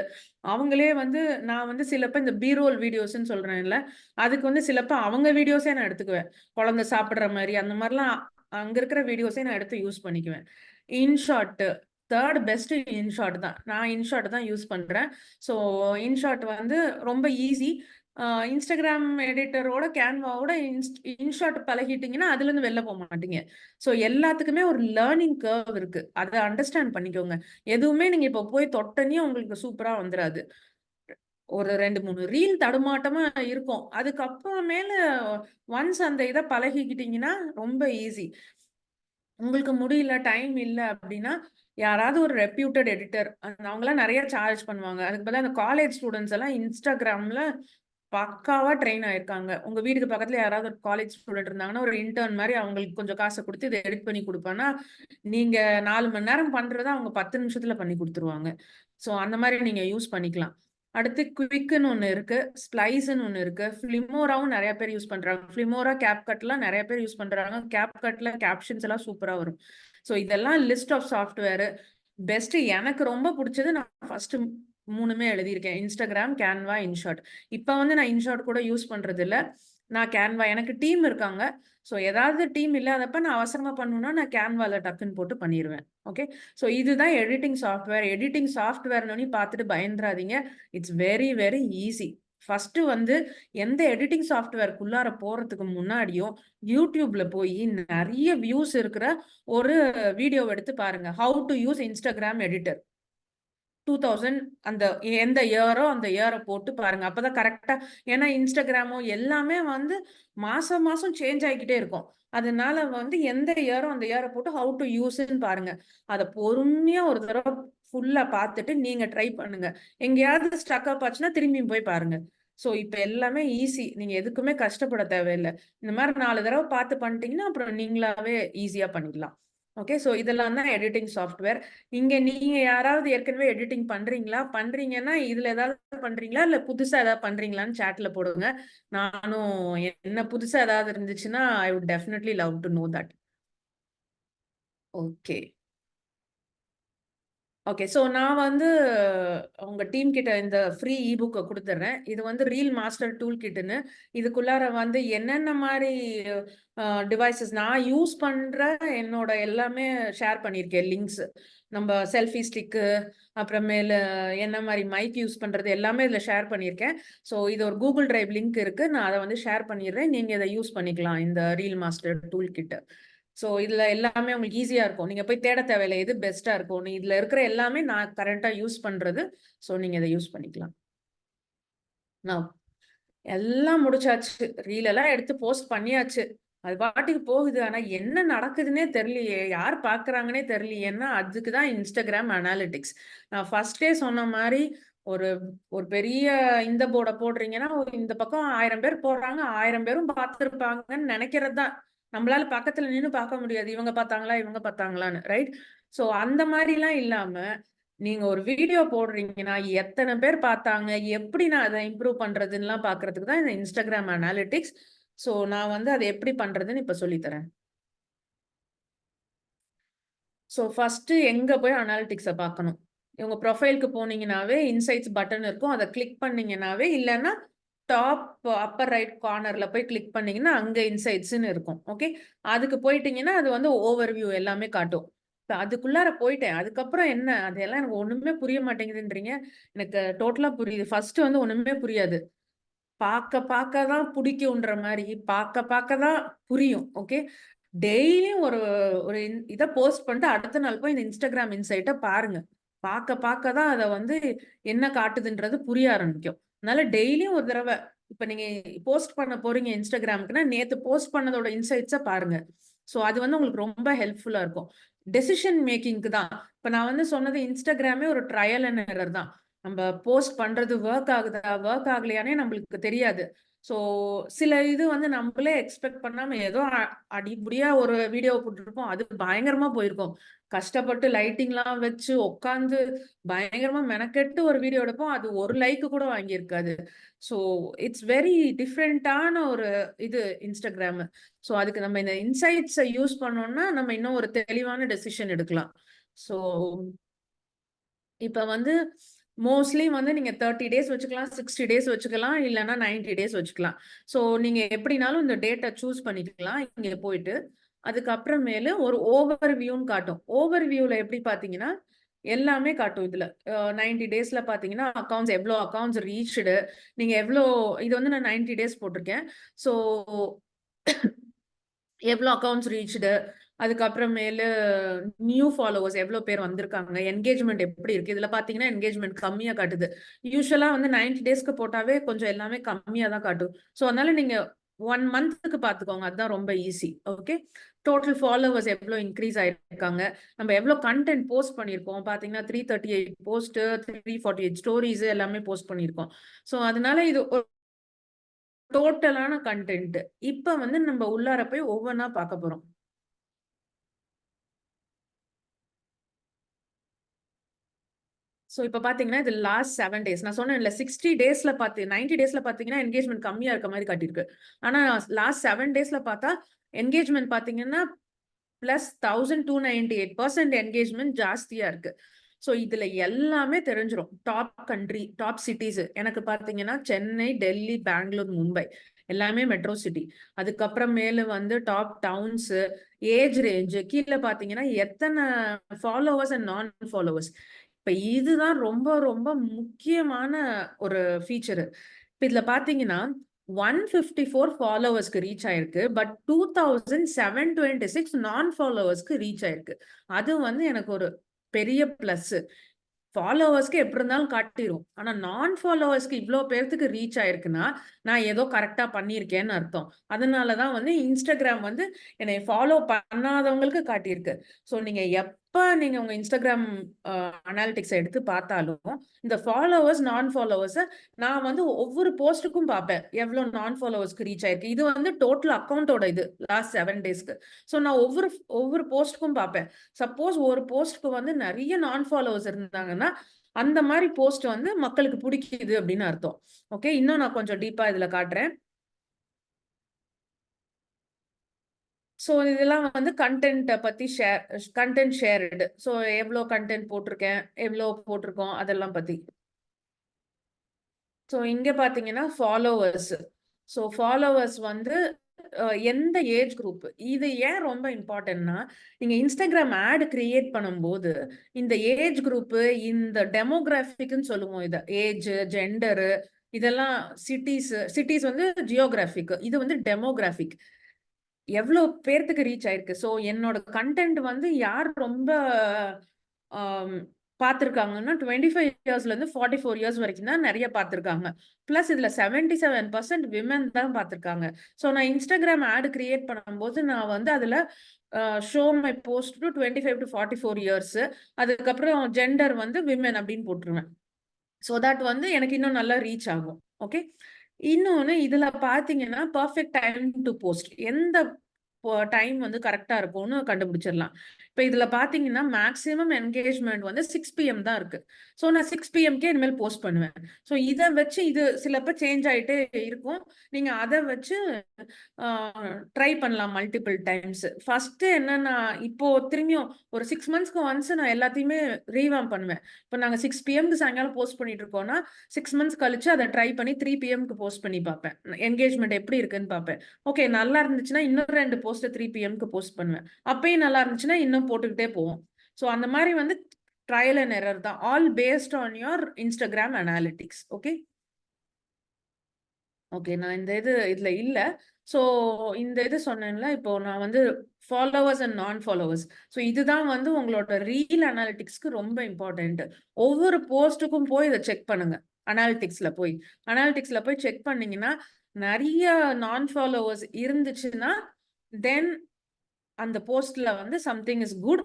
அவங்களே வந்து நான் வந்து சிலப்ப இந்த பீரோல் வீடியோஸ்ன்னு சொல்றேன்ல, அதுக்கு வந்து சிலப்ப அவங்க வீடியோஸே நான் எடுத்துக்குவேன். குழந்தை சாப்பிடுற மாதிரி அந்த மாதிரிலாம் அங்க இருக்கிற வீடியோஸே நான் எடுத்து யூஸ் பண்ணிக்குவேன். இன்ஷாட் தேர்ட் பெஸ்ட் இன்ஷாட் தான். நான் இன்ஷாட் தான் யூஸ் பண்றேன். ஸோ இன்ஷாட் வந்து ரொம்ப ஈஸி. இன்ஸ்டாகிராம் எடிட்டரோட கேன்வாவோட இன்ஷாட் பழகிட்டீங்கன்னா அதுல இருந்து வெளில போக மாட்டீங்க. ஸோ எல்லாத்துக்குமே ஒரு லேர்னிங் கர்வ் இருக்கு. அதை அண்டர்ஸ்டாண்ட் பண்ணிக்கோங்க. எதுவுமே நீங்க இப்போ போய் தொட்டனே உங்களுக்கு சூப்பரா வந்துடாது. ஒரு 2-3 ரீல் தடுமாட்டமா இருக்கும். அதுக்கப்புறமேல ஒன்ஸ் அந்த இதை பழகிக்கிட்டீங்கன்னா ரொம்ப ஈஸி. உங்களுக்கு முடியல, டைம் இல்ல அப்படின்னா யாராவது ஒரு ரெப்யூட்டட் எடிட்டர், அவங்கலாம் நிறைய சார்ஜ் பண்ணுவாங்க. அதுக்கு பதிலா அந்த காலேஜ் ஸ்டூடெண்ட்ஸ் எல்லாம் இன்ஸ்டாகிராம்ல பக்காவா ட்ரெயின் ஆயிருக்காங்க. உங்க வீட்டுக்கு பக்கத்துல யாராவது ஒரு காலேஜ் ஸ்டூடெண்ட் இருந்தாங்கன்னா ஒரு இன்டர்ன் மாதிரி அவங்களுக்கு கொஞ்சம் காசை கொடுத்து இதை எடிட் பண்ணி கொடுப்பானா, நீங்க 4 மணி நேரம் பண்றதை அவங்க 10 நிமிஷத்துல பண்ணி கொடுத்துருவாங்க. ஸோ அந்த மாதிரி நீங்க யூஸ் பண்ணிக்கலாம். அடுத்து குவிக்னு ஒன்று இருக்கு, ஸ்ப்ளைஸ்ன்னு ஒன்று இருக்கு, ஃபிலிமோராவும் நிறைய பேர் யூஸ் பண்றாங்க. ஃபிலிமோரா, கேப்கட்லாம் நிறைய பேர் யூஸ் பண்றாங்க. கேப்கட்ல கேப்ஷன்ஸ் எல்லாம் சூப்பரா வரும். ஸோ இதெல்லாம் லிஸ்ட் ஆஃப் சாஃப்ட்வேர். பெஸ்ட் எனக்கு ரொம்ப பிடிச்சது, நான் ஃபர்ஸ்ட் 3மே எழுதியிருக்கேன், இன்ஸ்டாகிராம், கேன்வா, இன்ஷாட். இப்போ வந்து நான் இன்ஷாட் கூட யூஸ் பண்றது இல்லை, நான் கேன்வா. எனக்கு டீம் இருக்காங்க. ஸோ ஏதாவது டீம் இல்லாதப்ப நான் அவசரமா பண்ணணும்னா நான் கேன்வால டக்குன்னு போட்டு பண்ணிடுவேன். ஓகே, ஸோ இதுதான் எடிட்டிங் சாஃப்ட்வேர். எடிட்டிங் சாஃப்ட்வேர்னு பார்த்துட்டு பயந்துராதீங்க. It's very very easy. First வந்து எந்த எடிட்டிங் சாஃப்ட்வேர்க்குள்ளார போறதுக்கு முன்னாடியும் யூடியூப்ல போய் நிறைய வியூஸ் இருக்கிற ஒரு வீடியோ எடுத்து பாருங்க. How to use Instagram editor 2000 அந்த எந்த இயரோ அந்த இயரை போட்டு பாருங்க. அப்பதான் கரெக்டா. ஏன்னா இன்ஸ்டாகிராமோ எல்லாமே வந்து மாசம் மாசம் சேஞ்ச் ஆகிக்கிட்டே இருக்கும். அதனால வந்து எந்த இயரோ அந்த இயரை போட்டு ஹவு டு யூஸ்ன்னு பாருங்க. அதை பொறுமையா ஒரு தடவை ஃபுல்லா பார்த்துட்டு நீங்க ட்ரை பண்ணுங்க. எங்கேயாவது ஸ்டக் அப் ஆச்சுன்னா திரும்பி போய் பாருங்க. ஸோ இப்போ எல்லாமே ஈஸி. நீங்க எதுக்குமே கஷ்டப்பட தேவையில்லை. இந்த மாதிரி 4 தடவை பார்த்து பண்ணிட்டீங்கன்னா அப்புறம் நீங்களாவே ஈஸியா பண்ணிடலாம். ஓகே, ஸோ இதெல்லாம் தான் எடிட்டிங் சாஃப்ட்வேர். இங்க நீங்க யாராவது ஏற்கனவே எடிட்டிங் பண்றீங்கன்னா இதுல ஏதாவது பண்றீங்களா இல்ல புதுசா ஏதாவது பண்றீங்களான்னு சாட்ல போடுங்க. நானும் என்ன புதுசா ஏதாவது இருந்துச்சுன்னா I would definitely love to know that. Okay, okay. So நான் வந்து உங்க டீம் கிட்ட இந்த ஃப்ரீ இபுக்கை கொடுத்துட்றேன். இது வந்து ரீல் மாஸ்டர் டூல் கிட்னு. இதுக்குள்ளார வந்து என்னென்ன மாதிரி டிவைசஸ் நான் யூஸ் பண்ற என்னோட எல்லாமே ஷேர் பண்ணியிருக்கேன். லிங்க்ஸ் நம்ம செல்ஃபி ஸ்டிக்கு, அப்புறமேல என்ன மாதிரி மைக் யூஸ் பண்றது எல்லாமே இதில் ஷேர் பண்ணியிருக்கேன். ஸோ இது ஒரு கூகுள் டிரைவ் லிங்க் இருக்கு. நான் அதை வந்து ஷேர் பண்ணிடுறேன். நீங்க இதை யூஸ் பண்ணிக்கலாம், இந்த ரீல் மாஸ்டர் டூல் கிட்ட. ஸோ இதுல எல்லாமே உங்களுக்கு ஈஸியா இருக்கும். நீங்க போய் தேட தேவையில்லை எது பெஸ்டா இருக்கும். நீ இதுல இருக்கிற எல்லாமே நான் கரண்டா யூஸ் பண்றது. ஸோ நீங்க இதை யூஸ் பண்ணிக்கலாம். நான் எல்லாம் முடிச்சாச்சு. ரீல் எல்லாம் எடுத்து போஸ்ட் பண்ணியாச்சு. அது பாட்டுக்கு போகுது. ஆனா என்ன நடக்குதுன்னே தெரியலையே, யார் பாக்குறாங்கன்னே தெரியலையேன்னா அதுக்குதான் இன்ஸ்டாகிராம் அனாலிட்டிக்ஸ். நான் ஃபர்ஸ்டே சொன்ன மாதிரி ஒரு ஒரு பெரிய இந்த போர்டை போடுறீங்கன்னா இந்த பக்கம் 1000 பேர் போடுறாங்க, 1000 பேரும் பார்த்துருப்பாங்கன்னு நினைக்கிறது தான். நம்மளால பக்கத்துல நின்று பார்க்க முடியாது, இவங்க பார்த்தாங்களா இவங்க பார்த்தாங்களான்னு, ரைட்? ஸோ அந்த மாதிரிலாம் இல்லாம நீங்க ஒரு வீடியோ போடுறீங்கன்னா எத்தனை பேர் பார்த்தாங்க, எப்படி நான் அதை இம்ப்ரூவ் பண்றதுன்னா பாக்குறதுக்கு தான் இந்த இன்ஸ்டாகிராம் அனாலிட்டிக்ஸ். ஸோ நான் வந்து அதை எப்படி பண்றதுன்னு இப்ப சொல்லித்தரேன். ஸோ ஃபர்ஸ்ட் எங்க போய் அனாலிட்டிக்ஸை பார்க்கணும். உங்க ப்ரொஃபைலுக்கு போனீங்கன்னாவே இன்சைட்ஸ் பட்டன் இருக்கும், அதை கிளிக் பண்ணீங்கன்னாவே, இல்லைன்னா டாப் அப்பர் ரைட் கார்னர்ல போய் கிளிக் பண்ணீங்கன்னா அங்க இன்சைட்ஸ்ன்னு இருக்கும். ஓகே, அதுக்கு போயிட்டீங்கன்னா அது வந்து ஓவர்வியூ எல்லாமே காட்டும். அதுக்குள்ளார போயிட்டேன். அதுக்கப்புறம் என்ன, அதெல்லாம் எனக்கு ஒண்ணுமே புரிய மாட்டேங்குதுன்றீங்க. எனக்கு டோட்டலா புரியுது. ஃபர்ஸ்ட் வந்து ஒண்ணுமே புரியாது. பார்க்க தான் பிடிக்கும்ன்ற மாதிரி பார்க்க தான் புரியும். ஓகே, டெய்லியும் ஒரு ஒரு இதை போஸ்ட் பண்ணிட்டு அடுத்த நாள் போய் இந்த இன்ஸ்டாகிராம் இன்சைட்டை பாருங்க. பார்க்க தான் அதை வந்து என்ன காட்டுதுன்றது புரிய ஆரம்பிக்கும். அதனால டெய்லியும் ஒரு தடவை இப்ப நீங்க போஸ்ட் பண்ண போறீங்க இன்ஸ்டாகிராமுக்குன்னா நேத்து போஸ்ட் பண்ணதோட இன்சைட்ஸை பாருங்க. ஸோ அது வந்து உங்களுக்கு ரொம்ப ஹெல்ப்ஃபுல்லா இருக்கும். டெசிஷன் மேக்கிங்க்கு தான். இப்ப நான் வந்து சொன்னது இன்ஸ்டாகிராமே ஒரு ட்ரையல் அண்ட் எரர் தான். நம்ம போஸ்ட் பண்றது ஒர்க் ஆகுதா ஒர்க் ஆகலையானே நம்மளுக்கு தெரியாது. ஸோ சில இது வந்து நம்மளே எக்ஸ்பெக்ட் பண்ணாம ஏதோ அடிப்படியா ஒரு வீடியோ போட்டுருப்போம், அது பயங்கரமா போயிருக்கும். கஷ்டப்பட்டு லைட்டிங்லாம் வச்சு உட்காந்து பயங்கரமா மெனக்கெட்டு ஒரு வீடியோ எடுப்போம், அது ஒரு லைக் கூட வாங்கியிருக்காது. ஸோ இட்ஸ் வெரி டிஃப்ரெண்டான ஒரு இது இன்ஸ்டாகிராம். ஸோ அதுக்கு நம்ம இந்த இன்சைட்ஸை யூஸ் பண்ணோம்னா நம்ம இன்னும் ஒரு தெளிவான டெசிஷன் எடுக்கலாம். ஸோ இப்ப வந்து மோஸ்ட்லி வந்து நீங்க 30 டேஸ் வச்சுக்கலாம், 60 டேஸ் வச்சுக்கலாம், இல்லைன்னா 90 டேஸ் வச்சுக்கலாம். ஸோ நீங்க எப்படினாலும் இந்த டேட்டை சூஸ் பண்ணிக்கலாம் இங்க போயிட்டு. அதுக்கப்புறமேலு ஒரு ஓவர் வியூன்னு காட்டும். ஓவர் வியூல எப்படி பாத்தீங்கன்னா எல்லாமே காட்டும். இதுல 90 டேஸ்ல பாத்தீங்கன்னா அக்கௌண்ட்ஸ் எவ்வளோ அக்கௌண்ட்ஸ் ரீச்டு, நீங்க எவ்வளோ, இது வந்து நான் 90 டேஸ் போட்டிருக்கேன். ஸோ எவ்வளோ அக்கௌண்ட்ஸ் ரீச்டு, அதுக்கப்புறமேலு நியூ ஃபாலோவர்ஸ் எவ்வளோ பேர் வந்திருக்காங்க, என்கேஜ்மெண்ட் எப்படி இருக்கு. இதுல பாத்தீங்கன்னா என்கேஜ்மெண்ட் கம்மியா காட்டுது. யூஸ்வலா வந்து 90 டேஸ்க்கு போட்டாவே கொஞ்சம் எல்லாமே கம்மியா தான் காட்டும். ஸோ அதனால நீங்க 1 மந்த்துக்கு பாத்துக்கோங்க, அதுதான் ரொம்ப ஈஸி. ஓகே, டோட்டல் ஃபாலோவர்ஸ் எவ்வளோ இன்க்ரீஸ் ஆயிருக்காங்க, நம்ம எவ்வளோ கண்டென்ட் போஸ்ட் பண்ணியிருக்கோம் பாத்தீங்கன்னா 338 போஸ்ட், 348 ஸ்டோரிஸ் எல்லாமே போஸ்ட் பண்ணியிருக்கோம். ஸோ அதனால இது டோட்டலான கண்டென்ட். இப்ப வந்து நம்ம உள்ளார போய் ஒவ்வொன்னா பார்க்க போறோம். ஸோ இப்ப பாத்தீங்கன்னா இது லாஸ்ட் 7 டேஸ். நான் சொன்னேன்ல 60 டேஸ்ல 90 டேஸ்ல பாத்தீங்கன்னா என்கேஜ்மெண்ட் கம்மியா இருக்க மாதிரி காட்டியிருக்கு. ஆனா லாஸ்ட் 7 டேஸ்ல பார்த்தா என்கேஜ்மெண்ட் பாத்தீங்கன்னா பிளஸ் 1298% என்கேஜ்மெண்ட் ஜாஸ்தியா இருக்கு. ஸோ இதுல எல்லாமே தெரிஞ்சிடும். டாப் கண்ட்ரி, டாப் சிட்டிஸ் எனக்கு பாத்தீங்கன்னா சென்னை, டெல்லி, பெங்களூர், மும்பை எல்லாமே மெட்ரோ சிட்டி. அதுக்கப்புறம் மேல வந்து டாப் டவுன்ஸ், ஏஜ் ரேஞ்சு, கீழே பாத்தீங்கன்னா எத்தனை ஃபாலோவர்ஸ் அண்ட் நான் ஃபாலோவர்ஸ். இப்ப இதுதான் ரொம்ப ரொம்ப முக்கியமான ஒரு ஃபீச்சர். இப்ப இதுல பாத்தீங்கன்னா 154 ஃபாலோவர்ஸ்க்கு ரீச் ஆயிருக்கு, பட் 2726 நான் ஃபாலோவர்ஸ்க்கு ரீச் ஆயிருக்கு. அது வந்து எனக்கு ஒரு பெரிய பிளஸ். ஃபாலோவர்ஸ்க்கு எப்படி இருந்தாலும் காட்டிடும், ஆனா நான் ஃபாலோவர்ஸ்க்கு இவ்வளோ பேர்த்துக்கு ரீச் ஆயிருக்குன்னா நான் ஏதோ கரெக்டா பண்ணியிருக்கேன்னு அர்த்தம். அதனாலதான் வந்து இன்ஸ்டாகிராம் வந்து என்னை ஃபாலோ பண்ணாதவங்களுக்கு காட்டியிருக்கு. ஸோ நீங்க நீங்க உங்க இன்ஸ்டாகிராம் அனாலிட்டிக்ஸ் எடுத்து பார்த்தாலும் இந்த ஃபாலோவர்ஸ் நான் ஃபாலோவர்ஸை நான் வந்து ஒவ்வொரு போஸ்ட்டுக்கும் பார்ப்பேன், எவ்வளோ நான் ஃபாலோவர்ஸ்க்கு ரீச் ஆயிருக்கு. இது வந்து டோட்டல் அக்கௌண்டோட இது லாஸ்ட் 7 டேஸ்க்கு. ஸோ நான் ஒவ்வொரு போஸ்ட்டுக்கும் பார்ப்பேன். சப்போஸ் ஒரு போஸ்ட்டுக்கு வந்து நிறைய நான் ஃபாலோவர்ஸ் இருந்தாங்கன்னா அந்த மாதிரி போஸ்ட் வந்து மக்களுக்கு பிடிக்குது அப்படின்னு அர்த்தம். ஓகே, இன்னும் நான் கொஞ்சம் டீப்பா இதுல காட்டுறேன். ஸோ இதெல்லாம் வந்து கண்டென்ட்டை பற்றி கண்டென்ட் ஷேர்டு. ஸோ எவ்வளோ கண்டென்ட் போட்டிருக்கேன், எவ்வளோ போட்டிருக்கோம், அதெல்லாம் பற்றி. ஸோ இங்கே பார்த்தீங்கன்னா ஃபாலோவர்ஸ். ஸோ ஃபாலோவர்ஸ் வந்து எந்த ஏஜ் குரூப், இது ஏன் ரொம்ப இம்பார்ட்டன்ட்னா, நீங்கள் இன்ஸ்டாகிராம் ஆட் கிரியேட் பண்ணும்போது இந்த ஏஜ் குரூப்பு, இந்த டெமோகிராஃபிக்னு சொல்லுவோம், இதை ஏஜ், ஜெண்டரு, இதெல்லாம் சிட்டிஸ் வந்து ஜியோகிராஃபிக், இது வந்து டெமோகிராஃபிக், எவ்வளோ பேர்த்துக்கு ரீச் ஆயிருக்கு. ஸோ என்னோட கண்டென்ட் வந்து யார் ரொம்ப பார்த்துருக்காங்கன்னா 25 இயர்ஸ்லேருந்து 44 இயர்ஸ் வரைக்கும் தான் நிறைய பார்த்துருக்காங்க. ப்ளஸ் இதில் 77% விமன் தான் பார்த்துருக்காங்க. ஸோ நான் இன்ஸ்டாகிராம் ஆட் கிரியேட் பண்ணும்போது நான் வந்து அதில் show my post to 25 to 44 years, அதுக்கப்புறம் ஜெண்டர் வந்து விமன் அப்படின்னு போட்டுருவேன். ஸோ தட் வந்து எனக்கு இன்னும் நல்லா ரீச் ஆகும். ஓகே, இன்னொன்று இதில் பார்த்தீங்கன்னா பர்ஃபெக்ட் டைம் டு போஸ்ட், எந்த டைம் வந்து கரெக்டாக இருக்கும்னு கண்டுபிடிச்சிடலாம். இப்போ இதில் பார்த்தீங்கன்னா மேக்ஸிமம் என்கேஜ்மெண்ட் வந்து 6 PM தான் இருக்கு. ஸோ நான் 6 PMக்கே இனிமேல் போஸ்ட் பண்ணுவேன். ஸோ இதை வச்சு இது சிலப்போ சேஞ்ச் ஆகிட்டே இருக்கும். நீங்கள் அதை வச்சு ட்ரை பண்ணலாம் மல்டிபிள் டைம்ஸ். ஃபர்ஸ்ட்டு என்னன்னா, இப்போ திரும்பியும் ஒரு 6 monthsக்கு ஒன்ஸ் நான் எல்லாத்தையுமே ரீவாம் பண்ணுவேன். இப்போ நாங்கள் 6 PMக்கு சாயங்காலம் போஸ்ட் பண்ணிட்டு இருக்கோம்னா 6 months கழிச்சு அதை ட்ரை பண்ணி 3 PMக்கு போஸ்ட் பண்ணி பார்ப்பேன். என்கேஜ்மெண்ட் எப்படி இருக்குன்னு பார்ப்பேன். ஓகே, நல்லா இருந்துச்சுன்னா இன்னும் 2 போஸ்ட்டை 3 PMக்கு போஸ்ட் பண்ணுவேன். அப்பயும் நல்லா இருந்துச்சுன்னா இன்னும் போட்டுக்கிட்டே போவோம். ஸோ அந்த மாதிரி வந்து ட்ரையல் அண்ட் எரர் தான், all based on your Instagram analytics. Okay okay, நான் இந்த இதுல இல்லை. ஸோ இந்த இது சொன்னேன்ல, இப்போ நான் வந்து ஃபாலோவர்ஸ் அண்ட் நான் ஃபாலோவர்ஸ், ஸோ இதுதான் வந்து உங்களோட ரீல் அனாலிட்டிக்ஸ்க்கு ரொம்ப இம்பார்ட்டன்ட். ஒவ்வொரு போஸ்ட்டுக்கும் போய் இதை செக் பண்ணுங்க. அனாலிட்டிக்ஸ்ல போய் செக் பண்ணீங்கன்னா நிறைய நான் ஃபாலோவர்ஸ் இருந்துச்சுன்னா தென் அந்த போஸ்ட்ல வந்து சம்திங் இஸ் குட்.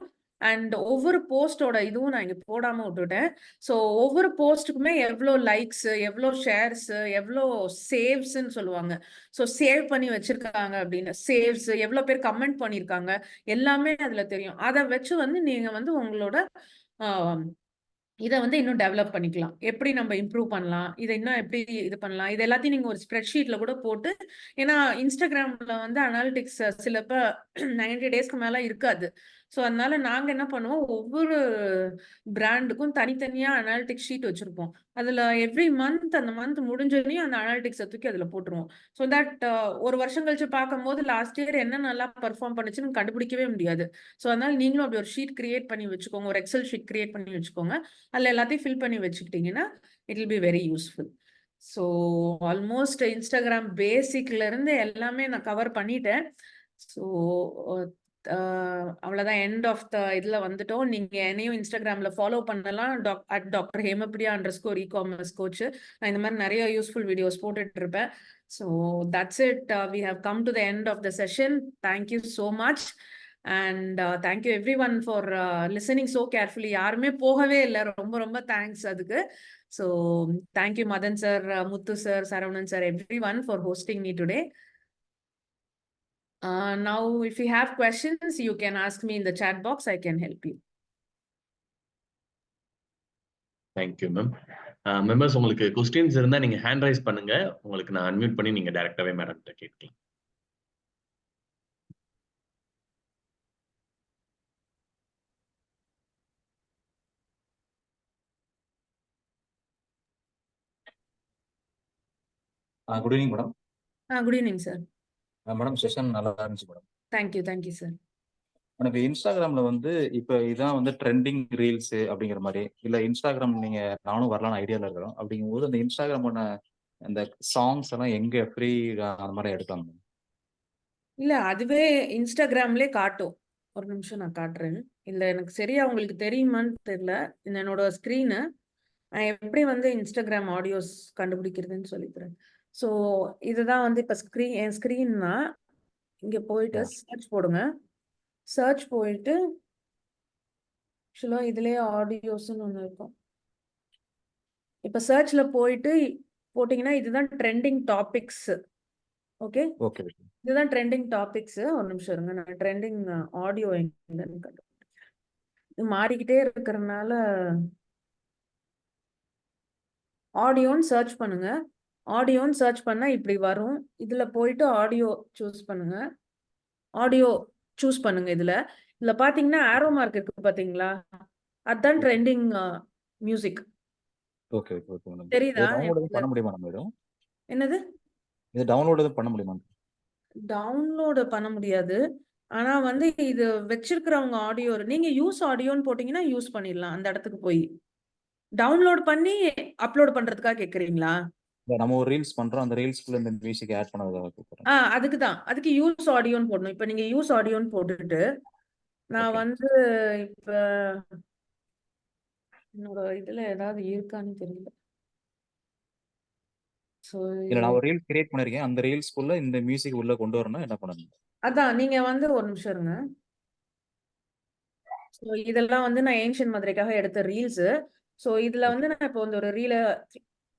அண்ட் ஒவ்வொரு போஸ்டோட இதுவும் நான் இங்கே போடாமல் விட்டுட்டேன். ஸோ ஒவ்வொரு போஸ்ட்டுக்குமே எவ்வளோ லைக்ஸ், எவ்வளோ ஷேர்ஸ், எவ்வளோ சேவ்ஸ்ன்னு சொல்லுவாங்க. ஸோ சேவ் பண்ணி வச்சிருக்காங்க அப்படின்னு, சேவ்ஸ் எவ்வளோ பேர் கமெண்ட் பண்ணியிருக்காங்க எல்லாமே அதில் தெரியும். அதை வச்சு வந்து நீங்கள் வந்து உங்களோட இதை வந்து இன்னும் டெவலப் பண்ணிக்கலாம். எப்படி நம்ம இம்ப்ரூவ் பண்ணலாம், இதை இன்னும் எப்படி இது பண்ணலாம், இது எல்லாத்தையும் நீங்கள் ஒரு ஸ்ப்ரெட்ஷீட்ல கூட போட்டு, ஏன்னா இன்ஸ்டாகிராம்ல வந்து அனாலிட்டிக்ஸ் சிலப்போ 90 daysக்கு மேலே இருக்காது. ஸோ அதனால நாங்கள் என்ன பண்ணுவோம், ஒவ்வொரு பிராண்டுக்கும் தனித்தனியாக அனாலிட்டிக்ஸ் ஷீட் வச்சுருப்போம். அதில் எவ்ரி மந்த் அந்த மந்த் முடிஞ்சோடனையும் அந்த அனாலிட்டிக்ஸை தூக்கி அதில் போட்டுருவோம். ஸோ தட் ஒரு வருஷம் கழிச்சு பார்க்கும்போது லாஸ்ட் இயர் என்ன நல்லா பர்ஃபார்ம் பண்ணுச்சுன்னு கண்டுபிடிக்கவே முடியாது. ஸோ அதனால நீங்களும் அப்படி ஒரு ஷீட் கிரியேட் பண்ணி வச்சுக்கோங்க, ஒரு எக்ஸல் ஷீட் கிரியேட் பண்ணி வச்சுக்கோங்க. அதில் எல்லாத்தையும் ஃபில் பண்ணி வச்சுக்கிட்டிங்கன்னா it will be very useful. So almost Instagram பேசிக்ல இருந்து எல்லாமே நான் கவர் பண்ணிட்டேன். ஸோ அவ்வளோதான், எண்ட் ஆஃப் த இதில் வந்துட்டோம். நீங்கள் என்னையும் இன்ஸ்டாகிராமில் ஃபாலோ பண்ணலாம், டாக்டர் ஹேமப்ரியா _e-commerce coach. நான் இந்த மாதிரி நிறைய யூஸ்ஃபுல் வீடியோஸ் போட்டுட்டு இருப்பேன். So that's it, we have come to the end of the session. Thank you so much and thank you everyone for listening so carefully. யாருமே போகவே இல்லை, ரொம்ப ரொம்ப தேங்க்ஸ் அதுக்கு. So thank you Madan sir, Muthu sir, Saravanan sir, everyone for hosting me today. Now, if you have questions, you can ask me in the chat box. I can help you. Thank you, ma'am. Members, உங்களுக்கு questions இருந்தா நீங்க hand raise பண்ணுங்க. உங்களுக்கு நான் unmute பண்ணி நீங்க டைரக்டாவே மேடம் கிட்ட கேட்கலாம். Good evening madam. Good evening sir. Madam session நல்லா இருந்துச்சு மேடம். Thank you sir. எனக்கு இன்ஸ்டாகிராம்ல வந்து இப்போ இதான் வந்து ட்ரெண்டிங் ரீல்ஸ் அப்படிங்கிற மாதிரி, இல்லை இன்ஸ்டாகிராம் நீங்க நானும் வரலான்னு ஐடியாவில் இருக்கிறோம். அப்படிங்கும்போது அந்த இன்ஸ்டாகிராமோட அந்த சாங்ஸ் எல்லாம் எங்க ஃப்ரீ அந்த மாதிரி எடுக்கலாம்? இல்லை, அதுவே இன்ஸ்டாகிராம்லே காட்டும். ஒரு நிமிஷம் நான் காட்டுறேன். இல்லை எனக்கு சரியா உங்களுக்கு தெரியுமான்னு தெரியல. இந்த என்னோட ஸ்க்ரீனு நான் எப்படி வந்து இன்ஸ்டாகிராம் ஆடியோஸ் கண்டுபிடிக்கிறதுன்னு சொல்லிக்கிறேன். ஸோ இதுதான் வந்து இப்போ என் ஸ்க்ரீன்னா இங்கே போயிட்டு சர்ச் போடுங்க. சர்ச் போயிட்டு ஆக்சுவலாக இதுலேயே ஆடியோஸ்ன்னு ஒன்று இருக்கும். இப்போ சர்ச்சில் போயிட்டு போட்டிங்கன்னா இதுதான் ட்ரெண்டிங் டாபிக்ஸ். ஓகே, இதுதான் ட்ரெண்டிங் டாபிக்ஸ். ஒரு நிமிஷம் இருங்க, நான் ட்ரெண்டிங் ஆடியோ எங்கன்னு கண்டுபிடிக்கிறேன். மாறிக்கிட்டே இருக்கிறதுனால ஆடியோன்னு சர்ச் பண்ணுங்க. ஆடியோன்னு சர்ச் பண்ணா இப்படி வரும். இதுல போயிட்டு ஆடியோ சூஸ் பண்ணுங்க. ஆடியோ சூஸ் பண்ணுங்க. இதுல பாத்தீங்கன்னா ஆரோ மார்க் இருக்கு பாத்தீங்களா, அதுதான் trending music. Okay okay okay madam. தெரியுதா? இதை டவுன்லோட் எதுவும் பண்ண முடியுமா நம்ம எதுவும்? என்னது? இது டவுன்லோட் எதுவும் பண்ண முடியுமா? டவுன்லோடு பண்ண முடியாது. ஆனா வந்து இது வச்சிருக்கிறவங்க ஆடியோ, நீங்க யூஸ் ஆடியோன்னு போட்டீங்கன்னா யூஸ் பண்ணிடலாம். அந்த இடத்துக்கு போய் டவுன்லோட் பண்ணி அப்லோட் பண்றதுக்காக கேக்குறீங்களா? இல்ல, நம்ம ஒரு ரீல்ஸ் பண்றோம், அந்த ரீல்ஸ்க்குள்ள இந்த மியூசிக் ஆட் பண்ணதுக்காக கேட்குறேன். அதுக்கு யூஸ் ஆடியோன்னு போடணும். இப்ப நீங்க யூஸ் ஆடியோன்னு போட்டுட்டு நான் ஓகே வந்து இப்ப என்னோட இதுல ஏதாவது இருக்கான்னு தெரியல. சோ இல்ல, நான் ஒரு ரீல்ஸ் கிரியேட் பண்ணிருக்கேன். அந்த ரீல்ஸ்க்குள்ள இந்த மியூசிக் உள்ள கொண்டு வரணும், என்ன பண்ணணும்? அதான் நீங்க வந்து ஒரு நிமிஷம் இருங்க. ஸோ இதெல்லாம் வந்து நான் ஏன்ஷியன் மதுரைக்காக எடுத்த ரீல்ஸ். ஸோ இதுல வந்து நான் இப்போ வந்து ஒரு ரீலை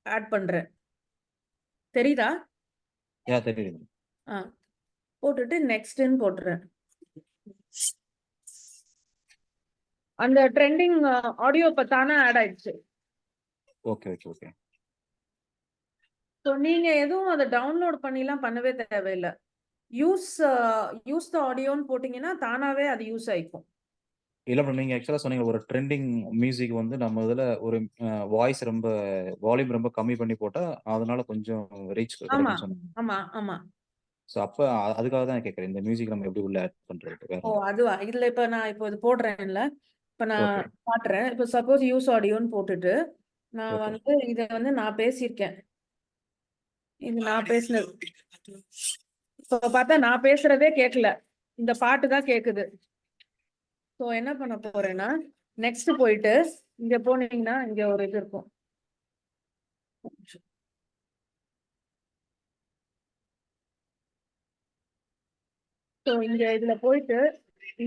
ஆட் பண்றேன். தெரியுதா? தெரியுது. போட்டுட்டு நெக்ஸ்ட்னு போட்டுறேன். அந்த ட்ரெண்டிங் ஆடியோ இப்ப தானே ஆட் ஆயிடுச்சு. Okay okay okay. ஸோ நீங்க எதுவும் அதை டவுன்லோட் பண்ணிலாம் பண்ணவே தேவையில்லை. யூஸ் த ஆடியோன்னு போட்டீங்கன்னா தானாவே அது யூஸ் ஆயிக்கும். இல்ல மேடம், நீங்க ஆக்சுவலா சொன்னீங்க ஒரு ட்ரெண்டிங் மியூசிக் வந்து நம்ம இதுல ஒரு வாய்ஸ் ரொம்ப வால்யூம் ரொம்ப கம்மி பண்ணி போட்டா அதனால கொஞ்சம் ரீச் ஆமா கிடைக்கும்னு சொன்னீங்க. ஆமா ஆமா. ஸோ அப்ப அதுக்காக தான் கேட்கறேன், இந்த மியூசிக் நம்ம எப்படி உள்ள ஆட் பண்றது வேற? அதுவா? இதுல இப்ப நான் இப்போ இது போடுறேன்ல, இப்ப நான் ஓகே காட்டுறேன். இப்ப சப்போஸ் யூஸ் ஆடியோன்னு போட்டுட்டு நான் ஓகே வந்து இதை வந்து நான் பேசியிருக்கேன். இது நான் பேசினது. இப்ப பார்த்தா நான் பேசுறதே கேட்கல, இந்த பாட்டு தான் கேக்குது. ஸோ என்ன பண்ண போறேன்னா நெக்ஸ்ட் போயிட்டு இங்க போனீங்கன்னா இங்க ஒரு இது இருக்கும். ஸோ இங்க இதுல போயிட்டு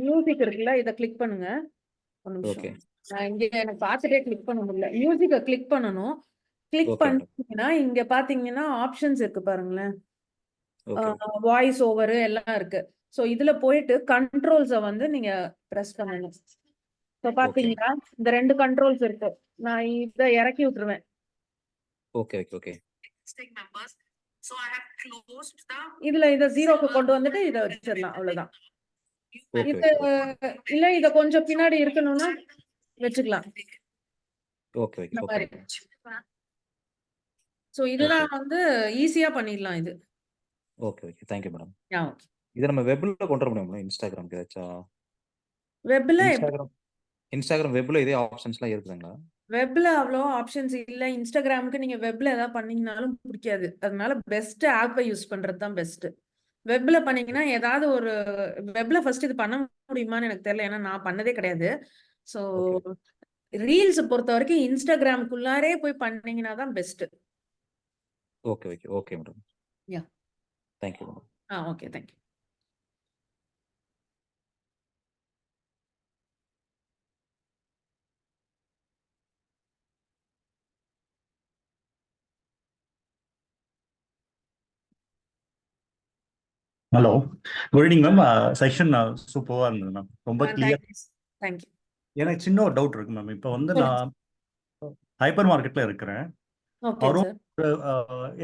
மியூசிக் இருக்குல்ல, இதை கிளிக் பண்ணுங்க. ஒரு நிமிஷம், ஓகே நான் இங்க எனக்கு பார்த்துட்டே கிளிக் பண்ண முடியல. மியூசிக்கை கிளிக் பண்ணணும். Click okay madam. பண்ணீங்கன்னா இங்க பாத்தீங்கன்னா ஆப்ஷன்ஸ் இருக்கு பாருங்களேன். ஓகே வாய்ஸ் ஓவர் எல்லாம் இருக்கு. ஸோ இதுல போயிட்டு கண்ட்ரோல்ஸை வந்து நீங்க ப்ரெஸ் பண்ணணும். இப்போ பாத்தீங்கன்னா இந்த 2 கண்ட்ரோல்ஸ் இருக்கு. நான் இதை இறக்கி விட்டுருவேன். Okay okay okay. இதுல இதை 0க்கு கொண்டு வந்துட்டு இதை வச்சிடலாம், அவ்வளவுதான். ஓகே இது இல்ல இத கொஞ்சம் பின்னாடி இருக்கணும்னா வச்சுக்கலாம், ஓகே இந்த ஓகே மாதிரி. சோ இதுதான் வந்து ஈஸியா பண்ணிடலாம் இது. Okay okay. Thank you madam. Okay. இதை நம்ம வெப்ல கொண்டு வர முடியுமா? இன்ஸ்டாகிராம்க்கு ஏதாச்சும்? வெப்ல இன்ஸ்டாகிராம் வெப்ல இதே ஆப்ஷன்ஸ்லாம் இருக்குதுங்களா? வெப்ல அவ்வளோ ஆப்ஷன்ஸ் இல்ல. இன்ஸ்டாகிராமுக்கு நீங்க வெப்ல ஏதாவது பண்ணீங்கனாலும் பிடிக்காது. அதனால பெஸ்ட் ஆப்பை யூஸ் பண்றது தான் பெஸ்ட். வெப்ல பண்ணீங்கன்னா ஏதாவது ஒரு வெப்ல ஃபர்ஸ்ட் இது பண்ண முடியுமான்னு எனக்கு தெரியல, ஏன்னா நான் பண்ணதே கிடையாது. ஸோ ரீல்ஸ் பொறுத்த வரைக்கும் இன்ஸ்டாகிராமுக்குள்ளாரே போய் பண்ணீங்கன்னா தான் best. Okay okay okay madam. Yeah, thank you madam. Okay, thank you. Hello, good evening ma'am. Session சூப்பராக இருந்தது மேம், ரொம்ப கிளியர். தேங்க்யூ. எனக்கு சின்ன ஒரு டவுட் இருக்கு மேம். இப்போ வந்து நான் ஹைப்பர் மார்க்கெட்ல இருக்கிறேன். அரௌண்ட்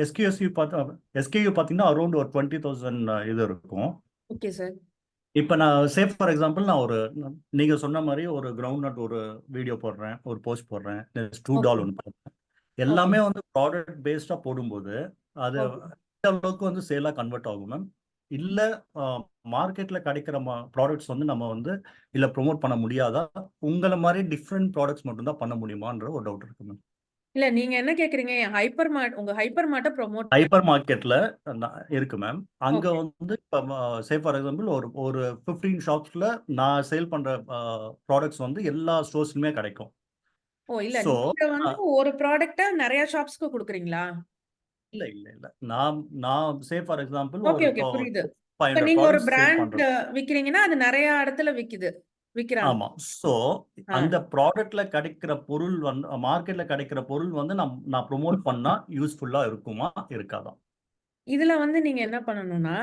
எஸ்கியூ பார்த்தீங்கன்னா அரௌண்ட் ஒரு 20,000 இது இருக்கும். Okay sir. இப்போ நான் ஃபார் எக்ஸாம்பிள் நான் நீங்க சொன்ன மாதிரி ஒரு கிரவுண்ட் நட் ஒரு வீடியோ போடுறேன், ஒரு போஸ்ட் போடுறேன், $2 ஒன்று போடுறேன். எல்லாமே வந்து ப்ராடக்ட் பேஸ்டா போடும்போது அது எந்த அளவுக்கு வந்து சேலா கன்வெர்ட் ஆகும் மேம்? இல்ல மார்க்கெட்ல கிடைக்கிற ப்ராடக்ட்ஸ் வந்து நம்ம வந்து இல்ல ப்ரோமோட் பண்ண முடியாதா? உங்களை மாதிரி டிஃப்ரெண்ட் ப்ராடக்ட்ஸ் மட்டும் தான் பண்ண முடியுமான்ற ஒரு டவுட் இருக்கு மேம். இல்ல நீங்க என்ன கேக்குறீங்க? உங்க ஹைப்பர் மார்ட்டை ப்ரோமோட் ஹைப்பர் மார்க்கெட்ல இருக்கு மேம். அங்க வந்து ஃபார் எக்ஸாம்பிள் ஒரு 15 ஷாப்ஸ்ல நான் சேல் பண்ற ப்ராடக்ட்ஸ் வந்து எல்லா ஸ்டோர்ஸ்லயுமே கிடைக்கும். இல்ல நீங்க வந்து ஒரு ப்ராடக்ட்ட நிறைய ஷாப்ஸ்க்கு கொடுக்குறீங்களா? இல்ல இல்ல இல்ல, நான் ஃபார் எக்ஸாம்பிள் ஓகே புரியுது. இப்ப நீங்க ஒரு பிராண்ட் விக்கிறீங்கன்னா அது நிறைய இடத்துல விக்கிறாங்க. ஆமா. சோ அந்த ப்ராடக்ட்ல கிடைக்கிற பொருள் வந்து மார்க்கெட்ல கிடைக்கிற பொருள் வந்து நான் ப்ரோமோட் பண்ணா யூஸ்ஃபுல்லா இருக்குமா இருக்காதா? இதுல வந்து நீங்க என்ன பண்ணணும்னா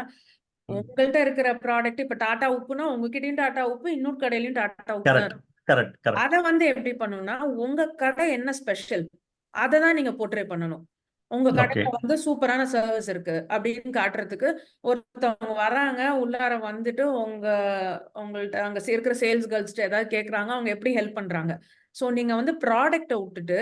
உங்கள்ட்ட இருக்கிற ப்ராடக்ட், இப்ப டாடா உப்புனா உங்ககிட்டயும் டாடா உப்பு, இன்னொரு கடையிலயும் டாடா உப்பு. கரெக்ட். அத வந்து எப்படி பண்ணணும்னா உங்க கடை என்ன ஸ்பெஷல் அதை தான் நீங்க போர்ட்ரே பண்ணணும். உங்க ஓகே கடையில வந்து சூப்பரான சர்வீஸ் இருக்கு அப்படின்னு காட்டுறதுக்கு ஒருத்தவங்க வராங்க, உள்ளார வந்துட்டு உங்கள்ட்ட அங்க இருக்கிற சேல்ஸ் கேர்ள்ஸ்ட்ட ஏதாவது கேக்குறாங்க, அவங்க எப்படி ஹெல்ப் பண்றாங்க. சோ நீங்க வந்து ப்ராடக்ட்ட விட்டுட்டு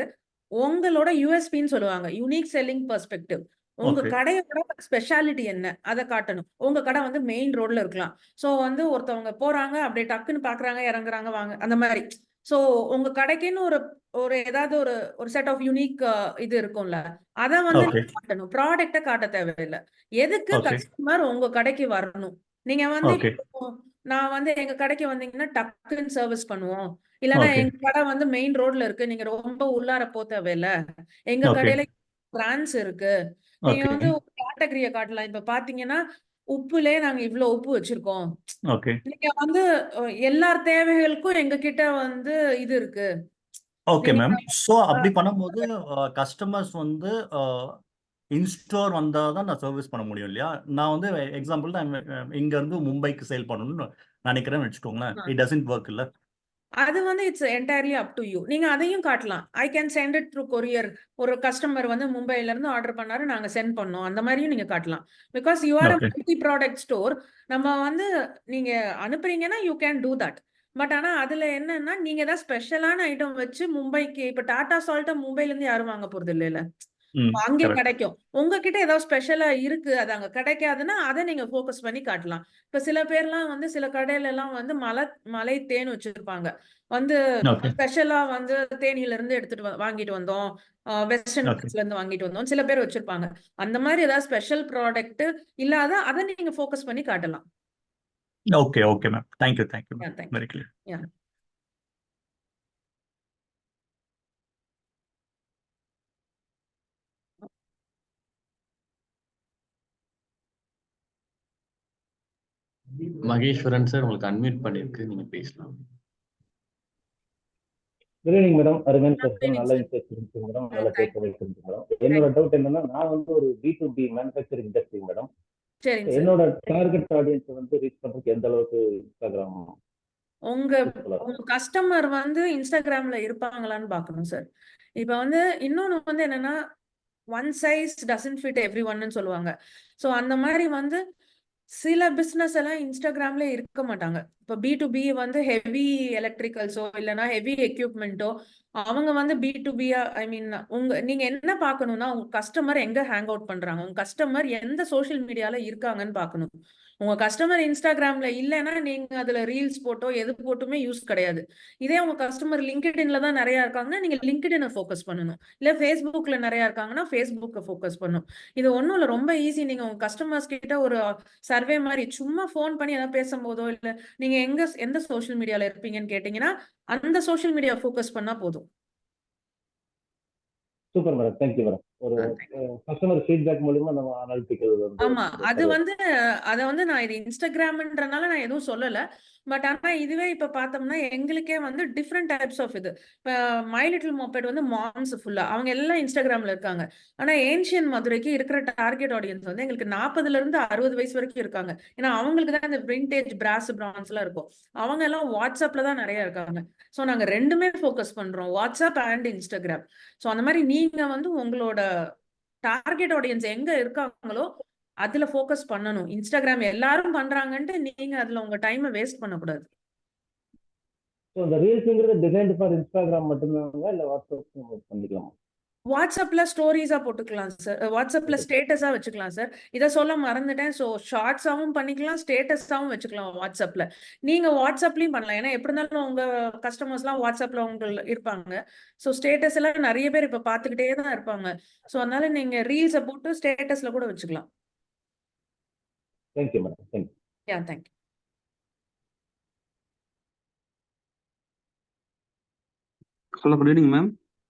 உங்களோட யூஎஸ்பின்னு சொல்லுவாங்க, யூனிக் செல்லிங் பெர்ஸ்பெக்டிவ். உங்க ஓகே கடையோட ஸ்பெஷாலிட்டி என்ன அத காட்டணும். உங்க கடை வந்து மெயின் ரோட்ல இருக்கலாம். சோ வந்து ஒருத்தவங்க போறாங்க, அப்படியே டக்குன்னு பாக்குறாங்க, இறங்குறாங்க, வாங்க அந்த மாதிரி. சோ உங்க கடைக்குன்னு ஒரு ஒரு ஏதாவது ஒரு ஒரு செட் ஆஃப் யூனிக் இது இருக்கும்ல, அத வந்து ஓகே நீங்க காட்டணும். ப்ராடக்ட்ட காட்ட தேவையில்ல. எதுக்கு ஓகே கஸ்டமர் உங்க கடைக்கு வரணும். நீங்க வந்து ஓகே இப்போ நான் வந்து எங்க கடைக்கு வந்தீங்கன்னா டக்குன்னு சர்வீஸ் பண்ணுவோம். இல்லன்னா ஓகே எங்க கடை வந்து மெயின் ரோட்ல இருக்கு. நீங்க ரொம்ப உள்ளார போ தேவையில்ல. எங்க ஓகே கடையில பிராண்ட்ஸ் இருக்கு. நீங்க ஓகே வந்து ஒரு கேட்டகரிய காட்டலாம். இப்ப பாத்தீங்கன்னா, உப்புலயே நாங்க இவ்ளோ உப்பு வச்சிருக்கோம். ஓகே நீங்க வந்து எல்லார் தேவைகளுக்கும் எங்க கிட்ட வந்து இது இருக்கு. ஓகே நீங்க மேம். ஸோ அப்படி பண்ணும்போது கஸ்டமர்ஸ் வந்து இன்ஸ்டோர் வந்தால் தான் நான் சர்வீஸ் பண்ண முடியும் இல்லையா? நான் வந்து எக்ஸாம்பிள் தான் இங்கேருந்து மும்பைக்கு சேல் பண்ணணும்னு நினைக்கிறேன்னு வச்சுக்கோங்களேன். இட் டசன்ட் ஒர்க் இல்லை. அது வந்து it's entirely up to you. நீங்க அதையும் காட்டலாம். I can send it through courier. ஒரு கஸ்டமர் வந்து மும்பைல இருந்து ஆர்டர் பண்ணாரு, நாங்க சென்ட் பண்ணோம். அந்த மாதிரியும் நீங்க காட்டலாம். Because you are a okay multi product store. நம்ம வந்து நீங்க அனுப்புறீங்கன்னா you can do that. But ஆனா அதுல என்னன்னா நீங்க ஏதாவது ஸ்பெஷலான ஐட்டம் வச்சு மும்பைக்கு இப்ப டாடா சால்ட்ட மும்பைல இருந்து யாரும் வாங்க போறது இல்லைல்ல. அங்கே கரெக்ட். கிடைக்கும். உங்ககிட்ட ஏதாவது ஸ்பெஷலா இருக்கு, அது அங்க கிடைக்காதுன்னா அதை நீங்க ஃபோக்கஸ் பண்ணி காட்டலாம். இப்ப சில பேர்லாம் வந்து சில கடையில எல்லாம் வந்து மலை தேன் வச்சிருப்பாங்க. வந்து ஓகே ஸ்பெஷலா வந்து தேனியில இருந்து எடுத்துட்டு வாங்கிட்டு வந்தோம். வெஸ்டர்ன் ஓகே இருந்து வாங்கிட்டு வந்தோம். சில பேர் வச்சிருப்பாங்க. அந்த மாதிரி ஏதாவது ஸ்பெஷல் ப்ராடக்ட் இல்லாத அதை நீங்க ஃபோக்கஸ் பண்ணி காட்டலாம். Okay okay ma'am. Thank you ma'am. Thank you. Very clear. Yeah. Maheswaran sir உங்களுக்கு அன்மியூட் பண்ணிருக்கு, நீங்க பேசலாம். Good evening madam. அருமையான Good செஷன், evening, நல்ல sir. இன்ட்ரெஸ்ட் மேடம், நல்ல Thank பேச வைக்கிறது மேடம். என்னோட டவுட் என்னன்னா, நான் வந்து ஒரு B2B மேனுஃபேக்சரிங் இண்டஸ்ட்ரி மேடம். சரிங்க சார். என்னோட டார்கெட் ஆடியன்ஸ் வந்து ரீச் பண்றதுக்கு எந்த அளவுக்கு இன்ஸ்டாகிராம் உங்க யூஸ்ஃபுல்லா உங்க இருக்கும்? கஸ்டமர் வந்து இன்ஸ்டாகிராம்ல இருப்பாங்களான்னு பார்க்கணும் சார். இப்ப வந்து இன்னொன்னு வந்து என்னன்னா, one size doesn't fit every ஒன்னு சொல்லுவாங்க. ஸோ அந்த மாதிரி வந்து சில பிசினஸ் எல்லாம் இன்ஸ்டாகிராம்ல இருக்க மாட்டாங்க. இப்ப B2B வந்து ஹெவி எலக்ட்ரிக்கல்ஸோ இல்லைன்னா ஹெவி எக்யூப்மெண்ட்டோ அவங்க வந்து B2B-யா ஐ மீன் நீங்க என்ன பார்க்கணும்னா உங்க கஸ்டமர் எங்க ஹேங் அவுட் பண்றாங்க, உங்க கஸ்டமர் எந்த சோஷியல் மீடியால இருக்காங்கன்னு பார்க்கணும். உங்க கஸ்டமர் இன்ஸ்டாகிராம்ல இல்லைன்னா நீங்க அதுல ரீல்ஸ் போட்டோ எது போட்டுமே யூஸ் கிடையாது. இதே உங்க கஸ்டமர் லிங்க்டின்ல தான் நிறைய இருக்காங்கன்னா நீங்க லிங்க்டினை ஃபோக்கஸ் பண்ணணும். இல்ல ஃபேஸ்புக்ல நிறைய இருக்காங்கன்னா ஃபேஸ்புக்கை ஃபோக்கஸ் பண்ணணும். இது ஒன்றும் இல்லை, ரொம்ப ஈஸி. நீங்க உங்க கஸ்டமர்ஸ் கிட்ட ஒரு சர்வே மாதிரி சும்மா ஃபோன் பண்ணி ஏதாவது பேசும்போதோ இல்ல நீங்க எந்த சோஷியல் மீடியால இருப்பீங்கன்னு கேட்டீங்கன்னா அந்த சோஷியல் மீடியா ஃபோக்கஸ் பண்ணா போதும். Super madam, thank you madam. ஒரு கஸ்டமர் ஃபீட்பேக் மூலியமா நம்ம அனாலிட்டிக்கல் வந்து ஆமா, அது வந்து அத வந்து நான் இது இன்ஸ்டாகிராம்ன்றனால நான் எதுவும் சொல்லல. பட் ஆனா இதுவே இப்ப பார்த்தோம்னா எங்களுக்கே வந்து டிஃபரெண்ட் டைப்ஸ் ஆஃப் இது. இப்ப மை லிட்டில் மோபெட் வந்து மாம்ஸ் ஃபுல்லா அவங்க எல்லாம் இன்ஸ்டாகிராம்ல இருக்காங்க. ஆனா ஏன்ஷியன் மதுரைக்கு இருக்கிற டார்கெட் ஆடியன்ஸ் வந்து எங்களுக்கு 40ல இருந்து 60 வயசு வரைக்கும் இருக்காங்க. ஏன்னா அவங்களுக்கு தான் இந்த விண்டேஜ் பிராஸ் பிரான்ஸ் எல்லாம் இருக்கும். அவங்க எல்லாம் வாட்ஸ்அப்ல தான் நிறைய இருக்காங்க. ஸோ நாங்க ரெண்டுமே ஃபோக்கஸ் பண்றோம், வாட்ஸ்அப் அண்ட் இன்ஸ்டாகிராம். ஸோ அந்த மாதிரி நீங்க வந்து உங்களோட டார்கெட் ஆடியன்ஸ் எங்க இருக்காங்களோ அதுல ஃபோக்கஸ் பண்ணணும். இன்ஸ்டாகிராம் எல்லாரும் பண்றாங்கன்ட்டு நீங்க அதுல உங்க டைமை வேஸ்ட் பண்ணக்கூடாது. ஸோ இந்த ரீல்ஸ்ங்கிறது டிசைன்டு ஃபார் இன்ஸ்டாகிராம் மட்டும்தாங்க இல்லை வாட்ஸ்அப் பண்ணிக்கலாமா? வாட்ஸ்அப்ல ஸ்டோரிஸா போட்டுக்கலாம் சார், வாட்ஸ்அப்ல ஸ்டேட்டஸா வச்சுக்கலாம் சார். இதை சொல்ல மறந்துட்டேன். ஸோ ஷார்ட்ஸாவும் பண்ணிக்கலாம், ஸ்டேட்டஸாவும் வச்சுக்கலாம் வாட்ஸ்அப்ல. நீங்க வாட்ஸ்அப்லயும் பண்ணலாம். ஏன்னா எப்படி இருந்தாலும் உங்க கஸ்டமர்ஸ் எல்லாம் வாட்ஸ்அப்ல உங்களுக்கு இருப்பாங்க. ஸோ ஸ்டேட்டஸ் எல்லாம் நிறைய பேர் இப்ப பாத்துக்கிட்டே தான் இருப்பாங்க. ஸோ அதனால நீங்க ரீல்ஸை போட்டு ஸ்டேட்டஸ்ல கூட வச்சுக்கலாம். Thank you madam, thank you. Yeah, thank you. Hello, good evening ma'am.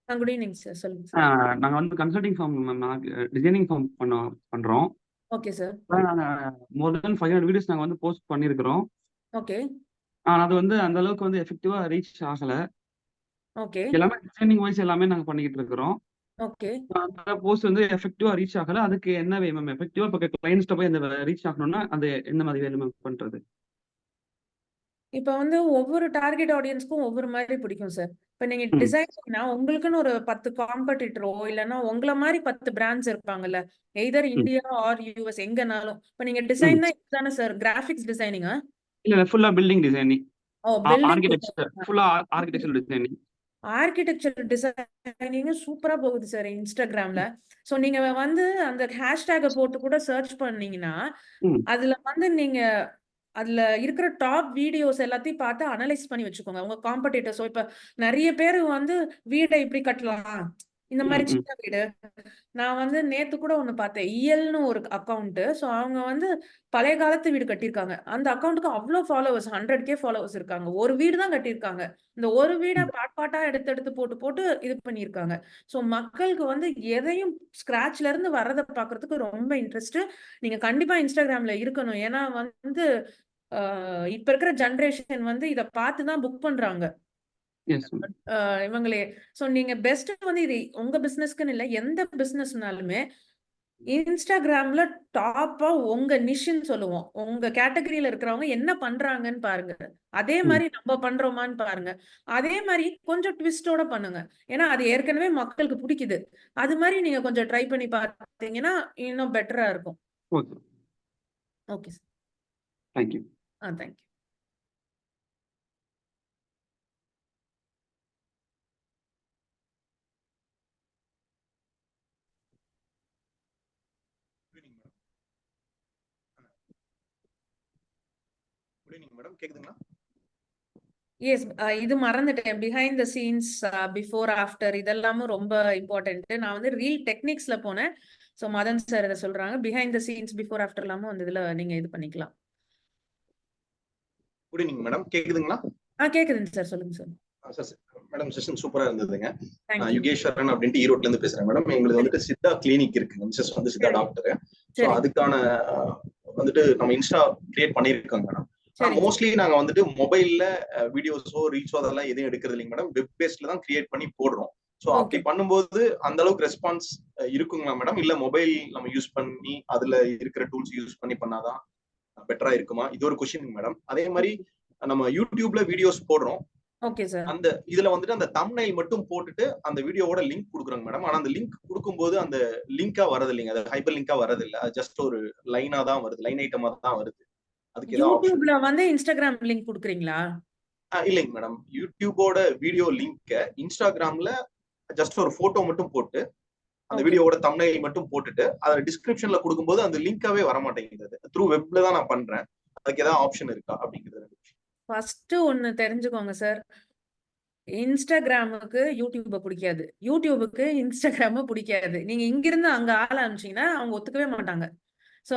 Good evening sir, சொல்லுங்க சார். நாங்கள் வந்து கன்சல்டிங் ஃபார்ம் மேம், நாங்கள் டிசைனிங் ஃபார்ம் பண்ணுறோம். Okay sir. நாங்கள் மோர் தென் 500 வீடியோஸ் நாங்கள் வந்து போஸ்ட் பண்ணியிருக்கிறோம். ஓகே. அது வந்து அந்த அளவுக்கு வந்து எஃபெக்டிவாக ரீச் ஆகலை. ஓகே. எல்லாமே டிசைனிங் வைஸ் எல்லாமே நாங்கள் பண்ணிக்கிட்டு இருக்கிறோம். ஓகே. அந்த போஸ்ட் வந்து எஃபெக்டிவாக ரீச் ஆகலை. அதுக்கு என்ன வே மேம் எஃபெக்டிவாக இப்போ கிளைண்ட்ஸ்ட்ட போய் அந்த ரீச் ஆகணும்னா அது என்ன மாதிரி வேணும் மேம் பண்ணுறது? இப்ப வந்து ஒவ்வொரு டார்கெட் ஆடியன்ஸ்க்கும் ஒவ்வொரு மாதிரி பிடிக்கும் சார். இப்ப நீங்க ம் டிசைனிங்னா உங்களுக்குன்னு ஒரு 10 காம்படிட்டரோ இல்லைன்னா உங்கள மாதிரி 10 பிராண்ட்ஸ் இருப்பாங்கல்ல, எய்தர் ம் இந்தியா ஆர் யூஎஸ் எங்கனாலும். இப்ப நீங்க ம் டிசைன்னா இதுதானே சார், கிராஃபிக்ஸ் டிசைனிங்கா? இல்ல ஃபுல்லா பில்டிங் டிசைனிங், ஓ, பில்டிங் ஆர்கிடெக்சர், ஃபுல்லா ஆர்கிடெக்சர் டிசைனிங். ஆர்கிடெக்சர் டிசைனிங் சூப்பரா போகுது சார் இன்ஸ்டாகிராம்ல. சோ நீங்க வந்து அந்த ஹேஷ்டேக போட்டு கூட சர்ச் பண்ணீங்கன்னா, ம் அதுல வந்து நீங்க அதுல இருக்கிற டாப் வீடியோஸ் எல்லாத்தையும் பார்த்து அனலைஸ் பண்ணி வச்சுக்கோங்க. உங்க காம்படிட்டர்ஸோ இப்ப நெறைய பேரு வந்து வீட இப்படி கட்டலாம். இந்த ம் மாதிரி ம் சின்ன வீடு. நான் வந்து நேத்து கூட ஒண்ணு பார்த்தேன். இஎல்ன்னு ஒரு அக்கவுண்ட். சோ அவங்க வந்து பழைய காலத்து வீடு கட்டியிருக்காங்க. அந்த அக்கவுண்ட்க்கு அவ்ளோ ஃபாலோவர்ஸ் 100K ஃபாலோவர்ஸ் இருக்காங்க. ஒரு வீடு தான் கட்டியிருக்காங்க. இந்த ஒரு வீட ம். பார்ட் பார்ட்டா எடுத்து எடுத்து போட்டு போட்டு இது பண்ணியிருக்காங்க. சோ மக்களுக்கு வந்து எதையும் ஸ்க்ராட்ச்ல இருந்து வர்றத பார்க்கறதுக்கு ரொம்ப இன்ட்ரெஸ்ட். நீங்க கண்டிப்பா இன்ஸ்டாகிராம்ல இருக்கணும். ஏன்னா வந்து இப்ப இருக்கிற ஜெனரேஷன் வந்து இத பார்த்து தான் புக் பண்றாங்க. Yes ma'am. இவங்களே. சோ நீங்க பெஸ்ட் வந்து இது உங்க பிசினஸ்க்குன்னு இல்ல, எந்த பிசினஸ்னாலுமே இன்ஸ்டாகிராம்ல டாப்பா உங்க நிஷ்ன்னு சொல்லுவோம். உங்க கேட்டகரியில இருக்கிறவங்க என்ன பண்றாங்கன்னு பாருங்க. அதே ம் மாரி நம்ம பண்றோமான்னு பாருங்க. அதே மாரி கொஞ்சம் ட்விஸ்டோட பண்ணுங்க. ஏன்னா அது ஏற்கனவே மக்களுக்கு பிடிக்குது. அது மாரி நீங்க கொஞ்சம் ட்ரை பண்ணி பார்த்தீங்கன்னா இன்னும் பெட்டரா இருக்கும். Okay, okay sir. Thank you. Thank you. Good evening madam, கேக்குதுங்களா? எஸ். இது மறந்துட்டேன். Behind the scenes, before, after இதெல்லாமும் ரொம்ப இம்பார்ட்டன்ட். நான் வந்து ரீல் டெக்னிக்ஸ்ல போனேன். சோ மதன் சார் இத சொல்றாங்க. Behind the scenes, before, after எல்லாமும் அந்த இதுல நீங்க இது பண்ணிக்கலாம். குட் ஈவினிங் மேடம், கேக்குதுங்களா? கேக்குதுங்க சார். சொல்லுங்க சார். சார் மேடம், செஷன் சூப்பரா இருந்ததுங்க. Thank you. யுகேஸ்வரன் அப்படின்ட்டு ஈரோட்ல இருந்து பேசுறேன் மேடம். எங்களுக்கு வந்துட்டு சித்தா கிளினிக் இருக்குங்க. மிஸ்ஸஸ் வந்து சித்தா சரி டாக்டர். ஸோ சரி அதுக்கான வந்துட்டு நம்ம இன்ஸ்டா கிரியேட் பண்ணியிருக்கோங்க மேடம். சரி மோஸ்ட்லி நாங்க வந்துட்டு மொபைல்ல வீடியோஸோ ரீல்ஸோ அதெல்லாம் எதுவும் எடுக்கிறது இல்லைங்க மேடம். வெப் பேஸ்ட்ல தான் கிரியேட் பண்ணி போடுறோம். ஸோ அப்படி ஓகே. பண்ணும்போது அந்த அளவுக்கு ரெஸ்பான்ஸ் இருக்குங்களா மேடம்? இல்ல மொபைல் நம்ம யூஸ் பண்ணி அதுல இருக்கிற டூல்ஸ் யூஸ் பண்ணி பண்ணாதான் பெட்டரா இருக்குமா? இது ஒரு கொஸ்டின் மேடம். அதே மாதிரி நம்ம யூடியூப்ல வீடியோஸ் போடுறோம். Okay sir. அந்த இதுல வந்துட்டு அந்த தம்ப்நெயில் மட்டும் போட்டுட்டு அந்த வீடியோவோட லிங்க் கொடுக்குறாங்க மேடம். ஆனா அந்த லிங்க் கொடுக்கும்போது அந்த லிங்கா வரது இல்லைங்க. அது ஹைப்பர் லிங்கா வரது இல்ல. ஜஸ்ட் ஒரு லைனா தான் வருது, லைன் ஐட்டமா தான் வருது. அதுக்கு ஏதாவது ஆப்ஷன்? யூடியூப்ல வந்து இன்ஸ்டாகிராம் லிங்க் குடுக்குறீங்களா? இல்லைங்க மேடம். யூடியூபோட வீடியோ லிங்க் இன்ஸ்டாகிராம்ல ஜஸ்ட் ஒரு போட்டோ மட்டும் போட்டு அந்த ஓகே. வீடியோவோட தம்ப்நெயில் மட்டும் போட்டுட்டு அதை டிஸ்கிரிப்ஷன்ல கொடுக்கும்போது அந்த லிங்காவே வர மாட்டேங்குது. த்ரூ வெப்ல தான் நான் பண்றேன். அதுக்கு ஏதாவது ஆப்ஷன் இருக்கா அப்படிங்கிறது? ஃபர்ஸ்ட் ஒண்ணு தெரிஞ்சுக்கோங்க சார். இன்ஸ்டாகிராமுக்கு யூடியூப பிடிக்காது. யூடியூபுக்கு இன்ஸ்டாகிராம பிடிக்காது. நீங்க இங்கிருந்து அங்க ஆள் அனுப்பிச்சீங்கன்னா அவங்க ஒத்துக்கவே மாட்டாங்க. சோ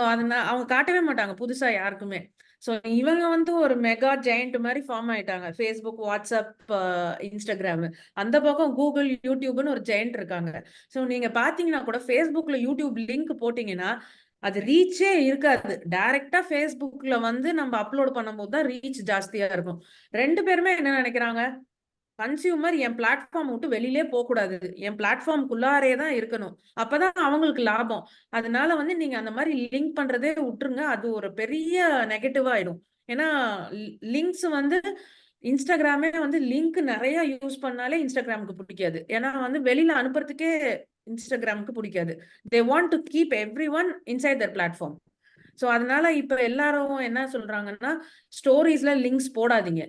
அவங்க காட்டவே மாட்டாங்க புதுசா யாருக்குமே. சோ இவங்க வந்து ஒரு மெகா ஜெயண்ட் மாதிரி ஃபார்ம் ஆயிட்டாங்க. Facebook, WhatsApp, Instagram. அந்த பக்கம் கூகுள், யூடியூப்னு ஒரு ஜெயண்ட் இருக்காங்க. சோ நீங்க பாத்தீங்கன்னா கூட Facebookல யூடியூப் லிங்க் போட்டீங்கன்னா அது ரீச்சே இருக்காது. டைரக்டா Facebookல வந்து நம்ம அப்லோட் பண்ணும்போது தான் ரீச் ஜாஸ்தியா இருக்கும். 2 பேருமே என்ன நினைக்கிறாங்க, கன்சியூமர் என் பிளாட்ஃபார்ம் விட்டு வெளியிலே போகக்கூடாது. என் பிளாட்ஃபார்ம்குள்ளாரே தான் இருக்கணும். அப்பதான் அவங்களுக்கு லாபம். அதனால வந்து நீங்க அந்த மாதிரி லிங்க் பண்றதே விட்டுருங்க. அது ஒரு பெரிய நெகட்டிவ் ஆயிடும். ஏன்னா லிங்க்ஸ் வந்து இன்ஸ்டாகிராமே வந்து லிங்க் நிறைய யூஸ் பண்ணாலே இன்ஸ்டாகிராமுக்கு பிடிக்காது. ஏன்னா வந்து வெளியில அனுப்புறதுக்கே இன்ஸ்டாகிராமுக்கு பிடிக்காது. They want to keep everyone inside their platform. So அதனால இப்ப எல்லாரும் என்ன சொல்றாங்கன்னா, ஸ்டோரீஸ்ல லிங்க்ஸ் போடாதீங்க.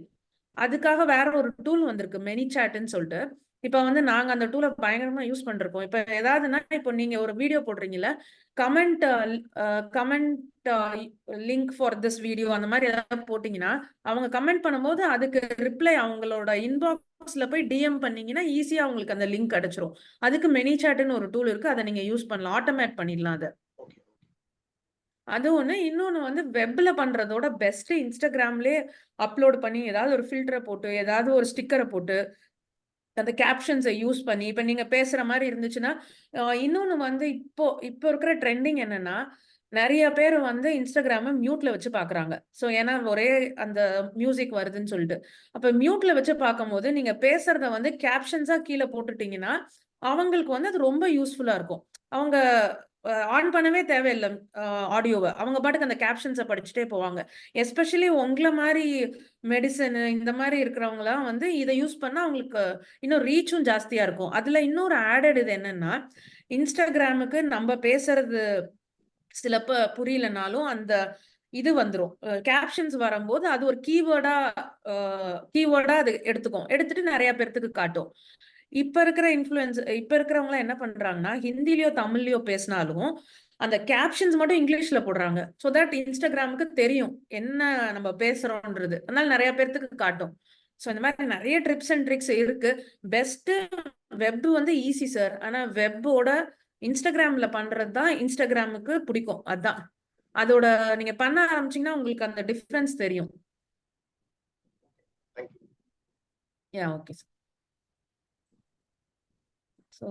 அதுக்காக வேற ஒரு டூல் வந்திருக்கு, மெனிசாட்ன்னு சொல்லிட்டு. இப்ப வந்து நாங்க அந்த டூல பயங்கரமா யூஸ் பண்றோம். இப்ப ஏதாவதுன்னா, இப்போ நீங்க ஒரு வீடியோ போடுறீங்கல்ல, comment comment link for this video அந்த மாதிரி ஏதாவது போட்டீங்கன்னா, அவங்க கமெண்ட் பண்ணும்போது அதுக்கு ரிப்ளை அவங்களோட இன்பாக்ஸ்ல போய் டிஎம் பண்ணீங்கன்னா ஈஸியா அவங்களுக்கு அந்த லிங்க் கிடைச்சிரும். அதுக்கு மெனிசாட்ன்னு ஒரு டூல் இருக்கு. அதை நீங்க யூஸ் பண்ணலாம். ஆட்டோமேட் பண்ணிடலாம் அதை. அது ஒண்ணு. இன்னொன்னு வந்து வெப்ல பண்றதோட பெஸ்ட் இன்ஸ்டாகிராம்லயே அப்லோட் பண்ணி ஏதாவது ஒரு ஃபில்டரை போட்டு ஏதாவது ஒரு ஸ்டிக்கரை போட்டு அந்த கேப்ஷன்ஸை யூஸ் பண்ணி இப்ப நீங்க பேசுற மாதிரி இருந்துச்சுன்னா, இன்னொன்னு வந்து இப்போ இருக்கிற ட்ரெண்டிங் என்னன்னா, நிறைய பேர் வந்து இன்ஸ்டாகிராம மியூட்ல வச்சு பாக்குறாங்க. சோ ஏன்னா ஒரே அந்த மியூசிக் வருதுன்னு சொல்லிட்டு. அப்ப மியூட்ல வச்சு பார்க்கும்போது நீங்க பேசுறத வந்து கேப்ஷன்ஸா கீழே போட்டுட்டீங்கன்னா அவங்களுக்கு வந்து அது ரொம்ப யூஸ்ஃபுல்லா இருக்கும். அவங்க ஆன் பண்ணவே தேவையில்லை ஆடியோவை. அவங்க பாட்டுக்கு அந்த கேப்ஷன்ஸை படிச்சுட்டே போவாங்க. எஸ்பெஷலி உங்களை மாதிரி மெடிசன் இந்த மாதிரி இருக்கிறவங்களாம் வந்து இதை யூஸ் பண்ணால் அவங்களுக்கு இன்னும் ரீச்சும் ஜாஸ்தியாக இருக்கும். அதில் இன்னொரு ஆடட் இது என்னன்னா, இன்ஸ்டாகிராமுக்கு நம்ம பேசுறது சிலப்ப புரியலனாலும் அந்த இது வந்துடும். கேப்ஷன்ஸ் வரும்போது அது ஒரு கீவேர்டா அது எடுத்துட்டு நிறைய பேர்த்துக்கு காட்டும். இப்ப இருக்கிற இப்ப இருக்கிறவங்க என்ன பண்றாங்கன்னா, ஹிந்திலயோ தமிழ்லயோ பேசினாலும் அந்த கேப்ஷன்ஸ் மட்டும் இங்கிலீஷ்ல போடுறாங்க. ஸோ தட் இன்ஸ்டாகிராமுக்கு தெரியும் என்ன நம்ம பேசுறோம்ன்றது. அதனால நிறைய பேர்த்துக்கு காட்டும். ஸோ இந்த மாதிரி நிறைய ட்ரிப்ஸ் அண்ட் ட்ரிக்ஸ் இருக்கு. பெஸ்ட் வெப் வந்து ஈஸி சார். ஆனா வெப்போட இன்ஸ்டாகிராம்ல பண்றது தான் இன்ஸ்டாகிராமுக்கு பிடிக்கும். அதான் அதோட நீங்க பண்ண ஆரம்பிச்சீங்கன்னா உங்களுக்கு அந்த டிஃபரன்ஸ் தெரியும். Yeah okay sir. ஸோ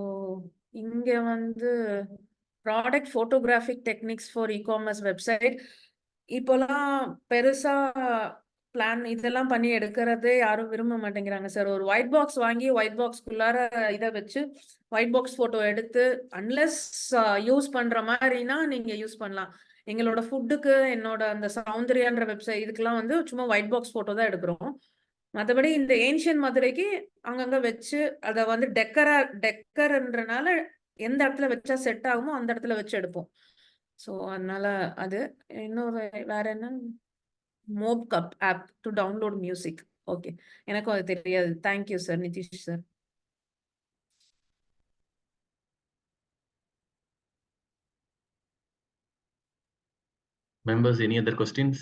இங்க வந்து product photographic techniques for e-commerce website இப்போலாம் பெருசா பிளான் இதெல்லாம் பண்ணி எடுக்கிறதே யாரும் விரும்ப மாட்டேங்கிறாங்க சார். ஒரு ஒயிட் பாக்ஸ் வாங்கி ஒயிட் பாக்ஸ்க்குள்ளார இதை வச்சு ஒயிட் பாக்ஸ் போட்டோ எடுத்து அன்லெஸ் யூஸ் பண்ற மாதிரினா நீங்க யூஸ் பண்ணலாம். எங்களோட ஃபுட்டுக்கு என்னோட அந்த சௌந்தர்யான்ற வெப்சைட் இதுக்கெல்லாம் வந்து சும்மா ஒயிட் பாக்ஸ் போட்டோ தான் எடுக்கிறோம். மற்றபடி இந்த ஏன்ஷியன் மதுரைக்கு அங்கங்க வச்சு அதை வந்து டெக்கர்ன்றனால எந்த இடத்துல வச்சா செட் ஆகுமோ அந்த இடத்துல வச்சு எடுப்போம். ஸோ அதனால அது இன்னொரு வேற என்ன Mobcup app to download music. Okay, எனக்கும் அது தெரியாது. Thank you sir Nitish sir. Members, any other questions?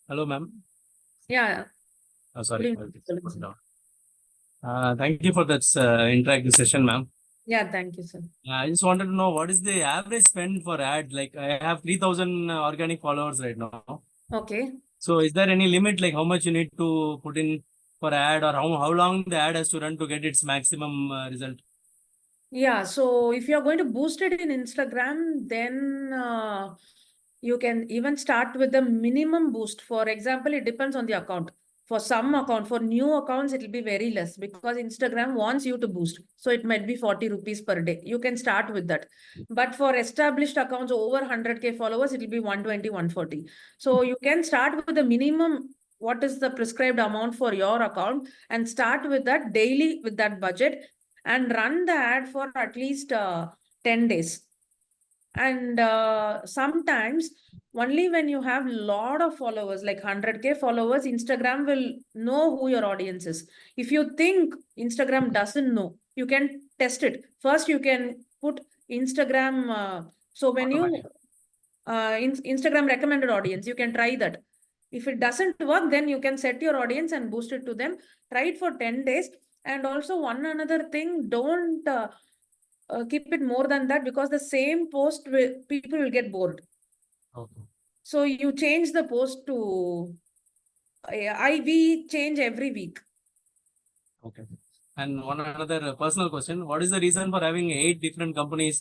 Hello, ma'am. Yeah. Oh, sorry. Good Thank you for that interactive session, ma'am. Yeah, thank you, sir. I just wanted to know what is the average spend for ad? Like I have 3,000 organic followers right now. Okay. So is there any limit, like how much you need to put in for ad, or how long the ad has to run to get its maximum result? Yeah, so if you're going to boost it in Instagram, then you can even start with the minimum boost. For example, it depends on the account. For some account, for new accounts, it will be very less because Instagram wants you to boost. So it might be 40 rupees per day. You can start with that. But for established accounts over 100K followers, it will be 120, 140. So you can start with the minimum, what is the prescribed amount for your account, and start with that daily with that budget and run the ad for at least 10 days. And sometimes only when you have a lot of followers, like 100K followers, Instagram will know who your audience is. If you think Instagram doesn't know, you can test it. First, you can put Instagram. So when you Instagram recommended audience, you can try that. If it doesn't work, then you can set your audience and boost it to them. Try it for 10 days. And also one another thing, don't keep it more than that, because the same post people will get bored. Okay. So you change the post to we change every week. Okay. And one another personal question: what is the reason for having 8 different companies?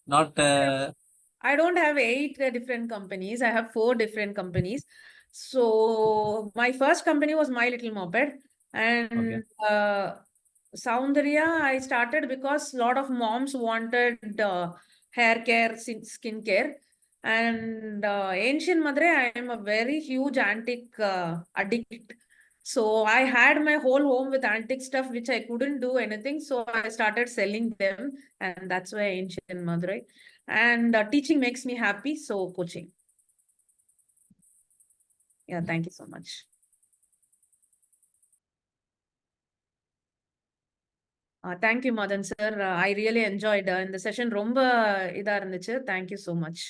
Not I don't have 8 different companies. I have 4 different companies. So my first company was My Little Moped, and okay. Soundarya I started because a lot of moms wanted hair care, skin care. And Ancient Madurai, I am a very huge antique addict. So I had my whole home with antique stuff, which I couldn't do anything. So I started selling them, and that's why Ancient Madurai. And teaching makes me happy, so coaching. Yeah, thank you so much. Thank you, Madan sir. I really enjoyed in the session. Romba idha irundhuchu. Thank you so much.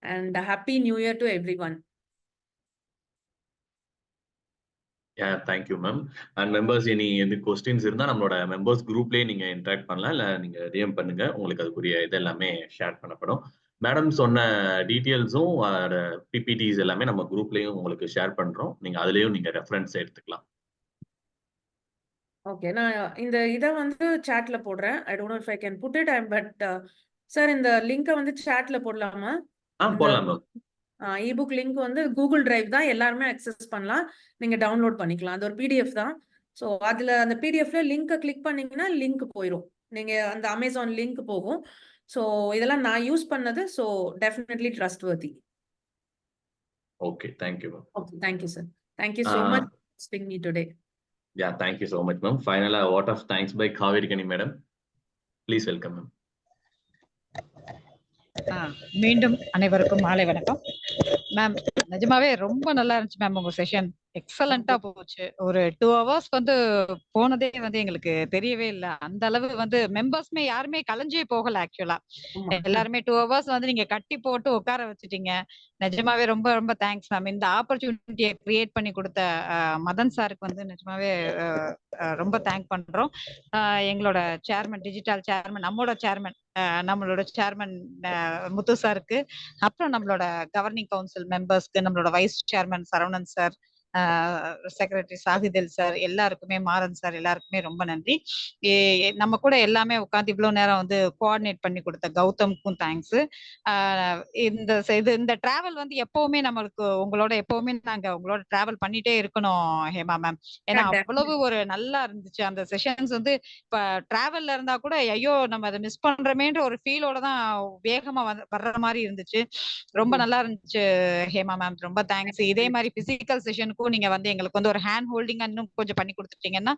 And happy new year to everyone. Yeah, thank you, ma'am. And members, any questions இருந்தா நம்மளோட members groupலயே நீங்க interact பண்ணலாம், இல்ல நீங்க DM பண்ணுங்க, உங்களுக்கு அதுக்குரிய இது எல்லாமே ஷேர் பண்ணப்படும். மேடம் சொன்ன டீடைல்ஸும் பிபிடிஸ் எல்லாமே நம்ம குரூப்லயும் உங்களுக்கு ஷேர் பண்றோம். நீங்க அதுலயும் நீங்க ரெஃபரன்ஸ் எடுத்துக்கலாம். Okay, நான் இந்த இதை வந்து chatல போடுறேன். I don't know if I can put it, but sir இந்த லிங்கை வந்து சாட்ல போடலாமா? இந்த போடலாம் மேம். இபுக் லிங்க் வந்து கூகுள் டிரைவ் தான், எல்லாருமே அக்சஸ் பண்ணலாம், நீங்க டவுன்லோட் பண்ணிக்கலாம். அது ஒரு பிடிஎஃப் தான். ஸோ அதுல அந்த பிடிஎஃப்ல லிங்கை கிளிக் பண்ணீங்கன்னா லிங்க் போயிடும், நீங்க அந்த அமேசான் லிங்க் போகும். ஸோ இதெல்லாம் நான் யூஸ் பண்ணது. So definitely trust வர்த்தி. Okay, thank you ma'am. Okay, thank you sir. Thank you so much for hosting me today. Yeah, thank you so much ma'am. Finally, a vote of thanks by Kaveri Kani madam. Please welcome ma'am. மீண்டும் அனைவருக்கும் மாலை வணக்கம் மேம். நிஜமாவே ரொம்ப நல்லா இருந்துச்சு மேம், உங்க செஷன் எக்ஸலண்டா போச்சு. ஒரு 2 hours வந்து போனதே வந்து எங்களுக்கு தெரியவே இல்லை. அந்த அளவு வந்து மெம்பர்ஸ்மே யாருமே கலைஞ்சே போகல. ஆக்சுவலா எல்லாருமே 2 hours வந்து நீங்க கட்டி போட்டு உட்கார வச்சுட்டீங்க. நிஜமாவே ரொம்ப ரொம்ப தேங்க்ஸ் மேம். இந்த ஆப்பர்ச்சுனிட்டியை கிரியேட் பண்ணி கொடுத்த மதன் சாருக்கு வந்து நிஜமாவே ரொம்ப தேங்க் பண்றோம். எங்களோட சேர்மன், டிஜிட்டல் சேர்மன், நம்மளோட சேர்மன் முத்து சாருக்கு, அப்புறம் நம்மளோட கவர்னிங் கவுன்சில் மெம்பர்ஸ்க்கு, நம்மளோட vice chairman Saravanan sir, secretary Sahithil sir, எல்லாருக்குமே, மாறன் சார், எல்லாருக்குமே ரொம்ப நன்றி. நம்ம கூட எல்லாமே உட்காந்து இவ்வளவு நேரம் வந்து கோஆர்டினேட் பண்ணி கொடுத்த கௌதம்க்கும் தேங்க்ஸ். இந்த டிராவல் வந்து எப்பவுமே நம்மளுக்கு உங்களோட எப்பவுமே நாங்க உங்களோட டிராவல் பண்ணிட்டே இருக்கணும் ஹேமா மேம். ஏன்னா அவ்வளவு ஒரு நல்லா இருந்துச்சு அந்த செஷன்ஸ். வந்து இப்ப டிராவல்ல இருந்தா கூட ஐயோ நம்ம அதை மிஸ் பண்றோமேன்ற ஒரு ஃபீலோட தான் வேகமா வர்ற மாதிரி இருந்துச்சு. ரொம்ப நல்லா இருந்துச்சு ஹேமா மேம், ரொம்ப தேங்க்ஸ். இதே மாதிரி பிசிக்கல் செஷனுக்கும் நீங்க வந்து எங்களுக்கு வந்து ஒரு ஹேண்ட் ஹோல்டிங் இன்னும் கொஞ்சம் பண்ணி கொடுத்துட்டீங்கன்னா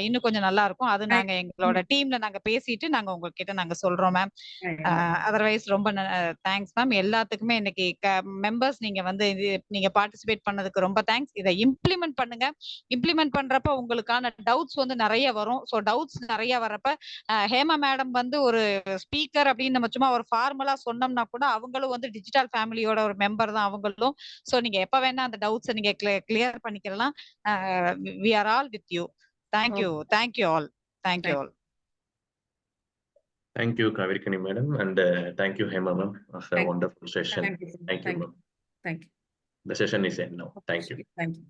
இன்னும் கொஞ்சம் நல்லா இருக்கும். அது நாங்க எங்களோட டீம்ல நாங்க பேசிட்டு நாங்க உங்ககிட்ட நாங்க சொல்றோம் மேம். அதர்வைஸ் ரொம்ப தேங்க்ஸ் மேம். எல்லாத்துக்குமே இன்னைக்கு மெம்பர்ஸ் நீங்க வந்து நீங்க பார்ட்டிசிபேட் பண்ணதுக்கு ரொம்ப தேங்க்ஸ். இதை இம்ப்ளிமெண்ட் பண்ணுங்க. இம்ப்ளிமெண்ட் பண்றப்ப உங்களுக்கான டவுட்ஸ் வந்து நிறைய வரும். ஸோ டவுட்ஸ் நிறைய வரப்ப ஹேமா மேடம் வந்து ஒரு ஸ்பீக்கர் அப்படின்னு நம்ம சும்மா ஒரு ஃபார்மலா சொன்னோம்னா கூட அவங்களும் வந்து டிஜிட்டல் ஃபேமிலியோட ஒரு மெம்பர் தான் அவங்களும். ஸோ நீங்க எப்ப வேணா அந்த டவுட்ஸை நீங்க கிளியர் பண்ணிக்கலாம். we are all with you. Thank you all. Thank you all. Thank you Kaveri Kani madam, and thank you Hema ma'am for a wonderful session. Thank you ma'am. Thank you. The session is end now. Thank you. Thank you.